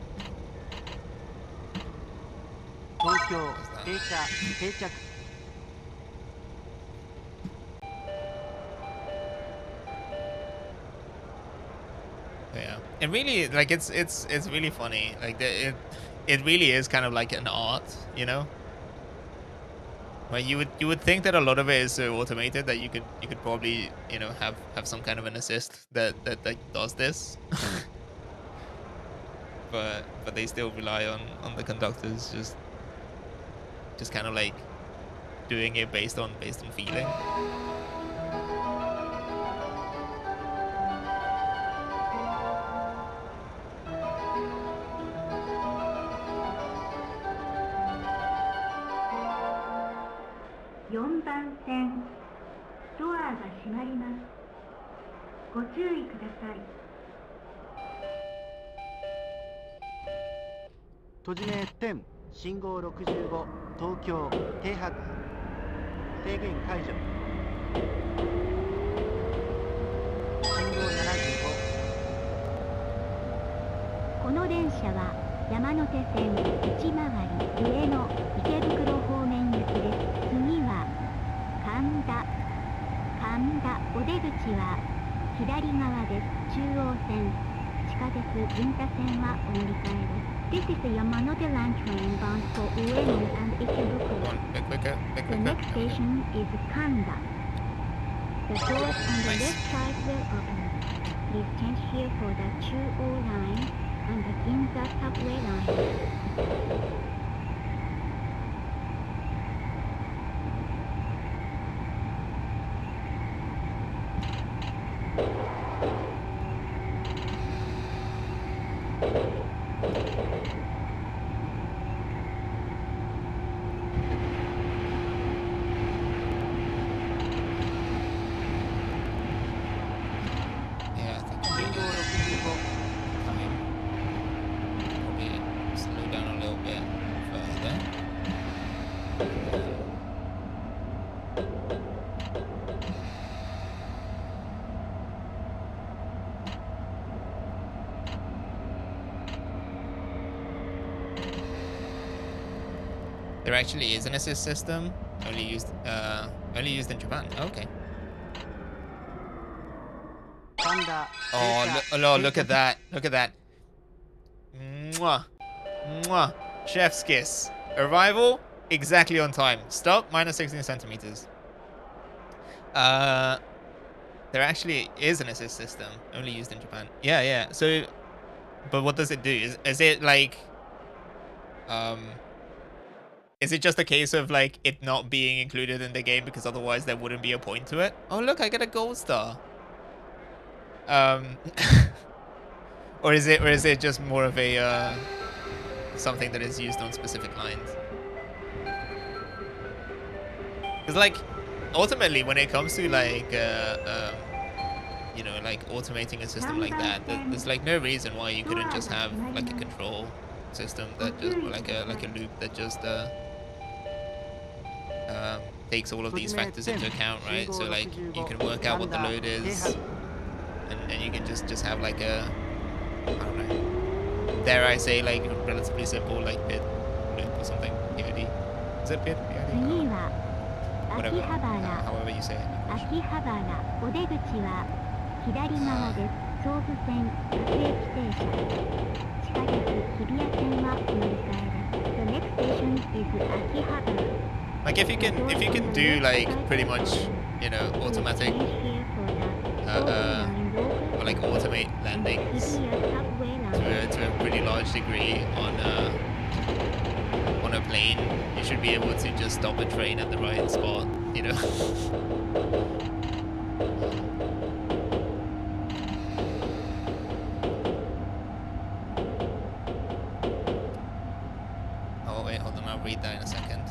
東京停車定着。Yeah, it really like it's really funny. Like it really is kind of like an art, you know. Well, you would think that a lot of it is so automated that you could probably have some kind of an assist that does this, but they still rely on the conductors just kind of like doing it based on feeling. 4番線ドアが閉まります。ご注意ください。閉じ目10信号65東京停泊。制限解除。信号75。この電車は山手線内回り上野池袋方面行きです。次は神田お出口は左側です。中央線地下鉄銀座線はお乗り換えです。This is the Yamanote Line train bound for Ueno and Ikebukuro. The next station is Kanda. The doors on the left side will open. Please change here for the Chuo line and the Ginza subway line. 'There actually is an assist system, only used in Japan. Okay. Oh, look at that! Look at that! Mwah, mwah. Chef's kiss. Arrival exactly on time. Stop minus 16 centimeters. There actually is an assist system, only used in Japan. Yeah. So but what does it do? Is it like is it just a case of like it not being included in the game because otherwise there wouldn't be a point to it? Oh look, I get a gold star. Or is it just more of a something that is used on specific lines? Because like ultimately when it comes to like you know, like automating a system like that, there's like no reason why you couldn't just have like a control system that just, or like a loop that just takes all of these factors into account, right? So like you can work out what the load is, and you can just have like a, I don't know, dare I say, like relatively simple like bit loop or something. PID. Is it bit? PID? Whatever. However you say it. 秋葉原お出口は左側です。総武線各駅停車。地下鉄日比谷線はお乗り換えです。The next station is 秋葉原。 Like if you can do like pretty much, you know, automatic or like automate landings to a pretty large degree on a plane, you should be able to just stop a train at the right spot, you know. Oh wait, hold on, I'll read that in a second.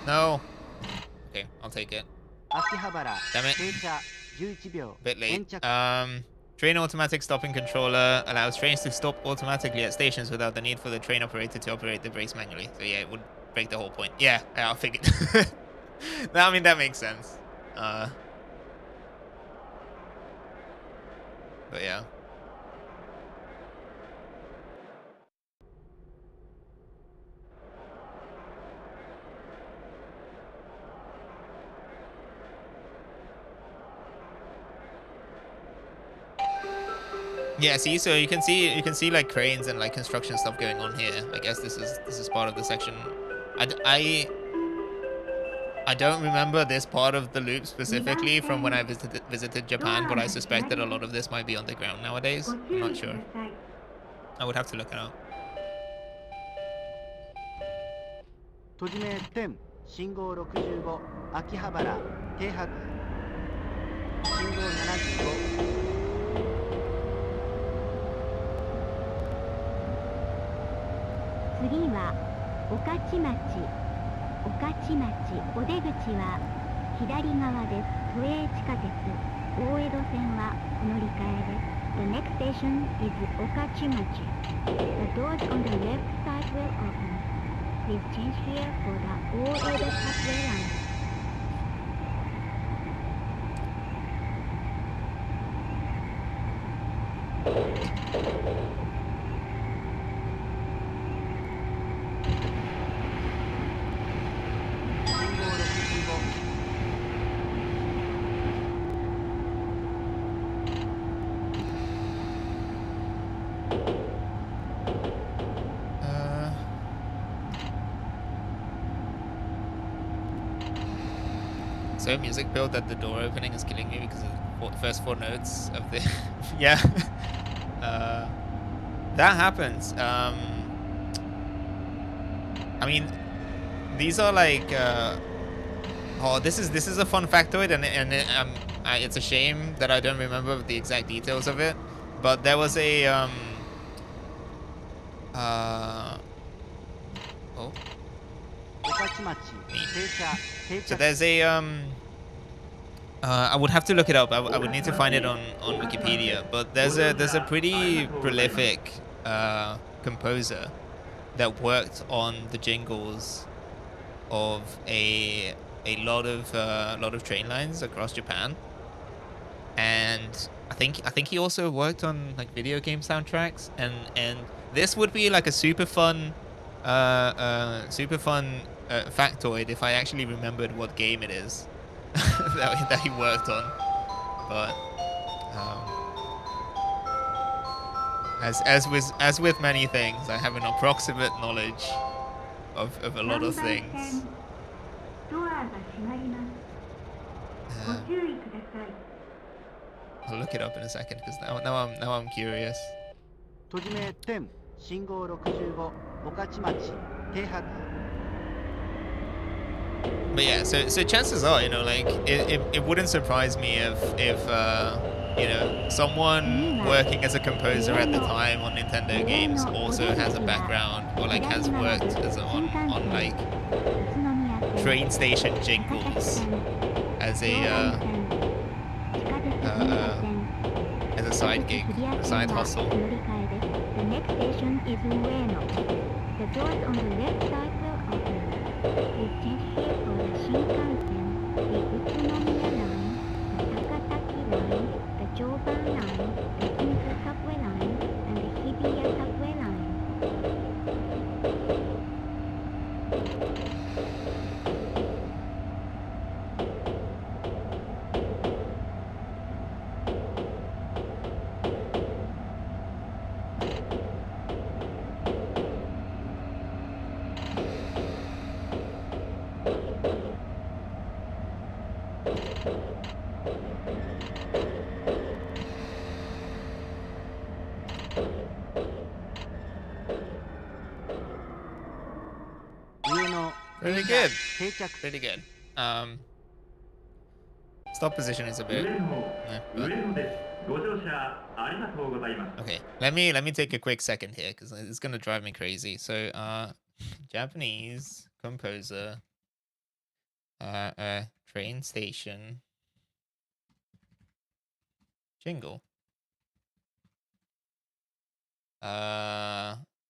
No. Okay, I'll take it. Damn it. Bit late. Train automatic stopping controller allows trains to stop automatically at stations without the need for the train operator to operate the brakes manually. So yeah, it would break the whole point. Yeah, I figured. I mean, that makes sense. But yeah. Yeah, see, so you can see like cranes and like construction stuff going on here. I guess this is part of the section. I don't remember this part of the loop specifically from when I visited Japan, but I suspect that a lot of this might be underground nowadays. I'm not sure. I would have to look it up. 閉じ目10信号65秋葉原停泊信号75次は御徒町お出口は左側です。都営地下鉄大江戸線はお乗り換えです。The next station is 御徒町 The doors on the left side will open. Please change here for the 大江戸 subway line. So music build that the door opening is killing me because of the first 4 notes of the yeah. That happens. I mean, these are like oh, this is a fun factoid, and it's a shame that I don't remember the exact details of it. But there was a oh. So there's a I would have to look it up. I would need to find it on Wikipedia. But there's a pretty prolific composer that worked on the jingles of a lot of train lines across Japan, and I think he also worked on like video game soundtracks, and this would be like a super fun factoid if I actually remembered what game it is that he worked on. But as with many things, I have an approximate knowledge of a lot of things. ドアが閉まります。ご注意ください。 I'll look it up in a second because now I'm curious. 閉じ目10信号65御徒町停発 But yeah, so chances are, you know, like it wouldn't surprise me if you know, someone working as a composer at the time on Nintendo games also has a background or like has worked on like train station jingles as a side gig, side hustle. The next station is Ueno. The doors on the left side will open. Please change here for the Shinkansen, the Utsunomiya line, the Takataki line, the Joban line, the Kinzu subway line, and the Hibiya subway line. 上の Pretty good. 定着 Pretty good. Stop position is a bit. 上野 Yeah, 上 but- 野ですご乗車ありがとうございます Okay, let me take a quick second here because it's gonna drive me crazy. So, Japanese composer, train station jingle.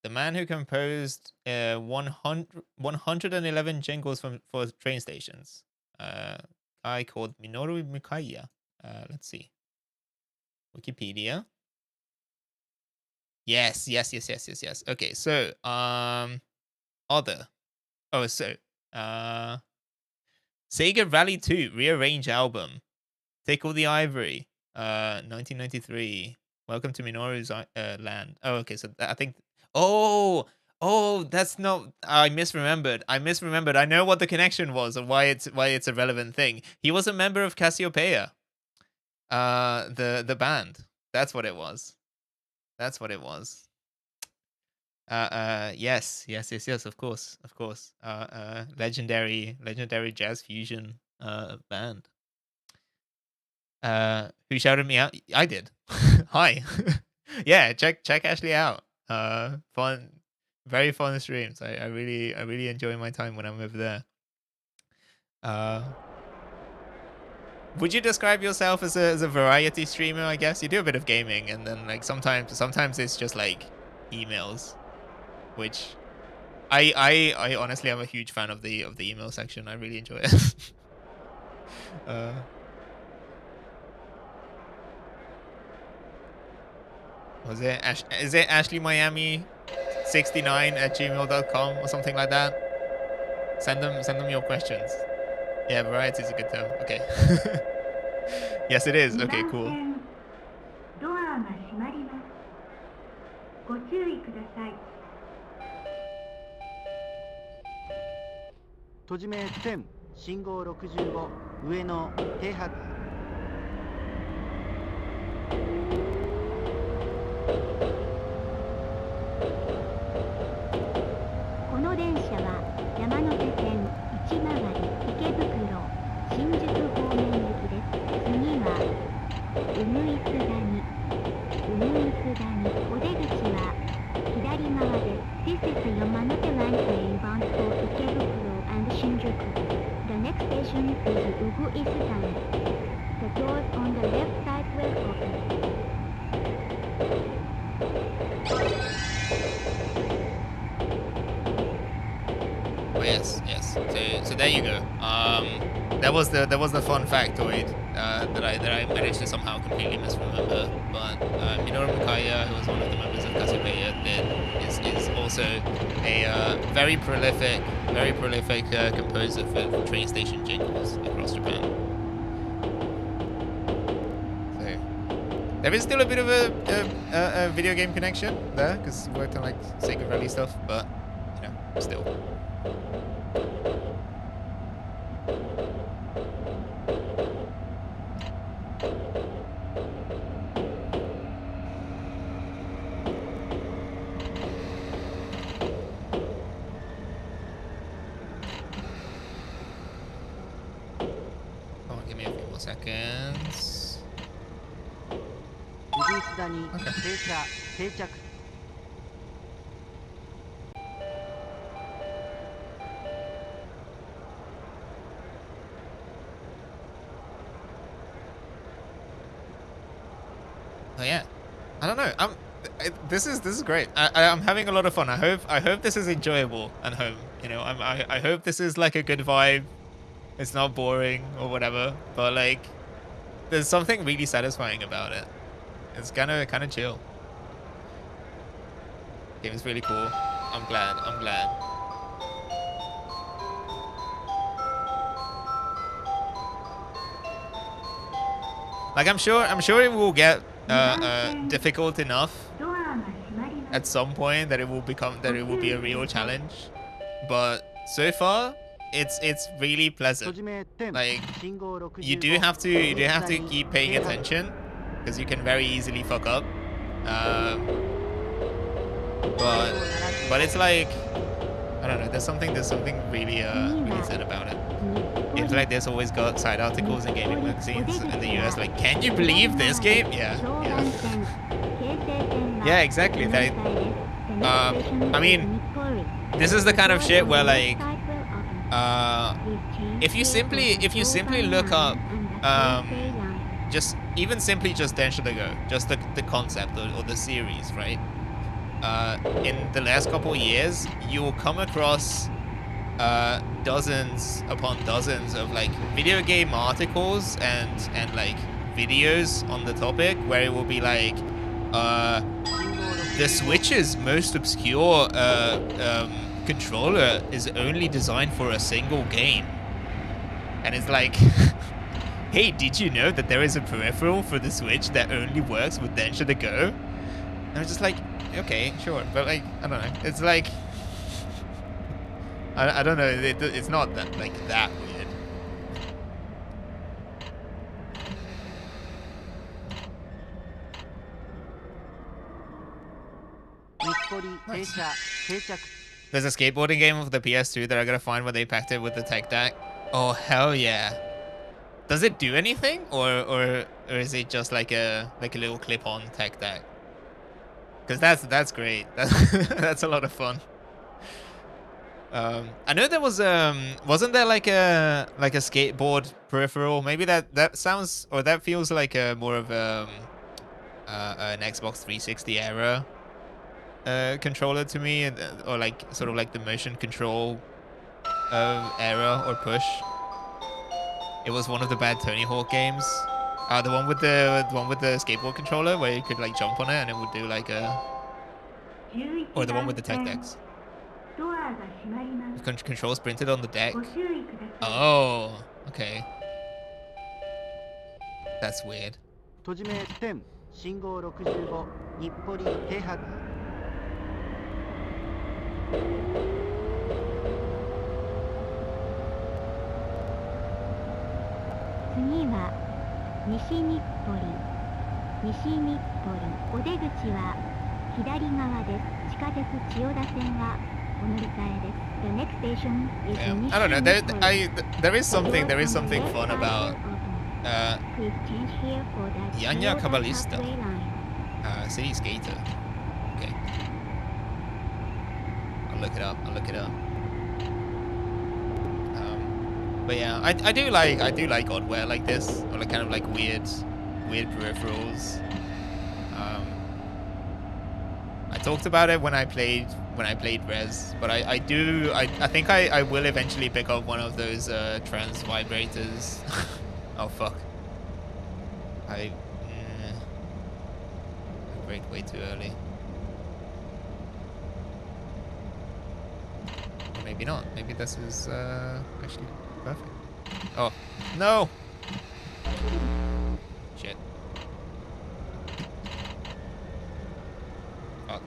The man who composed 111 jingles for train stations. Guy called Minoru Mikaya. Let's see. Wikipedia. Yes. Okay, so other. Oh, so Sega Rally 2 rearrange album. Tickle the Ivory. 1993. Welcome to Minoru's land. Oh, okay. So I think. Oh, that's not. I misremembered. I know what the connection was and why it's a relevant thing. He was a member of Cassiopeia. The band. That's what it was. Yes. Of course. Legendary jazz fusion band. Who shouted me out? I did. Hi. Yeah, check Ashley out. Fun, very fun streams. I really enjoy my time when I'm over there. Would you describe yourself as a variety streamer? I guess you do a bit of gaming, and then like sometimes it's just like emails, which I honestly am a huge fan of the email section. I really enjoy it. Is it Ashley Miami 69@gmail.com or something like that? Send them your questions. Yeah, variety is a good term. Okay. Yes, it is. Okay, cool. ドアが閉まります。ご注意ください。閉じ目10信号65上の停発 この電車は山手線内回り池袋新宿方面行きです。次はうぐいす谷お出口は左側です。This is the Yamanote Line train bound for Ikebukuro and Shinjuku. The next station is Uguisudani. The doors on the left side will open. Oh, yes. So there you go. That was the fun factoid that I managed to somehow completely misremember. But Minoru Mikaya, who was one of the members of Cassiopeia, is also a very prolific composer for train station jingles across Japan. So there is still a bit of a video game connection there because he worked on like Sega Rally stuff, but you know, still. Give me a few more seconds. Okay. Oh yeah, I don't know. This is great. I'm having a lot of fun. I hope this is enjoyable at home. You know, I hope this is like a good vibe. It's not boring or whatever. But like, there's something really satisfying about it. It's kind of chill. Game is really cool. I'm glad. Like I'm sure it will get difficult enough at some point that it will be a real challenge. But so far, it's really pleasant. Like you do have to keep paying attention because you can very easily fuck up. But it's like I don't know. There's something really sad about it. Games like this always got side articles in gaming magazines in the US. Like, can you believe this game? Yeah. Yeah, exactly. Like, I mean, this is the kind of shit where like, if you simply look up, just Densha de GO, just the concept or the series, right? In the last couple of years, you will come across dozens upon dozens of like video game articles and like videos on the topic where it will be like the Switch's most obscure controller is only designed for a single game, and it's like hey, did you know that there is a peripheral for the Switch that only works with Densha de GO? And I was just like, okay, sure, but like I don't know, it's like I don't know. It's not that like that weird. Nice. There's a skateboarding game of the PS2 that I gotta find where they packed it with the tech deck. Oh hell yeah! Does it do anything, or is it just like a little clip-on tech deck? Because that's great. That's a lot of fun. I know there was wasn't there like a skateboard peripheral? Maybe that sounds or that feels like a more of an Xbox 360 era controller to me, or like sort of like the motion control era or push. It was one of the bad Tony Hawk games. The one with the skateboard controller where you could like jump on it and it would do like a, or the one with the tech decks. Controls printed on the deck. Oh, okay. That's weird. I don't know. There is something fun about Yanya Cabalista, City Skater. Okay, I'll look it up. But yeah, I do like hardware like this, or like kind of like weird peripherals. I talked about it when I played Res, but I think I will eventually pick up one of those trans vibrators. Oh fuck. I braked way too early. Or maybe not. Maybe this is actually perfect. Oh, no! Shit. Fuck.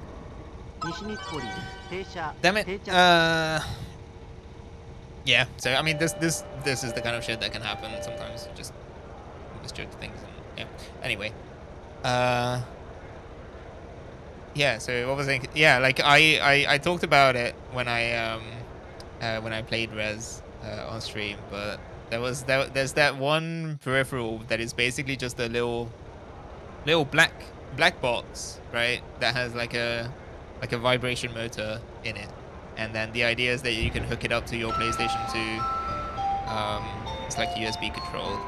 西日暮里停車 Damn it. 停着 Yeah. So I mean, this is the kind of shit that can happen sometimes. You just misjudge things. And, yeah. Anyway. Yeah. So what was I? Yeah. Like I talked about it when I played Res on stream, but there's that one peripheral that is basically just a little black box, right? That has like a vibration motor in it, and then the idea is that you can hook it up to your PlayStation 2. It's like USB controlled,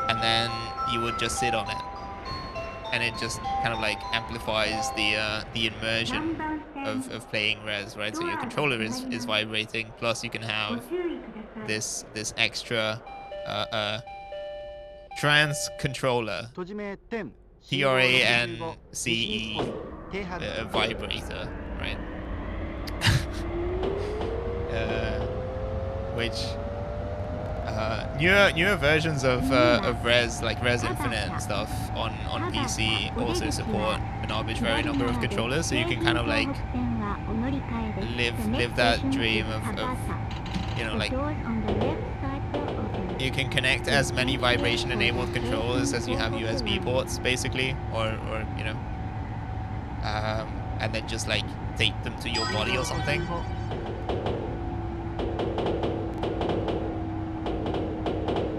and then you would just sit on it, and it just kind of like amplifies the immersion of playing Res, right? So your controller is vibrating, plus you can have this extra trans controller, 閉じ目10 TRANCE vibrator, right? Which newer versions of Res, like Res Infinite and stuff on PC also support an arbitrary number of controllers, so you can kind of like live that dream of you know, like you can connect as many vibration enabled controllers as you have USB ports, basically, or you know, and then just like tape them to your body or something.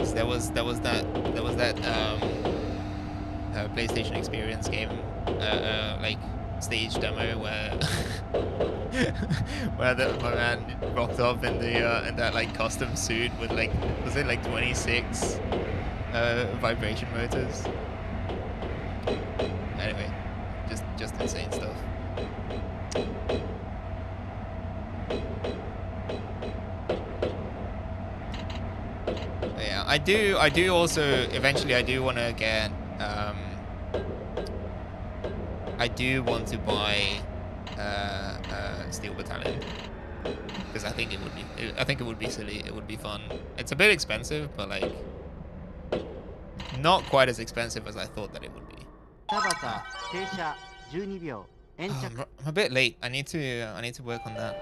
So there was that PlayStation Experience game, like stage demo where my man rocked up in the in that like custom suit with like, was it like 26 vibration motors? Anyway, just insane stuff. But yeah, I do also eventually I do want to get I do want to buy Steel Battalion, because I think it would be silly. It would be fun. It's a bit expensive, but like not quite as expensive as I thought that it would be. 田端停車12秒延 Oh, 着 I'm a bit late. I need to work on that.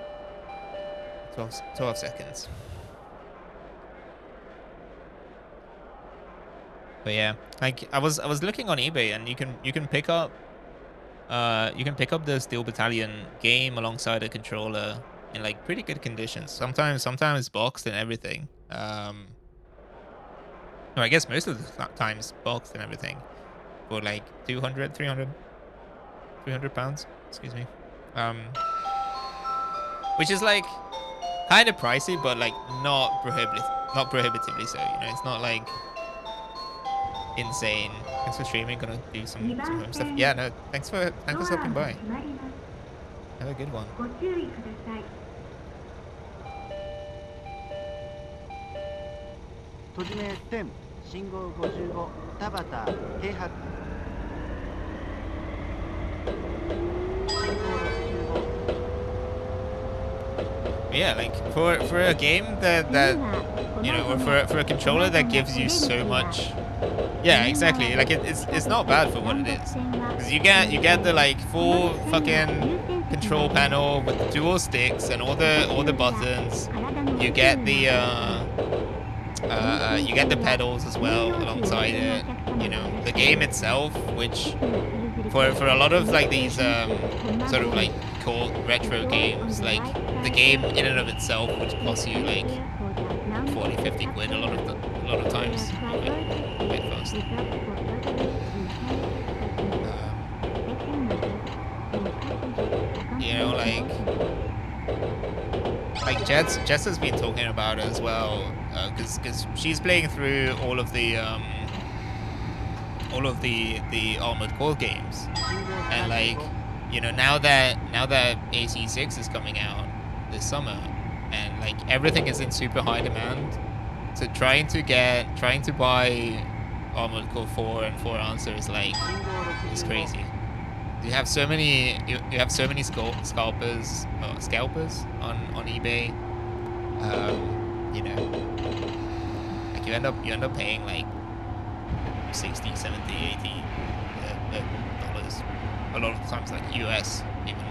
12 seconds. But yeah, like I was looking on eBay, and you can pick up the Steel Battalion game alongside a controller in like pretty good conditions. Sometimes boxed and everything. No, I guess most of the times boxed and everything for like 200, 300 pounds. Excuse me. Which is like kind of pricey, but like not prohibitively so. You know, it's not like insane. Thanks for streaming. Gonna do some home stuff. Yeah, no. Thanks for stopping by. Have a good one. ご注意ください。閉じ目10信号55田端停泊信号65 Yeah, like for a game that you know, or for a controller that gives you so much. Yeah, exactly. Like it's not bad for what it is. Because you get the like full fucking control panel with the dual sticks and all the buttons. You get the pedals as well alongside it. You know, the game itself, which for a lot of like these sort of like cool retro games, like the game in and of itself would cost you like 40-50 quid a lot of times. Quite fast. You know, like Jess has been talking about it as well, because she's playing through all of the Armored Core games, and like, you know, now that AC6 is coming out this summer, and like everything is in super high demand, so trying to buy Armored Core 4 and 4 Answer is like, it's crazy. You have so many scalpers on eBay. You know, like you end up paying like 60, 70, 80 dollars. A lot of times like US even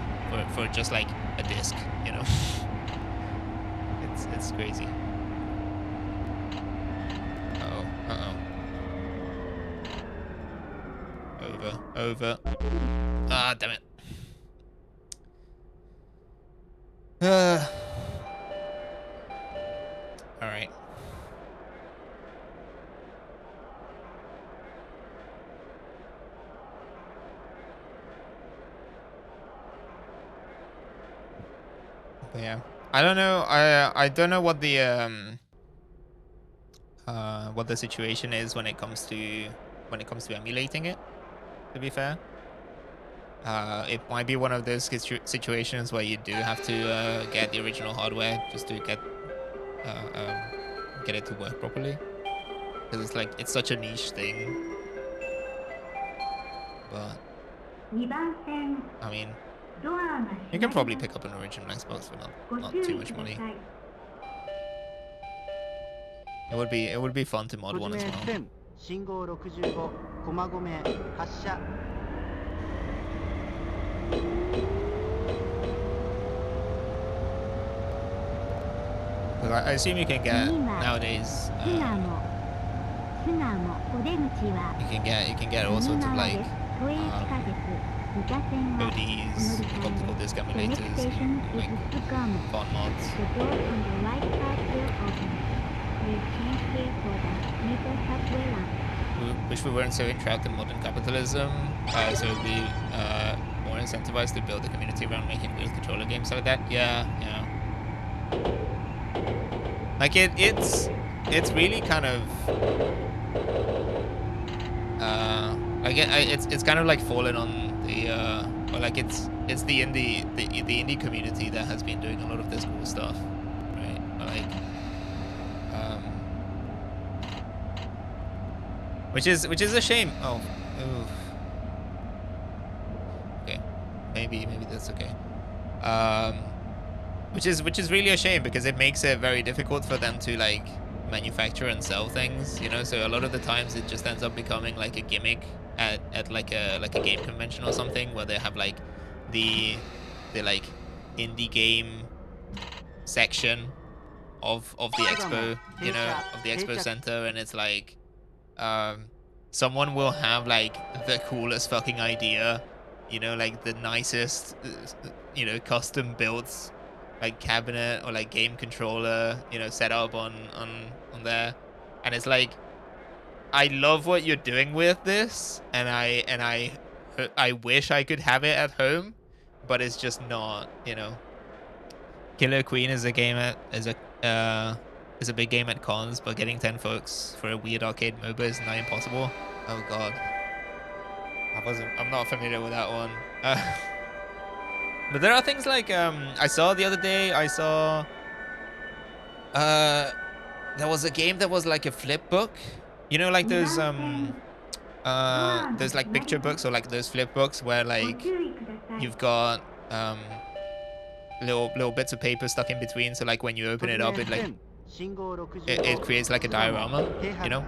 for just like a disc, you know. It's crazy. Over. Ah, damn it. All right. But yeah, I don't know. I don't know what the situation is when it comes to emulating it. To be fair, it might be one of those situations where you do have to get the original hardware just to get it to work properly, because it's like it's such a niche thing. But I mean, you can probably pick up an original Xbox for not too much money. It would be fun to mod one as well. 信号65駒込発車 Because I assume you can get nowadays. You can get all sorts of like ODs, optical disc emulators, and like font mods. Wish we weren't so entrapped in modern capitalism, so it'd be more incentivized to build a community around making real controller games like that. Yeah. Like it's really kind of like it's kind of like fallen on the or like it's the indie community that has been doing a lot of this cool stuff, right? Like which is a shame. Oh, ooh. Okay, maybe that's okay. Which is really a shame, because it makes it very difficult for them to like manufacture and sell things, you know. So a lot of the times it just ends up becoming like a gimmick at like a game convention or something, where they have like the like indie game section of the expo, you know, of the expo center, and it's like someone will have like the coolest fucking idea, you know, like the nicest you know, custom built like cabinet or like game controller, you know, set up on there, and it's like, I love what you're doing with this, and I wish I could have it at home, but it's just not, you know. Killer Queen is a big game at cons, but getting 10 folks for a weird arcade MOBA is nigh impossible. Oh god, I'm not familiar with that one. But there are things like I saw the other day. There was a game that was like a flip book, you know, like those like picture books, or like those flip books where like you've got little bits of paper stuck in between, so like when you open it up, it like it creates like a diorama, you know.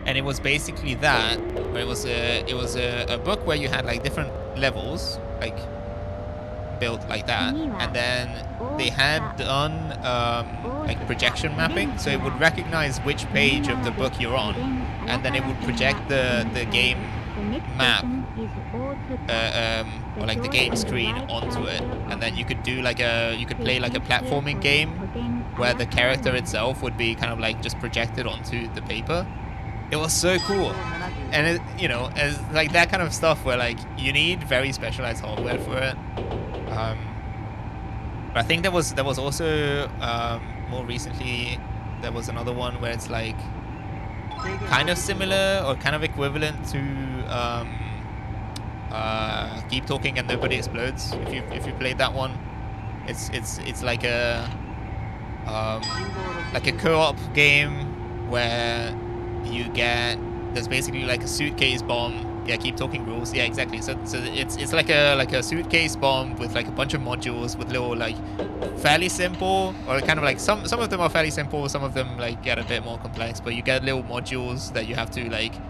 And it was basically that, where it was a book where you had like different levels, like built like that, and then they had done like projection mapping, so it would recognize which page of the book you're on, and then it would project the game map or like the game screen onto it, and then you could do like you could play like a platforming game where the character itself would be kind of like just projected onto the paper. It was so cool, and it, you know, as like that kind of stuff where like you need very specialized hardware for it. But I think there was also more recently there was another one where it's like kind of similar or kind of equivalent to Keep Talking and Nobody Explodes. If you played that one, it's like a co-op game where you get there's basically like a suitcase bomb. Yeah, keep talking rules. Yeah, exactly. So it's like a suitcase bomb with like a bunch of modules with little like fairly simple, or kind of like some of them are fairly simple, some of them like get a bit more complex, but you get little modules that you have to like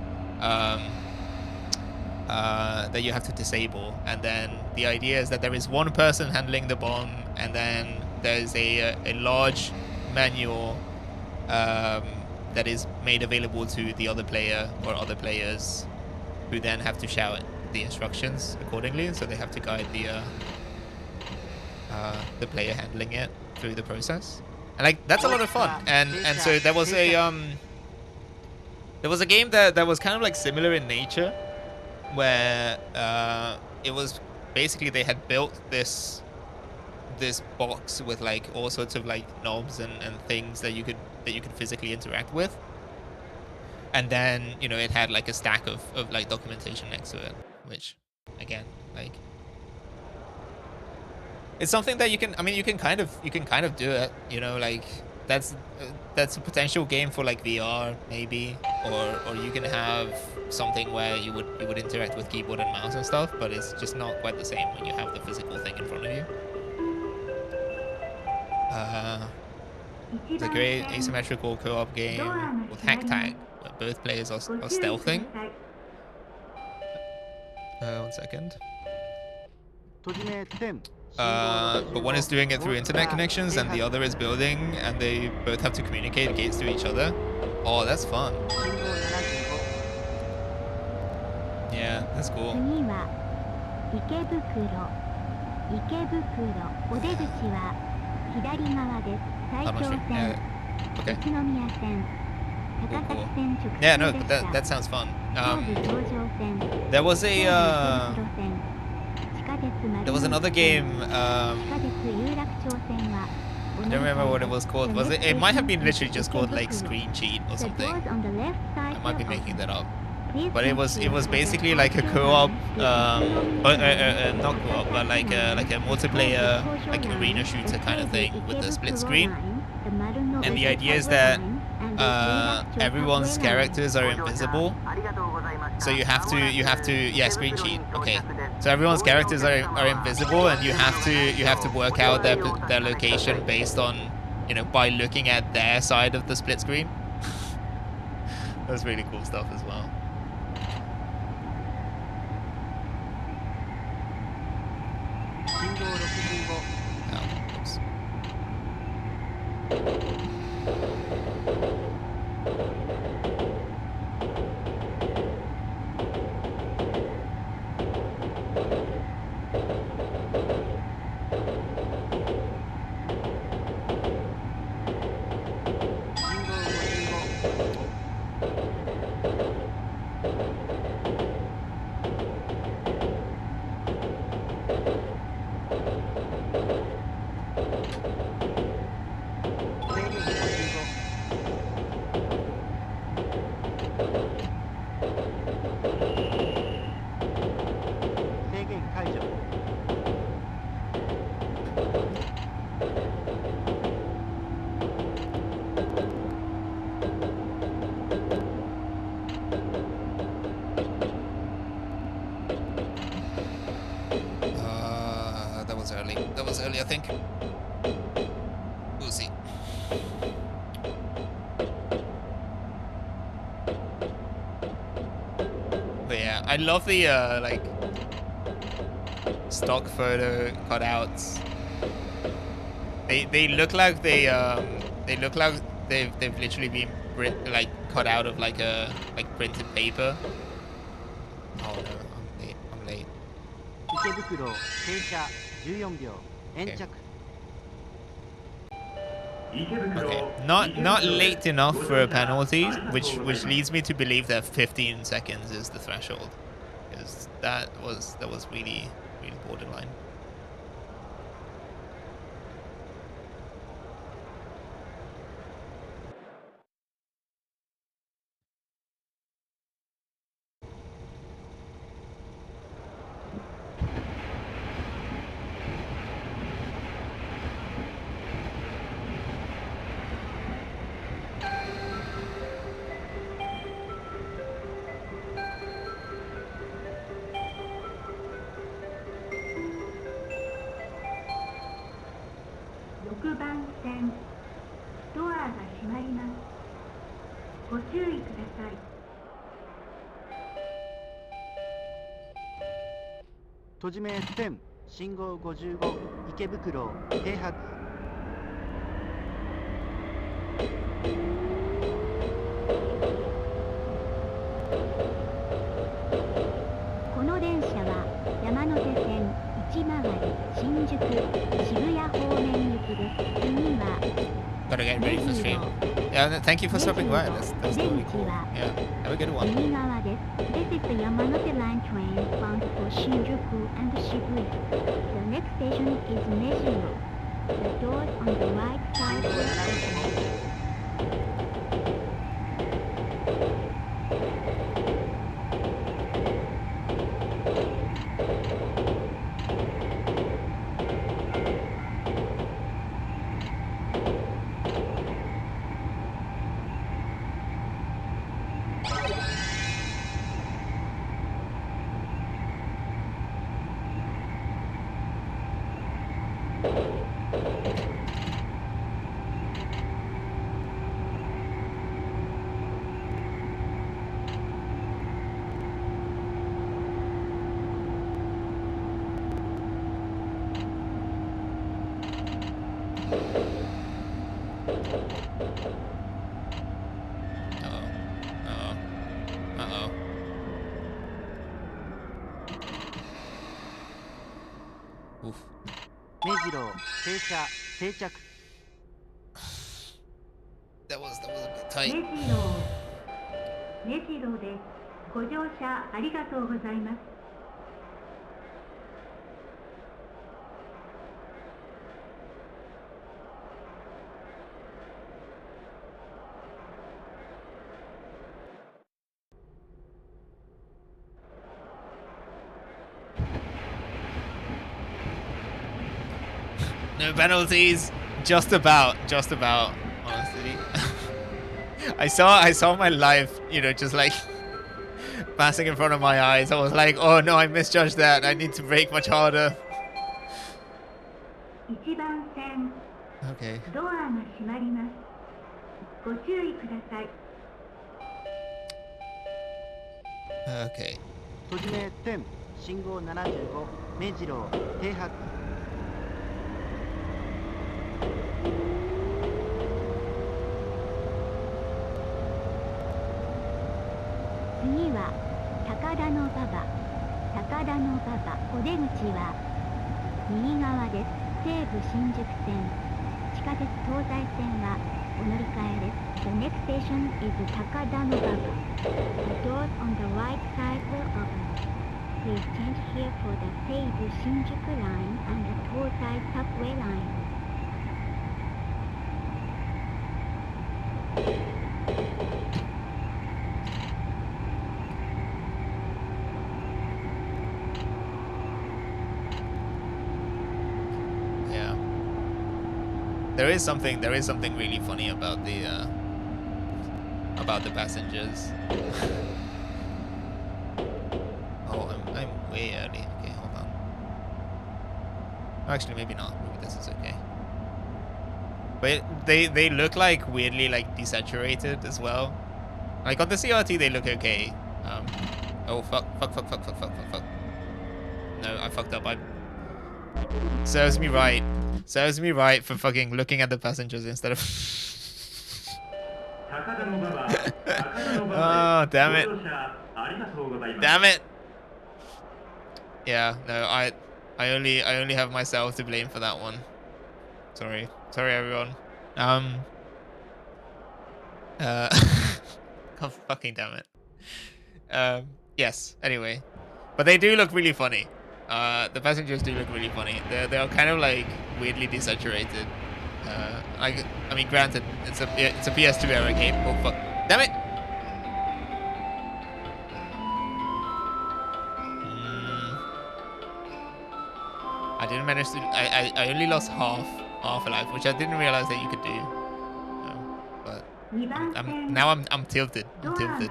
that you have to disable, and then the idea is that there is one person handling the bomb, and then there's a large manual that is made available to the other player or other players, who then have to shout the instructions accordingly. So they have to guide the player handling it through the process, and like that's a lot of fun. And so there was a game that was kind of like similar in nature, where it was basically they had built this box with like all sorts of like knobs and things that you could physically interact with, and then it had like a stack of like documentation next to it, which again, like, it's something that you can kind of do it, like that's a potential game for like VR maybe, or you can have something where you would interact with keyboard and mouse and stuff, but it's just not quite the same when you have the physical thing in front of you. It's a great asymmetrical co-op game with hack tag, where both players are stealthing. One second. But one is doing it through internet connections and the other is building, and they both have to communicate against each other. Oh, that's fun. Yeah, that's cool. Okay. Cool. Yeah, no, that sounds fun. There was another game. I don't remember what it was called. Was it? It might have been literally just called like Screen Cheat or something. I might be making that up. But it was basically like a co-op, not co-op, but like a multiplayer, like arena shooter kind of thing with the split screen. And the idea is that everyone's characters are invisible, so you have to yeah, screen cheat. Okay, so everyone's characters are invisible, and you have to work out their location based on by looking at their side of the split screen. That's really cool stuff as well. That was early, I think. We'll see. But yeah, I love the like stock photo cutouts. They look like they've literally been cut out of like printed paper. Oh no, I'm late. Okay, not late enough for a penalty, which leads me to believe that 15 seconds is the threshold, because that was really borderline. 注意ください。閉じ目10信号55池袋停泊。この電車は山手線内回り新宿渋谷方面行きです。次は Gotta get ready for stream. Yeah, thank you for stopping by. That's totally cool. Yeah, have a good one. 右側です。This is the Yamanote Line train bound for Shinjuku and Shibuya. The next station is Mejiro. The doors on the right side will open. 目白停車定着。That was a bit tight. 目白です。ご乗車ありがとうございます。No penalties. Just about. Honestly, I saw my life, just like passing in front of my eyes. I was like, oh no, I misjudged that. I need to brake much harder. 1番線 Okay. ドアが閉まります。ご注意ください。Okay. 閉じ目10信号75目白停泊。次は高田馬場。高田馬場お出口は右側です。西武新宿線地下鉄東西線はお乗り換えです。The next station is 高田馬場。The doors on the right side will open. Please change here for the 西武新宿 line and the 東西 subway line. Yeah. There is something really funny about the passengers. Oh, I'm way early. Okay, hold on. Actually, maybe not. Maybe this is okay. But they look like weirdly like desaturated as well. Like on the CRT they look okay. Oh fuck. No, I fucked up. Serves me right for fucking looking at the passengers instead of Oh, damn it. Damn it. Yeah, no, I only have myself to blame for that one. Sorry everyone. God fucking damn it. Yes, anyway. But they do look really funny. The passengers do look really funny. They're kind of like weirdly desaturated. I mean, granted, it's a PS2 era game. Oh fuck! Damn it! I didn't manage to. I only lost half a life, which I didn't realize that you could do. But I'm tilted. I'm tilted.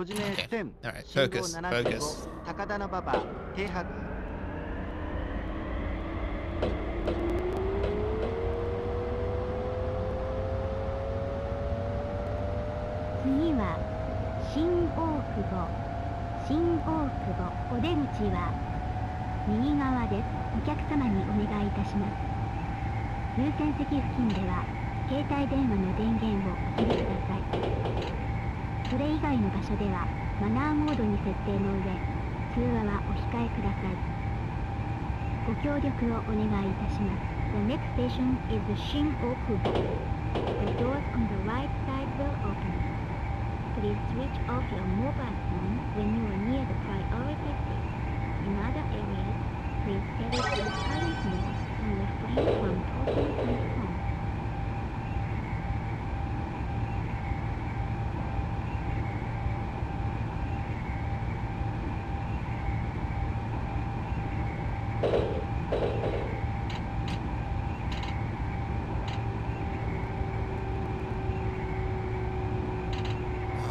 Okay. All right. Focus. 高田馬場停泊。次は新大久保。新大久保お出口は右側です。お客様にお願いいたします。優先席付近では携帯電話の電源をお切りください。それ以外の場所ではマナーモードに設定の上、通話はお控えください。ご協力をお願いいたします。The next station is the Shin Okubo. The doors on the right side will open. Please switch off your mobile phone when you are near the priority seat. In other areas, please set it to silent mode and refrain from talking on the phone.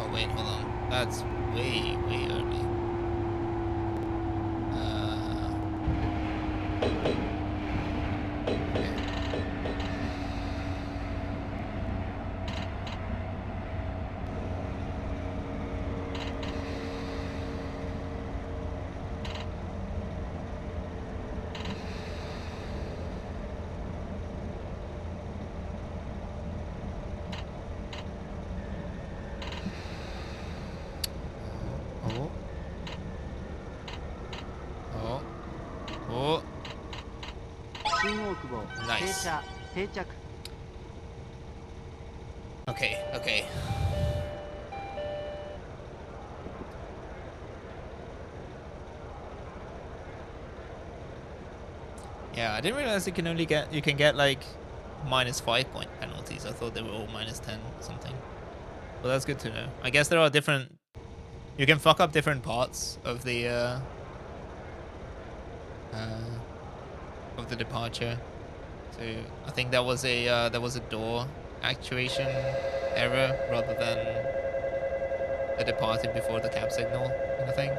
Oh wait, hold on. That's way early. Okay. Oh. Oh. Oh. 新大久保 Nice. 停車定着 Okay, okay. Yeah, I didn't realize you can get like -5 point penalties. I thought they were all -10 or something. Well, that's good to know. I guess there are different. You can fuck up different parts of the departure. So I think that was a door actuation error rather than a departing before the cab signal kind of thing.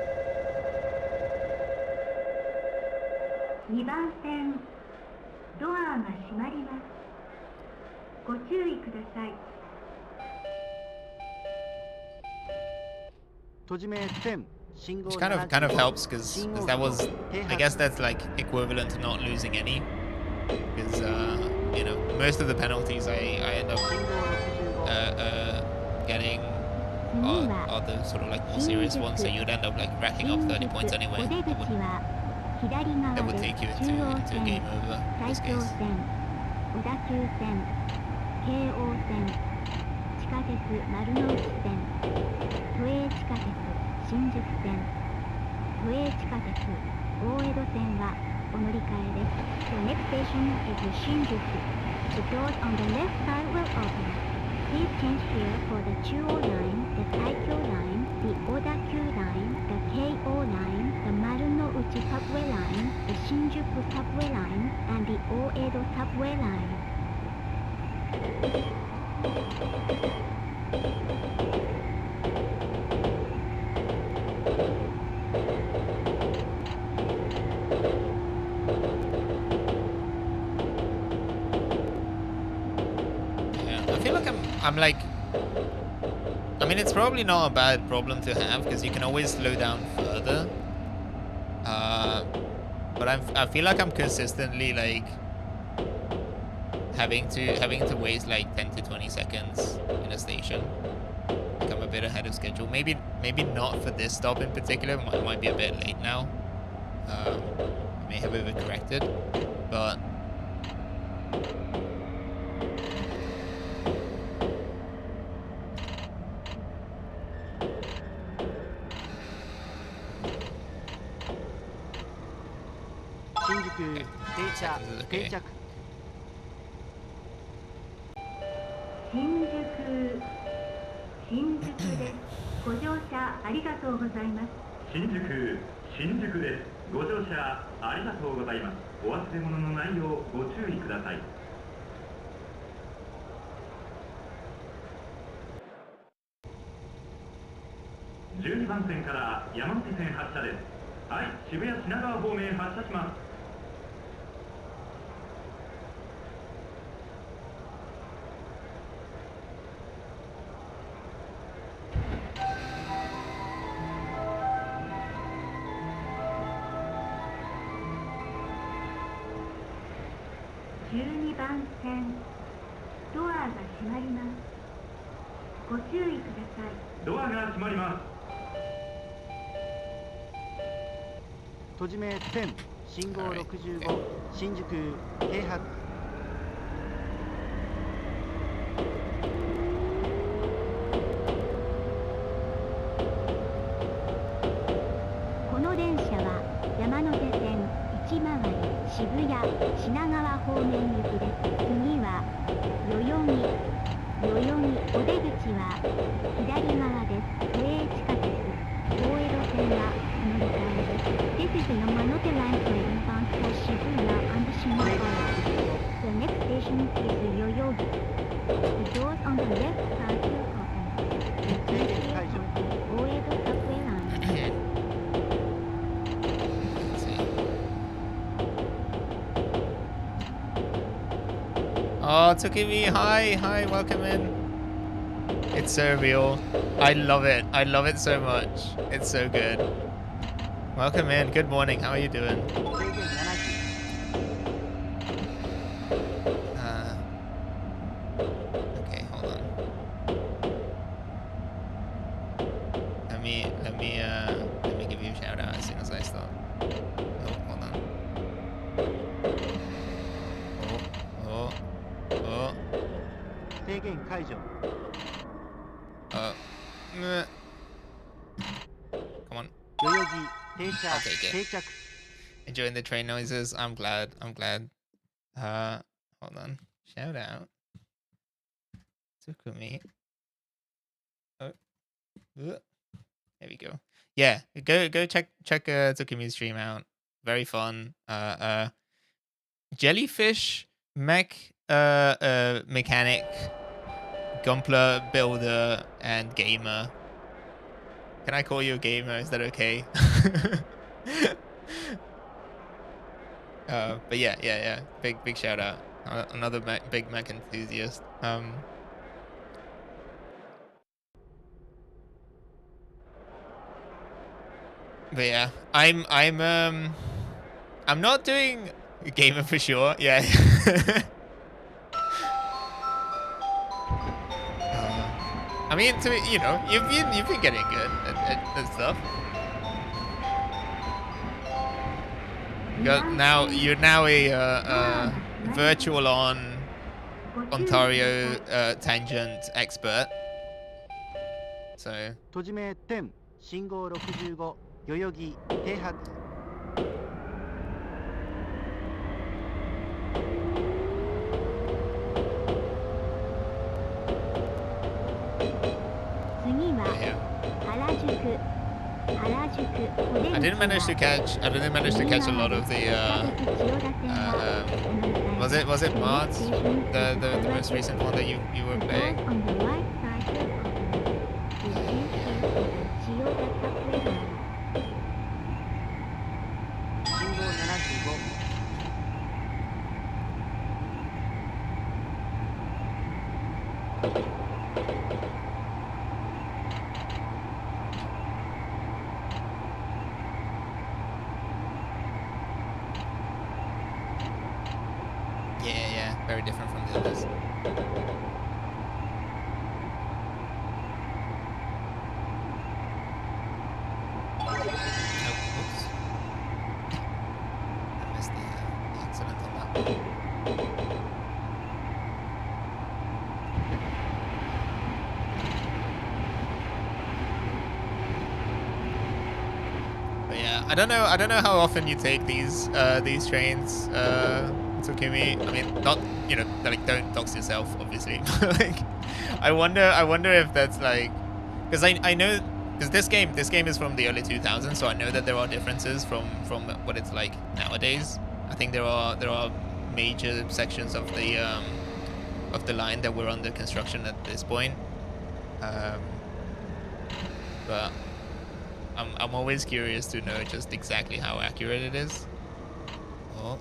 2番線ドアが閉まります。ご注意ください。閉じ目10信号 Which kind of helps because that was, I guess that's like equivalent to not losing any, because you know, most of the penalties I end up getting are the sort of like more serious ones, so you'd end up like racking up 30 points anyway. That would take you into a game over in this case. 小田急線、京王線、地下鉄丸の内線、都営地下鉄新宿線、都営地下鉄大江戸線はお乗り換えです。The next station is Shinjuku. The doors on the left side will open. Please change here for the Chuo line, the Taikyo line, the Odakyu line, the Keio line, the Marunouchi subway line, the Shinjuku subway line, and the Oedo subway line. Yeah, I feel like I'm like, I mean, it's probably not a bad problem to have because you can always slow down further. But I feel like I'm consistently like having to wait like 10 to 20 seconds in a station. Like I'm a bit ahead of schedule. Maybe not for this stop in particular. It might be a bit late now. I may have overcorrected, but. Shinjuku 停車定着新宿です。ご乗車ありがとうございます。新宿です。ご乗車ありがとうございます。お忘れ物のないようご注意ください。12番線から山手線発車です。はい、渋谷品川方面発車します。番線ドアが閉まります。ご注意ください。ドアが閉まります。閉じ目1000信号65新宿停発。この電車は山手線内回り渋谷品川方面行きです。次は代々木お出口は左側です。都営地下鉄大江戸線が乗り換えです。This is the Yamanote line train bound for Shibuya and Shinagawa. The next station is Yoyogi. The doors on the left side will open. Please wait for the 大江戸 subway line. Let's see. Oh, Tsukimi, hi, welcome in. It's so real. I love it. I love it so much. It's so good. Welcome in. Good morning. How are you doing? Okay, hold on. Let me give you a shout out as soon as I start. Oh, hold on. Oh. 制限解除。 Meh. Come on. 代々木停車 I'll take it. 定着。 Enjoying the train noises. I'm glad. Hold on. Shout out. Tsukumi. Oh. There we go. Yeah, go check Tsukumi's stream out. Very fun. Jellyfish mech mechanic, Gumpler builder, and gamer. Can I call you a gamer? Is that okay? But yeah. Big shout out. Another big mech enthusiast. But yeah, I'm not doing a gamer for sure. Yeah. I mean, you've been getting good at stuff. You're now a virtual on Ontario tangent expert. So. 閉じ目10信号65代々木停発。次は原宿 I didn't manage to catch a lot of the was it Mart, the most recent one that you were playing? Yeah, very different from the others. Oops. I missed the accident on that one. But yeah, I don't know how often you take these trains, Tsukimi. I mean, not, like, don't dox yourself, obviously. Like, I wonder if that's like, because I know, because this game is from the early 2000s, so I know that there are differences from what it's like nowadays. I think there are major sections of the line that were under construction at this point. But I'm always curious to know just exactly how accurate it is. Oh.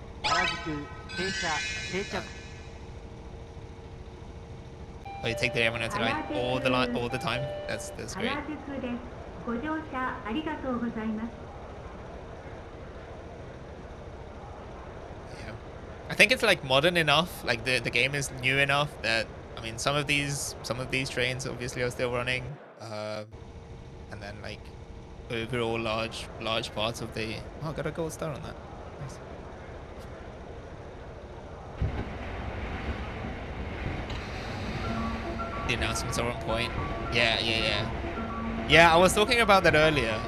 Oh, you take the Yamanote line all the time. That's great. Yeah. think it's like modern enough, like the game is new enough that, I mean, some of these trains obviously are still running, and then like overall large parts of the, oh, I got a gold star on that. Nice. The announcements are on point. Yeah, I was talking about that earlier.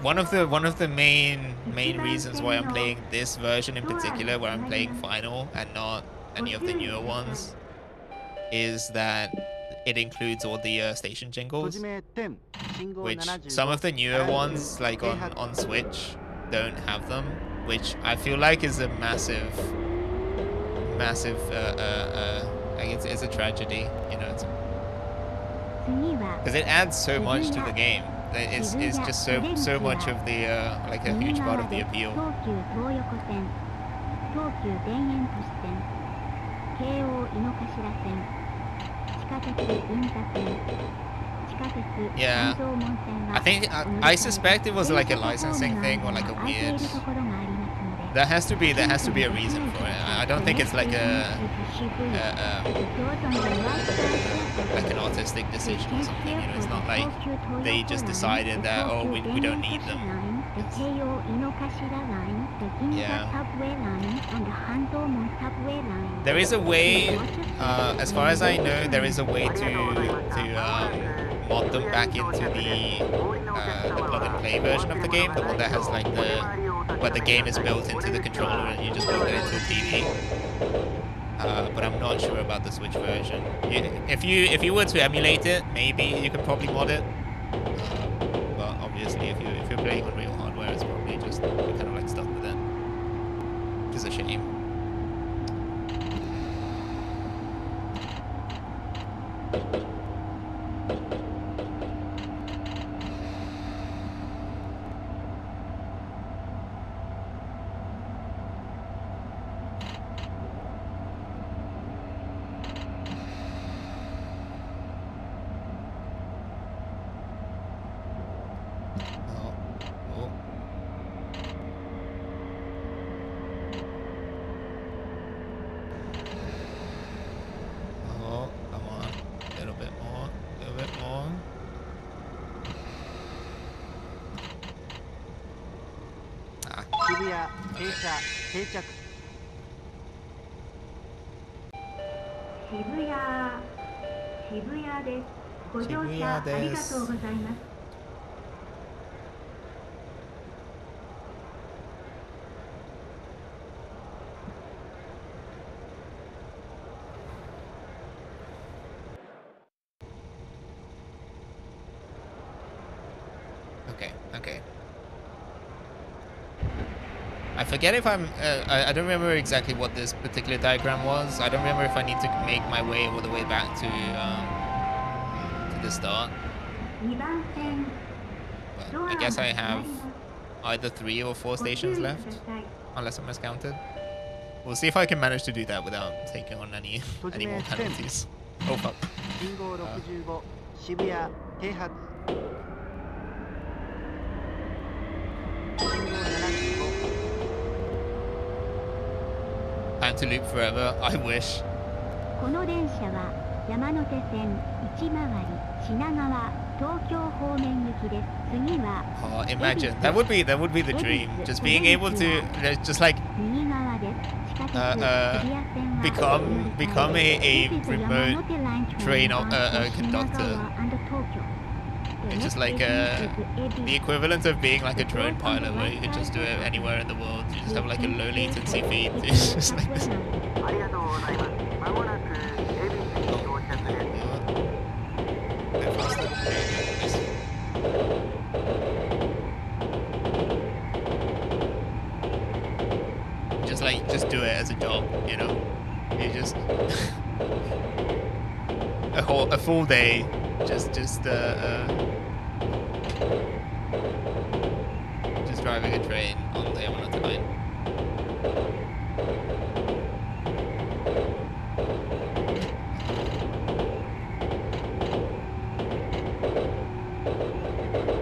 One of the main reasons why I'm playing this version in particular, where I'm playing Final and not any of the newer ones, is that it includes all the station jingles, which some of the newer ones, like on Switch, don't have them, which I feel like is a massive like it's a tragedy, you know, because it adds so much to the game. It's just so much of the like a huge part of the appeal. Yeah, I think I suspect it was like a licensing thing or like a weird. There has to be a reason for it. I don't think it's like like an artistic decision or something. You know, it's not like they just decided that, oh, we don't need them. Yeah. There is a way, as far as I know, there is a way to mod them back into the plug and play version of the game, the one that has like where the game is built into the controller and you just plug it into a TV. But I'm not sure about the Switch version. If you were to emulate it, maybe you could probably mod it. But obviously, if you're playing on real hardware, it's probably just you're kind of like stuck with it, which is a shame. Okay. I forget if I'm. I don't remember exactly what this particular diagram was. I don't remember if I need to make my way all the way back to the start. But I guess I have either 3 or 4 stations left, unless I'm miscounted. We'll see if I can manage to do that without taking on any more penalties. Oh fuck. Time to loop forever. I wish. Oh, imagine that would be the dream. Just being able to just like become a remote train conductor. It's just like the equivalent of being like a drone pilot, where you can just do it anywhere in the world. You just have like a low latency feed. It's just like this. Just do it as a job, you know. You just a full day, just driving a train on the Yamanote line.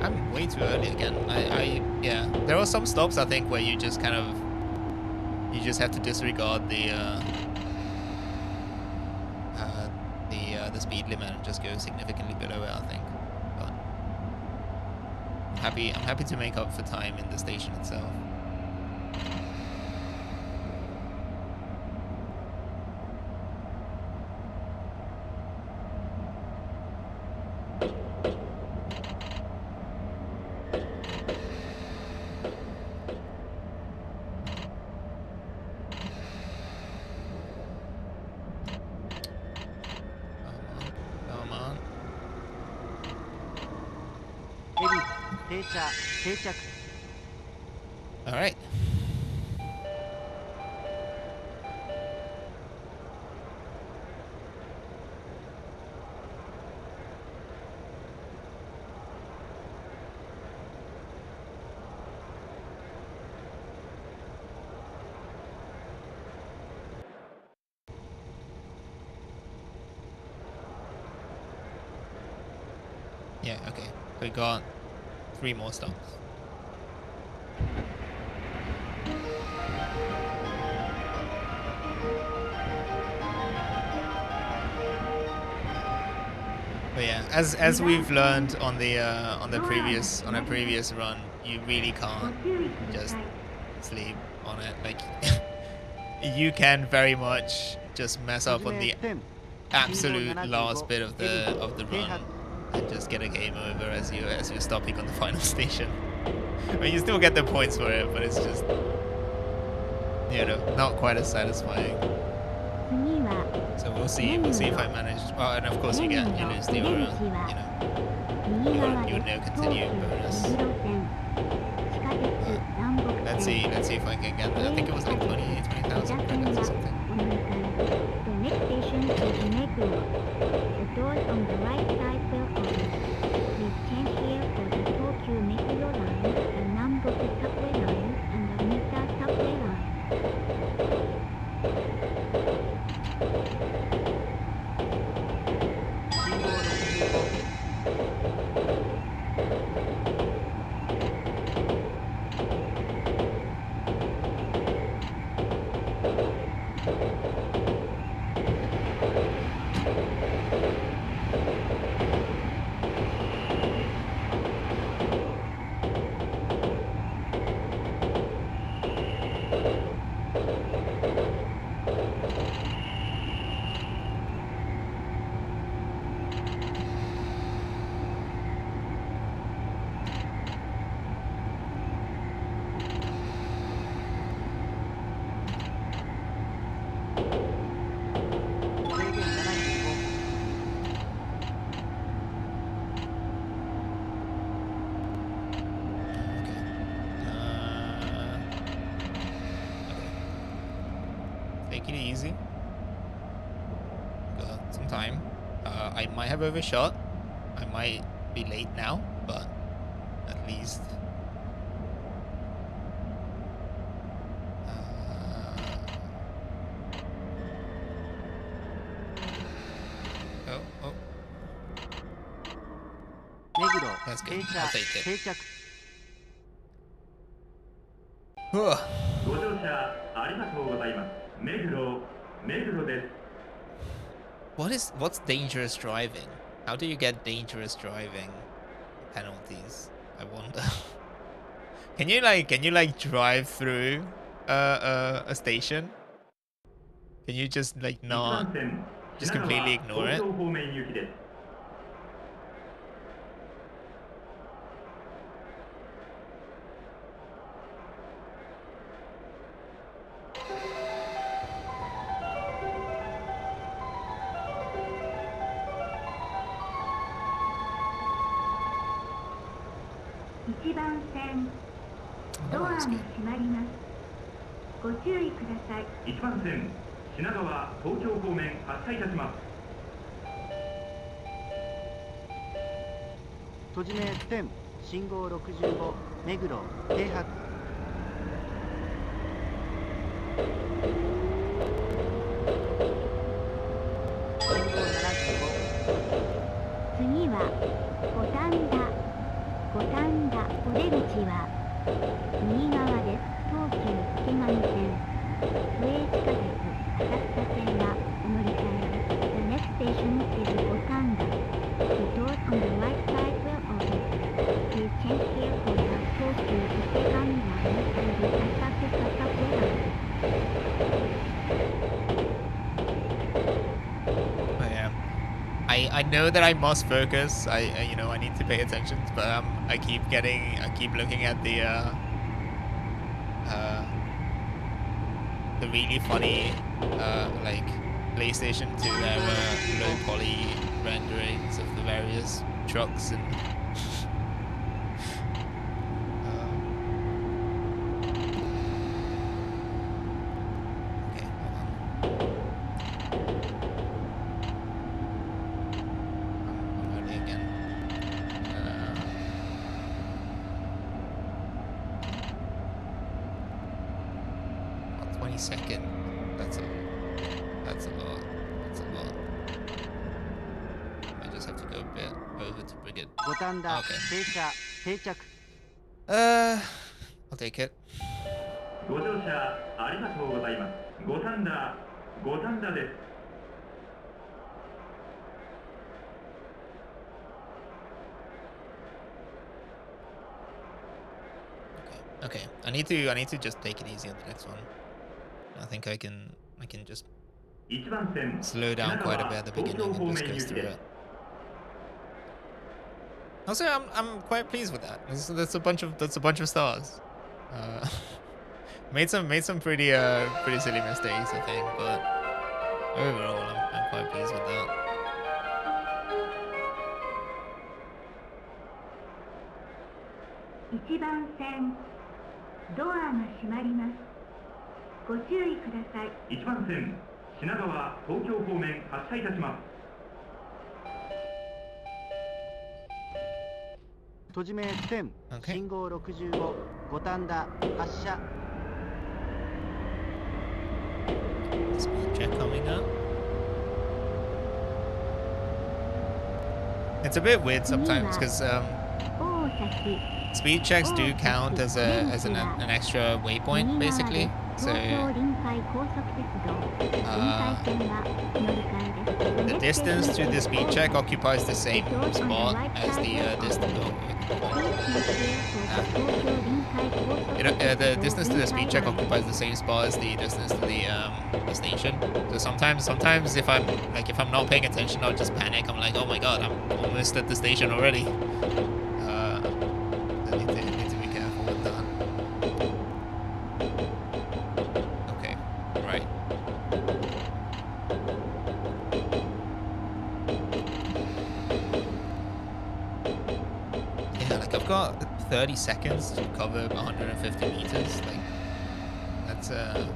I'm way too early again. Yeah. There are some stops I think where you just kind of You just have to disregard the speed limit and just go significantly below it, I think. But I'm happy to make up for time in the station itself. Come on. ヘビ停車定着 All right. Yeah, okay. We got 3 more stops. But yeah, as we've learned on a previous run, you really can't just sleep on it. Like you can very much just mess up on the absolute last bit of the run and just get a game over as you're stopping on the final station. I mean, you still get the points for it, but it's just, you know, not quite as satisfying. So we'll see if I manage. Oh, and of course you lose the your no continue bonus. Let's see if I can get that. I think it was like 20,000 credits or something. The next station is Meguro. The doors on the right side will open. Please change here for the Tokyo Metro line, the Namboku subway line, and the Mita subway line. Take it easy. Got some time. I might have overshot. I might be late now, but at least. Oh. That's good. I'll take it. 定着 Whew. ご乗車ありがとうございます。目黒です。 What's dangerous driving? How do you get dangerous driving penalties? I wonder. Can you drive through a station? Can you just like 1 not 番線 just 品川 completely ignore it? 東京方面行きです。 1番線ドアが閉まります。ご注意ください。 1番線品川東京方面発車いたします。 閉じ目10信号65目黒停泊 信号75次は五反田。五反田お出口は右側です。東急池上線。都営地下鉄浅草線はお乗り換えです。The next station is Gotanda. The doors on the right side will open. Please change here for the Chewsday Line and the Asakura Line. I know that I must focus. I you know I need to pay attention, but I keep looking at the really funny like PlayStation 2 era low poly renderings of the various trucks and okay, hold on. I'm early again. 20-second. That's a lot. I just have to go a bit over to bring it. 五反田 Okay. 停車定着 I'll take it. ご乗車ありがとうございます。五反田です。 Okay. I need to just take it easy on the next one. I think I can just 1番線 slow down quite a bit at the beginning and just go through it. Also, I'm quite pleased with that. That's a bunch of stars. Made some pretty silly mistakes, I think, but overall, I'm quite pleased with that. 1番線ドアが閉まります。ご注意ください。 1番線品川東京方面発車いたします。 閉じ目1000 Okay. 信号65五反田発車 Speed check coming up. It's a bit weird sometimes because 大崎 speed checks do count as an extra waypoint basically. So 東京臨海高速鉄道臨海線はお乗り換えです。 the distance to the speed check occupies the same spot as the distance. The distance to the speed check occupies the same spot as the distance to the station. So sometimes if I'm not paying attention, I'll just panic. I'm like, oh my god, I'm almost at the station already. I need to be careful with that. Okay, right. Yeah, like I've got 30 seconds to cover 150 meters. Like that's okay.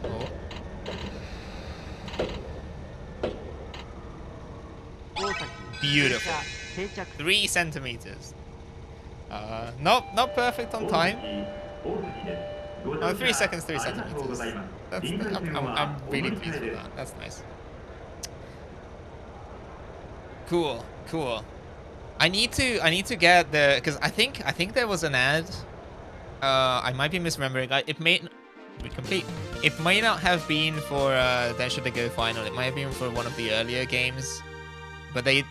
Oh. Beautiful. 停着 3 centimeters. Not perfect on time. 3 seconds, 3 centimeters. I'm really pleased with that. That's nice. Cool. I need to get the, because I think there was an ad. I might be misremembering. It may not have been for Densha de GO final. It might have been for one of the earlier games. But it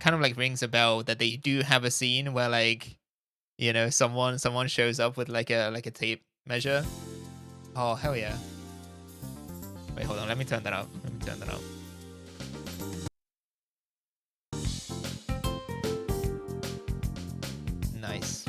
kind of like rings a bell that they do have a scene where, like, you know, someone shows up with like a tape measure. Oh hell yeah! Wait, hold on. Let me turn that up. Nice.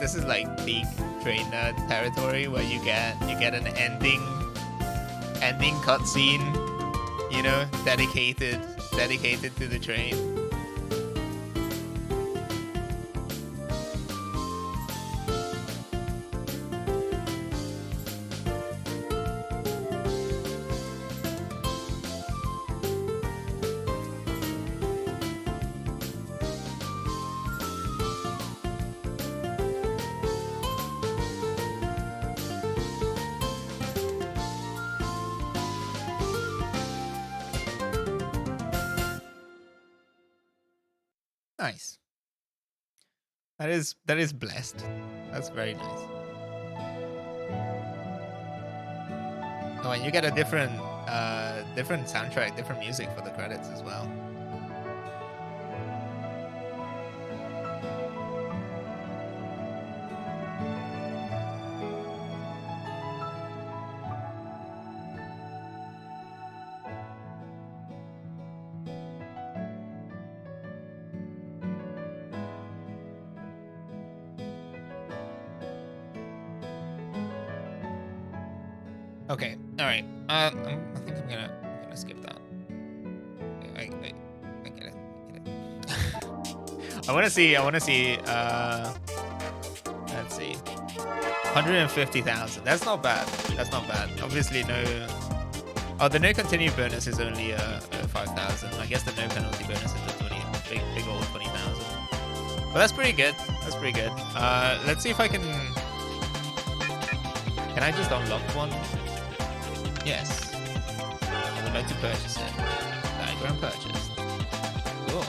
This is like peak Chrain nerd territory where you get an ending cutscene, you know, dedicated to the train. Nice. That is blessed. That's very nice. Oh, and you get a different soundtrack, different music for the credits as well. Okay, all right. I think I'm gonna skip that. I get it. I want to see. Let's see. 150,000. That's not bad. That's not bad. Obviously, no. Oh, the no continue bonus is only 5,000. I guess the no penalty bonus is the 20, big old 20,000. But that's pretty good. That's pretty good. Let's see if I can. Can I just unlock one? Yes. I would like to purchase it. Diagram purchased. Cool.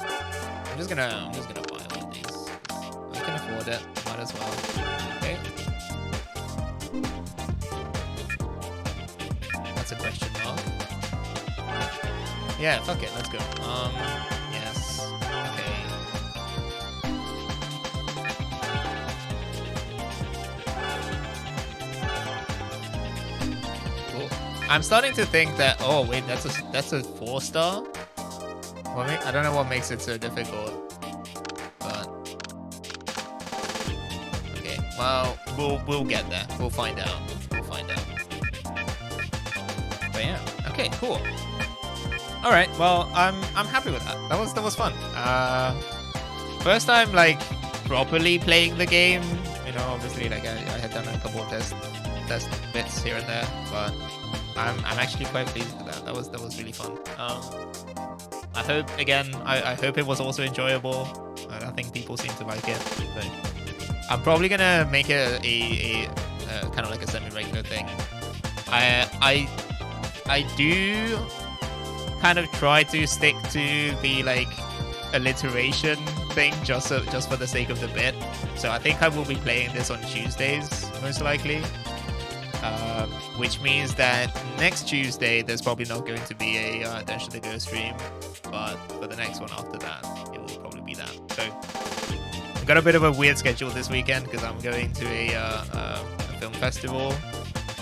I'm just gonna buy all of these. I can afford it. Might as well. Okay. That's a question mark. Yeah, fuck it. Let's go. Yes. Okay. I'm starting to think that. Oh wait, that's a 4-star. Well, I don't know what makes it so difficult, but okay. Well, we'll get there. We'll find out. But yeah. Okay. Cool. All right. Well, I'm happy with that. That was fun. First time like properly playing the game. You know, obviously like I had done a couple of test bits here and there, but I'm actually quite pleased with that. That was really fun. I hope I hope it was also enjoyable. I think people seem to like it. But I'm probably gonna make it a kind of like a semi-regular thing. I do kind of try to stick to the like alliteration thing just for the sake of the bit. So I think I will be playing this on Tuesdays most likely. Which means that next Tuesday there's probably not going to be a Densha de GO stream, but for the next one after that, it will probably be that. So I've got a bit of a weird schedule this weekend because I'm going to a film festival,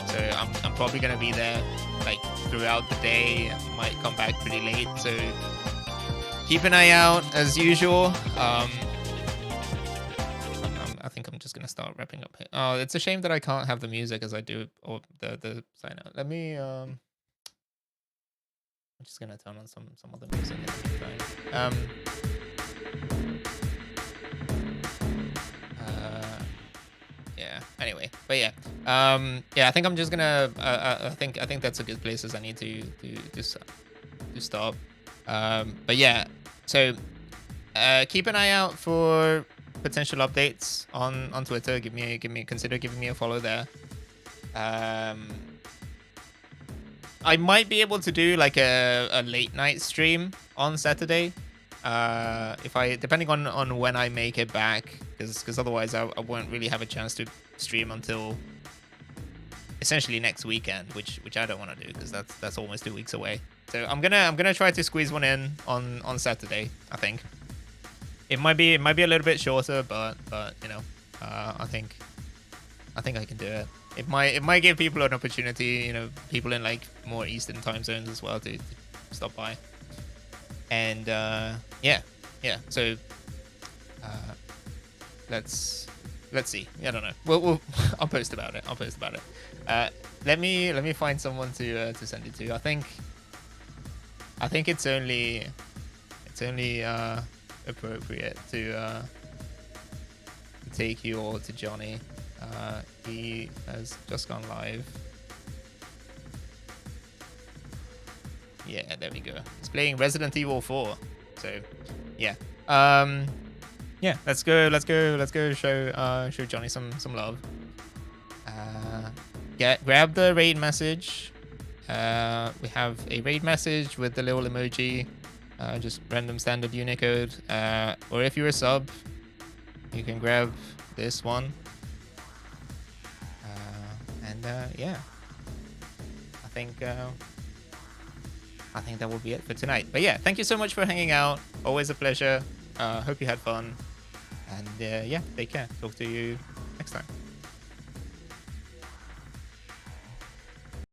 so I'm probably going to be there like throughout the day. I might come back pretty late, so keep an eye out as usual. I think I'm just gonna start wrapping up here. Oh, it's a shame that I can't have the music as I do, or the sign out. Let me I'm just gonna turn on some other music. Yeah. Anyway, but yeah. Yeah. I think I'm just gonna. I think that's a good place as I need to stop. But yeah. So keep an eye out for potential updates on Twitter. Consider giving me a follow there. I might be able to do like a late night stream on Saturday, depending on when I make it back, because otherwise I won't really have a chance to stream until essentially next weekend, which I don't want to do because that's almost 2 weeks away. So I'm gonna try to squeeze one in on Saturday. I think. It might be a little bit shorter, but you know, I think I can do it. It might give people an opportunity, you know, people in like more Eastern time zones as well to stop by. And yeah. So let's see. I don't know. I'll post about it. Let me find someone to send it to. I think it's only appropriate to take you all to Johnny. He has just gone live. Yeah, there we go. He's playing Resident Evil 4. So yeah. Yeah, let's go show Johnny some love. Grab the raid message. We have a raid message with the little emoji. Just random standard Unicode. Or if you're a sub, you can grab this one. And yeah, I think that will be it for tonight. But yeah, thank you so much for hanging out. Always a pleasure. Hope you had fun. And yeah, take care. Talk to you next time.